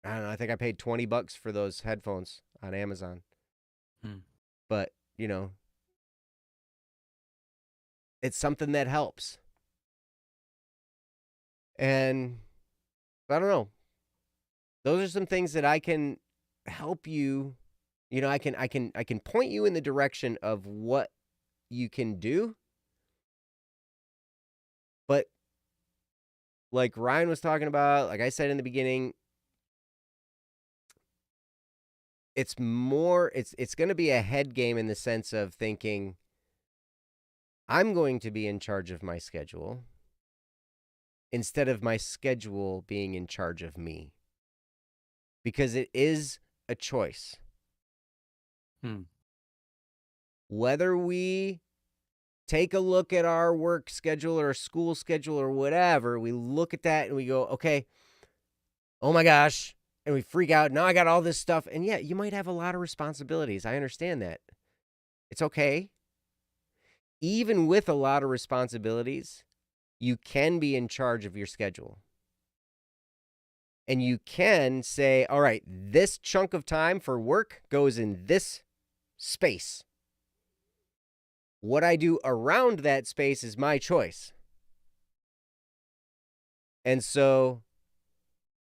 I don't know, I think I paid $20 for those headphones on Amazon. But, it's something that helps. And I don't know. Those are some things that I can help you. I can point you in the direction of what you can do. But like Ryan was talking about, like I said in the beginning, it's going to be a head game in the sense of thinking, I'm going to be in charge of my schedule instead of my schedule being in charge of me. Because it is a choice. Whether we take a look at our work schedule or school schedule or whatever, we look at that and we go, okay, oh my gosh, and we freak out. Now I got all this stuff. And yeah, you might have a lot of responsibilities. I understand that. It's okay. Even with a lot of responsibilities, you can be in charge of your schedule. And you can say, all right, this chunk of time for work goes in this space. What I do around that space is my choice. And so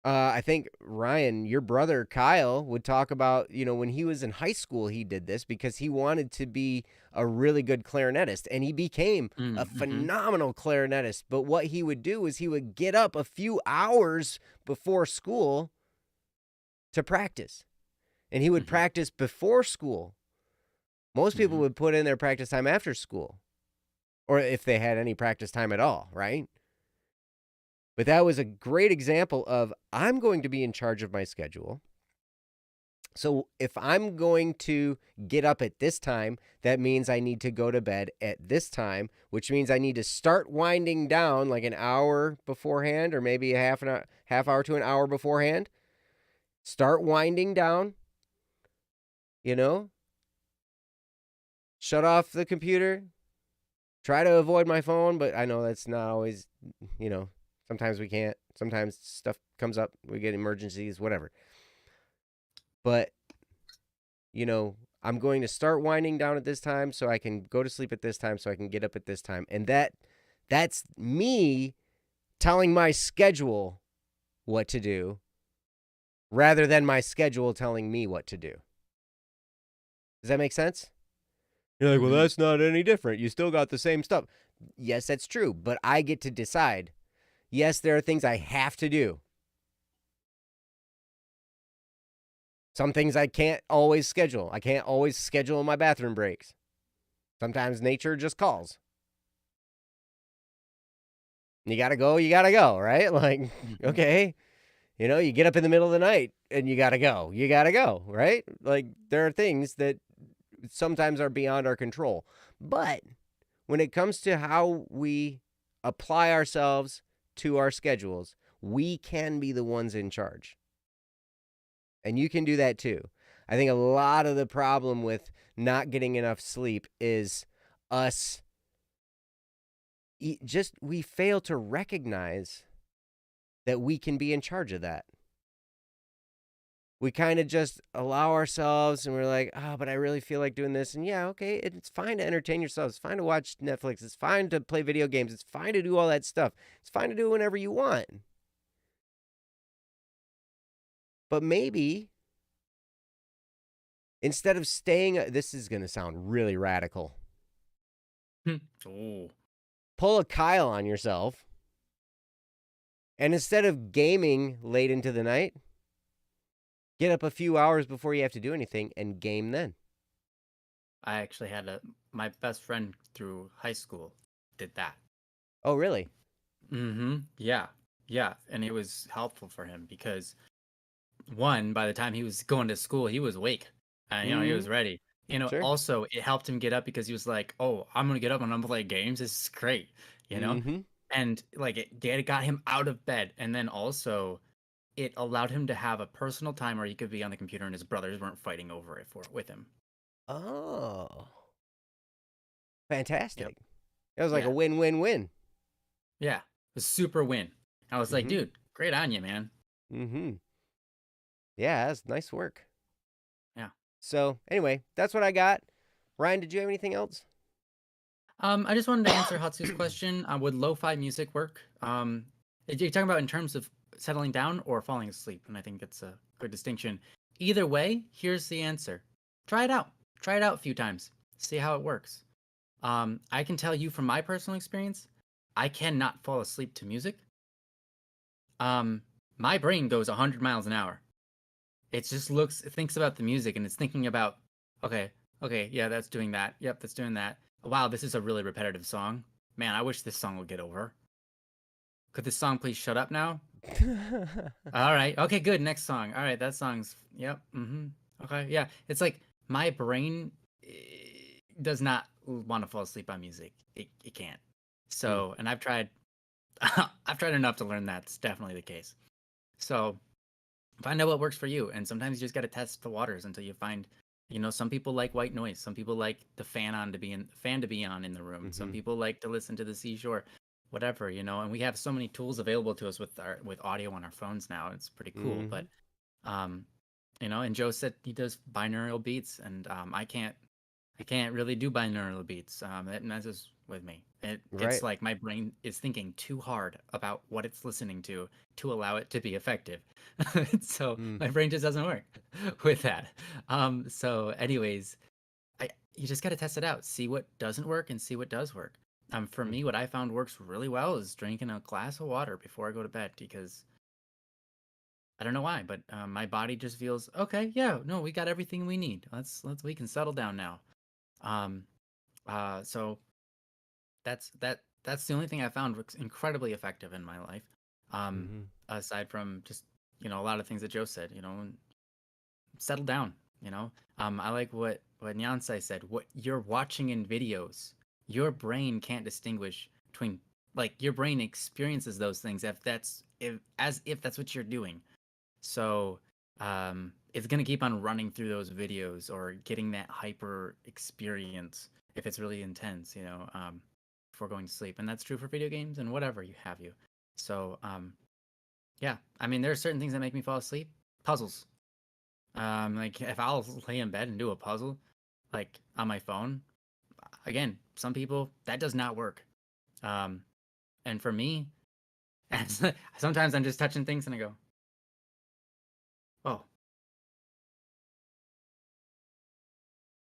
I think, Ryan, your brother Kyle would talk about, when he was in high school, he did this because he wanted to be a really good clarinetist, and he became a phenomenal clarinetist. But what he would do is he would get up a few hours before school to practice, and he would practice before school. Most people would put in their practice time after school, or if they had any practice time at all, right? But that was a great example of, I'm going to be in charge of my schedule. So if I'm going to get up at this time, that means I need to go to bed at this time, which means I need to start winding down like an hour beforehand, or maybe a half hour to an hour beforehand. Start winding down, shut off the computer, try to avoid my phone, but I know that's not always, sometimes we can't. Sometimes stuff comes up, we get emergencies, whatever. But, I'm going to start winding down at this time so I can go to sleep at this time so I can get up at this time. And that's me telling my schedule what to do rather than my schedule telling me what to do. Does that make sense? You're like, well, that's not any different. You still got the same stuff. Yes, that's true, but I get to decide. Yes, there are things I have to do. Some things I can't always schedule. I can't always schedule my bathroom breaks. Sometimes nature just calls. You gotta go, right? Like, okay. You get up in the middle of the night and you gotta go, right? Like, there are things that sometimes are beyond our control. But when it comes to how we apply ourselves to our schedules, we can be the ones in charge. And you can do that too. I think a lot of the problem with not getting enough sleep is us we fail to recognize that we can be in charge of that. We kind of just allow ourselves, and we're like, but I really feel like doing this. And yeah, okay, it's fine to entertain yourself. It's fine to watch Netflix. It's fine to play video games. It's fine to do all that stuff. It's fine to do it whenever you want. But maybe instead of this is going to sound really radical. Pull a Kyle on yourself. And instead of gaming late into the night, get up a few hours before you have to do anything and game then. I actually had my best friend through high school did that. Oh, really? Yeah. Yeah. And it was helpful for him because one, by the time he was going to school, he was awake. He Mm-hmm. was ready. Sure. Also it helped him get up because he was like, "Oh, I'm gonna get up and I'm gonna play games. This is great." You know, Mm-hmm. and like it got him out of bed, and then also it allowed him to have a personal time where he could be on the computer and his brothers weren't fighting over it for with him. Oh, Yep. fantastic. It was like a Yeah. win-win-win. Yeah. It was super win. I was like, Mm-hmm. dude, great on you, man. Mm-hmm. Yeah, that's nice work. Yeah. So anyway, that's what I got. Ryan, did you have anything else? I just wanted to answer Hatsu's question. Would lo-fi music work? You're talking about in terms of settling down or falling asleep, and I think it's a good distinction. Either way, here's the answer. Try it out. Try it out a few times. See how it works. I can tell you from my personal experience, I cannot fall asleep to music. Um, my brain goes 100 miles an hour. It thinks about the music, and it's thinking about, okay, okay, yeah, that's doing that. Yep, that's doing that. Wow, this is a really repetitive song. Man, I wish this song would get over. Could this song please shut up now? All right, okay, good. Next song. All right, that song's, yep, okay, yeah. It's like my brain does not want to fall asleep on music. It can't. Hmm. So, and I've tried, I've tried enough to learn that's definitely the case. So, find out what works for you, and sometimes you just got to test the waters until you find, some people like white noise, some people like the fan to be on in the room, some Mm-hmm. people like to listen to the seashore, whatever, and we have so many tools available to us with audio on our phones now. It's pretty cool. Mm-hmm. But um and Joe said he does binaural beats, and I can't really do binaural beats. It messes with me. It's Right. like my brain is thinking too hard about what it's listening to allow it to be effective. So Mm. my brain just doesn't work with that. So anyways, you just got to test it out, see what doesn't work and see what does work. For Mm. me, what I found works really well is drinking a glass of water before I go to bed because I don't know why, but my body just feels okay. Yeah, no, we got everything we need. We can settle down now. Um, so that's the only thing I found was incredibly effective in my life. Um, Mm-hmm. Aside from just a lot of things that Joe said, settle down. I like what Nyansai said. What you're watching in videos, your brain can't distinguish between, like, your brain experiences those things if that's what you're doing. So it's gonna keep on running through those videos or getting that hyper experience if it's really intense, before going to sleep. And that's true for video games and whatever you have you. So yeah, I mean, there are certain things that make me fall asleep. Puzzles. Like if I'll lay in bed and do a puzzle, like on my phone, again, some people that does not work. Um, and for me, sometimes I'm just touching things and I go, oh,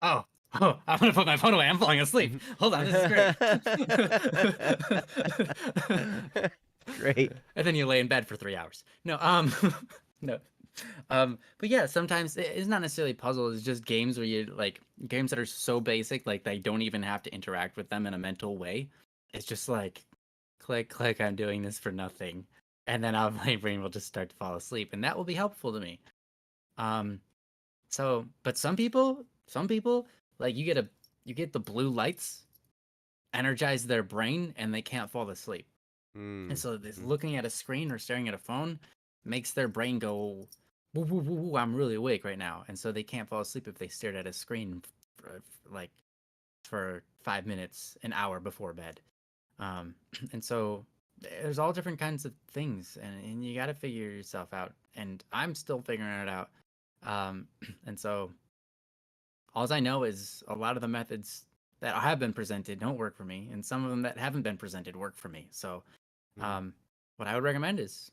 oh, oh, I'm gonna put my phone away. I'm falling asleep. Hold on, this is great. Great. And then you lay in bed for 3 hours. No, no. But yeah, sometimes it's not necessarily puzzles. It's just games where you like games that are so basic, like they don't even have to interact with them in a mental way. It's just like click, click. I'm doing this for nothing, and then my brain will just start to fall asleep, and that will be helpful to me. Um, but some people, like you get the blue lights energize their brain, and they can't fall asleep. And Mm. so this Mm. looking at a screen or staring at a phone makes their brain go, woo, woo, woo, woo, I'm really awake right now. And so they can't fall asleep if they stared at a screen like for 5 minutes, an hour before bed. And so there's all different kinds of things, and you got to figure yourself out. And I'm still figuring it out. Um, and so all I know is a lot of the methods that have been presented don't work for me, and some of them that haven't been presented work for me. So Mm. um, what I would recommend is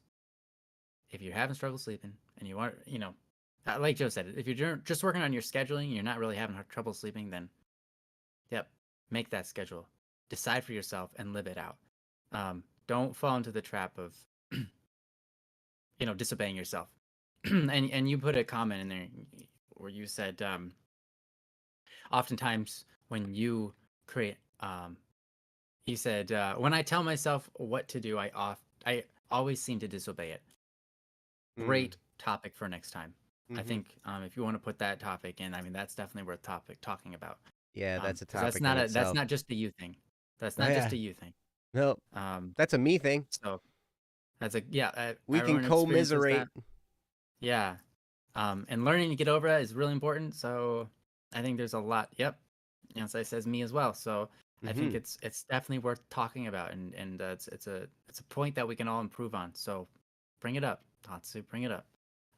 if you're having struggle sleeping and you want, like Joe said, if you're just working on your scheduling, you're not really having trouble sleeping, then yep, make that schedule, decide for yourself, and live it out. Don't fall into the trap of disobeying yourself. And you put a comment in there where you said oftentimes when you create, you said, when I tell myself what to do, I always seem to disobey it. Mm. Great topic for next time. I Mm-hmm. think if you want to put that topic in, I mean, that's definitely worth talking about. Yeah, that's a Because that's topic in not that's itself. not just a you thing. That's Oh not just yeah. a you thing. No, Um, that's a me thing. so that's a yeah. We can Everyone experiences commiserate. that. Yeah. And learning to get over that is really important. So I think there's a lot. Yep. Yes, it says me as well. So I think Mm-hmm. it's definitely worth talking about, and it's a point that we can all improve on. So bring it up, Tatsu. Bring it up.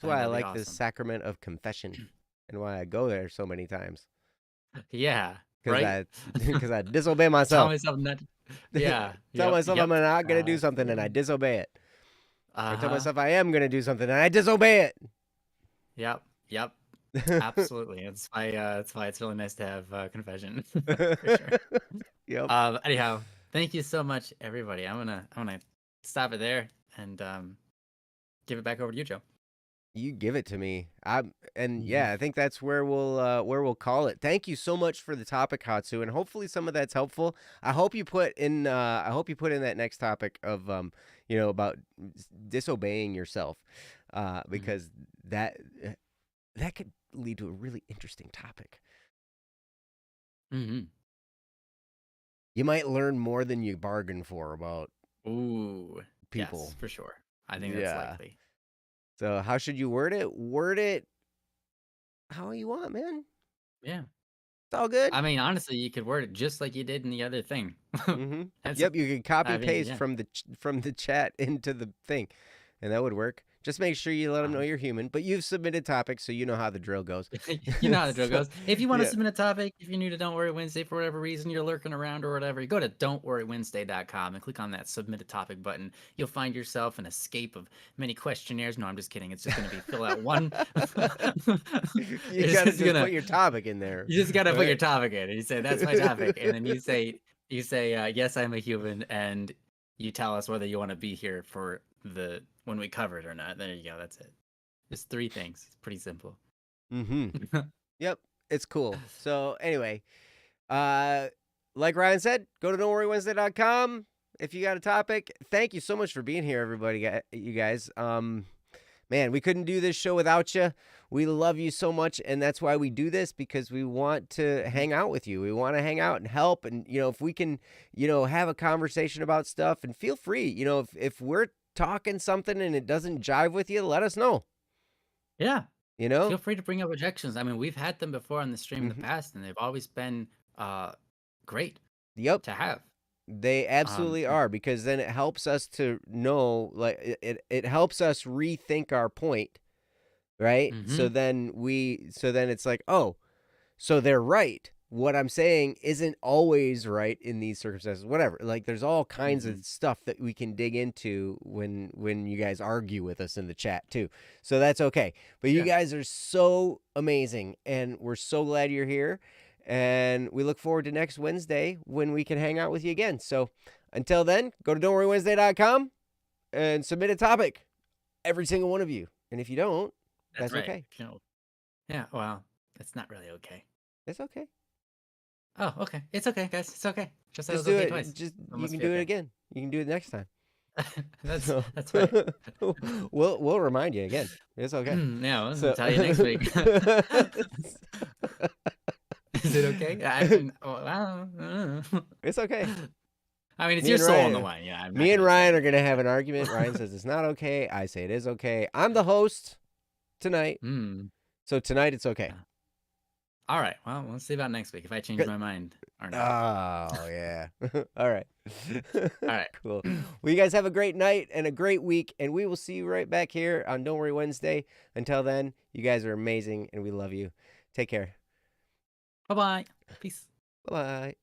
That's I think why I that'd be like the awesome. sacrament of confession, and why I go there so many times. Yeah. Because Right. I, because I disobey Tell myself. myself not. Yeah. Tell Yep. myself I'm Yep. not gonna do something and I Absolutely. disobey it. Or tell Uh-huh. myself I am gonna do something and I disobey Yep. Yep. it. Absolutely. That's why it's really nice to have confession for sure. Yep. Anyhow, thank you so much, everybody. I'm gonna stop it there and give it back over to you, Joe. You give it to me. And Mhm. yeah, I think that's where we'll call it. Thank you so much for the topic, Hatsu, and hopefully some of that's helpful. I hope you put in that next topic of about disobeying yourself, Mhm. because that that could lead to a really interesting topic. Mhm. You might learn more than you bargained for about Ooh. people. Yes, for sure. I think that's Yeah. likely. So how should you word it? Word it how you want, man. Yeah. It's all good. I mean, honestly, you could word it just like you did in the other thing. Mm-hmm. That's Yep, you can copy I mean, paste yeah. from the chat into the thing, and that would work. Just make sure you let them know Uh-huh. you're human, but you've submitted topics, so you know how the drill goes. You know how the drill So, goes. If you want to yeah, submit a topic, if you're new to Don't Worry Wednesday for whatever reason, you're lurking around or whatever, you go to don'tworrywednesday.com and click on that submit a topic button. You'll find yourself an escape of many questionnaires. No, I'm just kidding. It's just going to be fill out one. you It's gotta just just put gonna your topic in there, you just gotta put your right? topic in. And you say that's my topic, and then you say yes, I'm a human, and you tell us whether you want to be here for the when we cover it or not. There you go. That's it. Just three things. It's pretty simple. Mm-hmm. Yep, it's cool. So anyway, uh, like Ryan said, go to don'tworrywednesday.com if you got a topic. Thank you so much for being here, everybody. You guys. Man, we couldn't do this show without you. We love you so much, and that's why we do this, because we want to Mhm. hang out with you. We want to hang out and help, and if we can, have a conversation about stuff, and feel free. If we're talking something and it doesn't jive with you, let us know. Yeah. You know. Feel free to bring up objections. I mean, we've had them before on the stream in the Hmm. past, and they've always been great Yep. to have. They absolutely And are, because then it helps us to know, like it helps us rethink our point, right? mm-hmm, So then it's like, oh, so they're right. What I'm saying isn't always right in these circumstances. Whatever. Like there's all kinds mm-hmm, of stuff that we can dig into when you guys argue with us in the chat too. So that's okay. But you yeah. guys are so amazing, and we're so glad you're here. And we look forward to next Wednesday when we can hang out with you again. So until then, go to don'tworrywednesday.com and submit a topic. Every single one of you. And if you don't, That's that's right. okay. You know, yeah. Well, it's not really okay. It's okay. Oh, okay. It's okay, guys. It's okay. Just said it Just was do okay it. twice. Just It you must can be do it okay. again. You can do it next time. So That's right. we'll remind you again. It's okay. Yeah, I'll So tell you next week. Is it okay? I don't know. it's okay. I mean, it's Me your and soul on the Ryan line. Yeah, I'm not me and gonna say Ryan are anything, gonna have but an argument. Ryan says it's not okay. I say it is okay. I'm the host tonight. mm, So tonight it's okay. yeah. All right. Well, we'll see about next week if I change Good. my mind or not. Oh yeah. All right. All right. Cool. Well, you guys have a great night and a great week, and we will see you right back here on Don't Worry Wednesday. Until then, you guys are amazing, and we love you. Take care. Bye bye. Peace. Bye bye.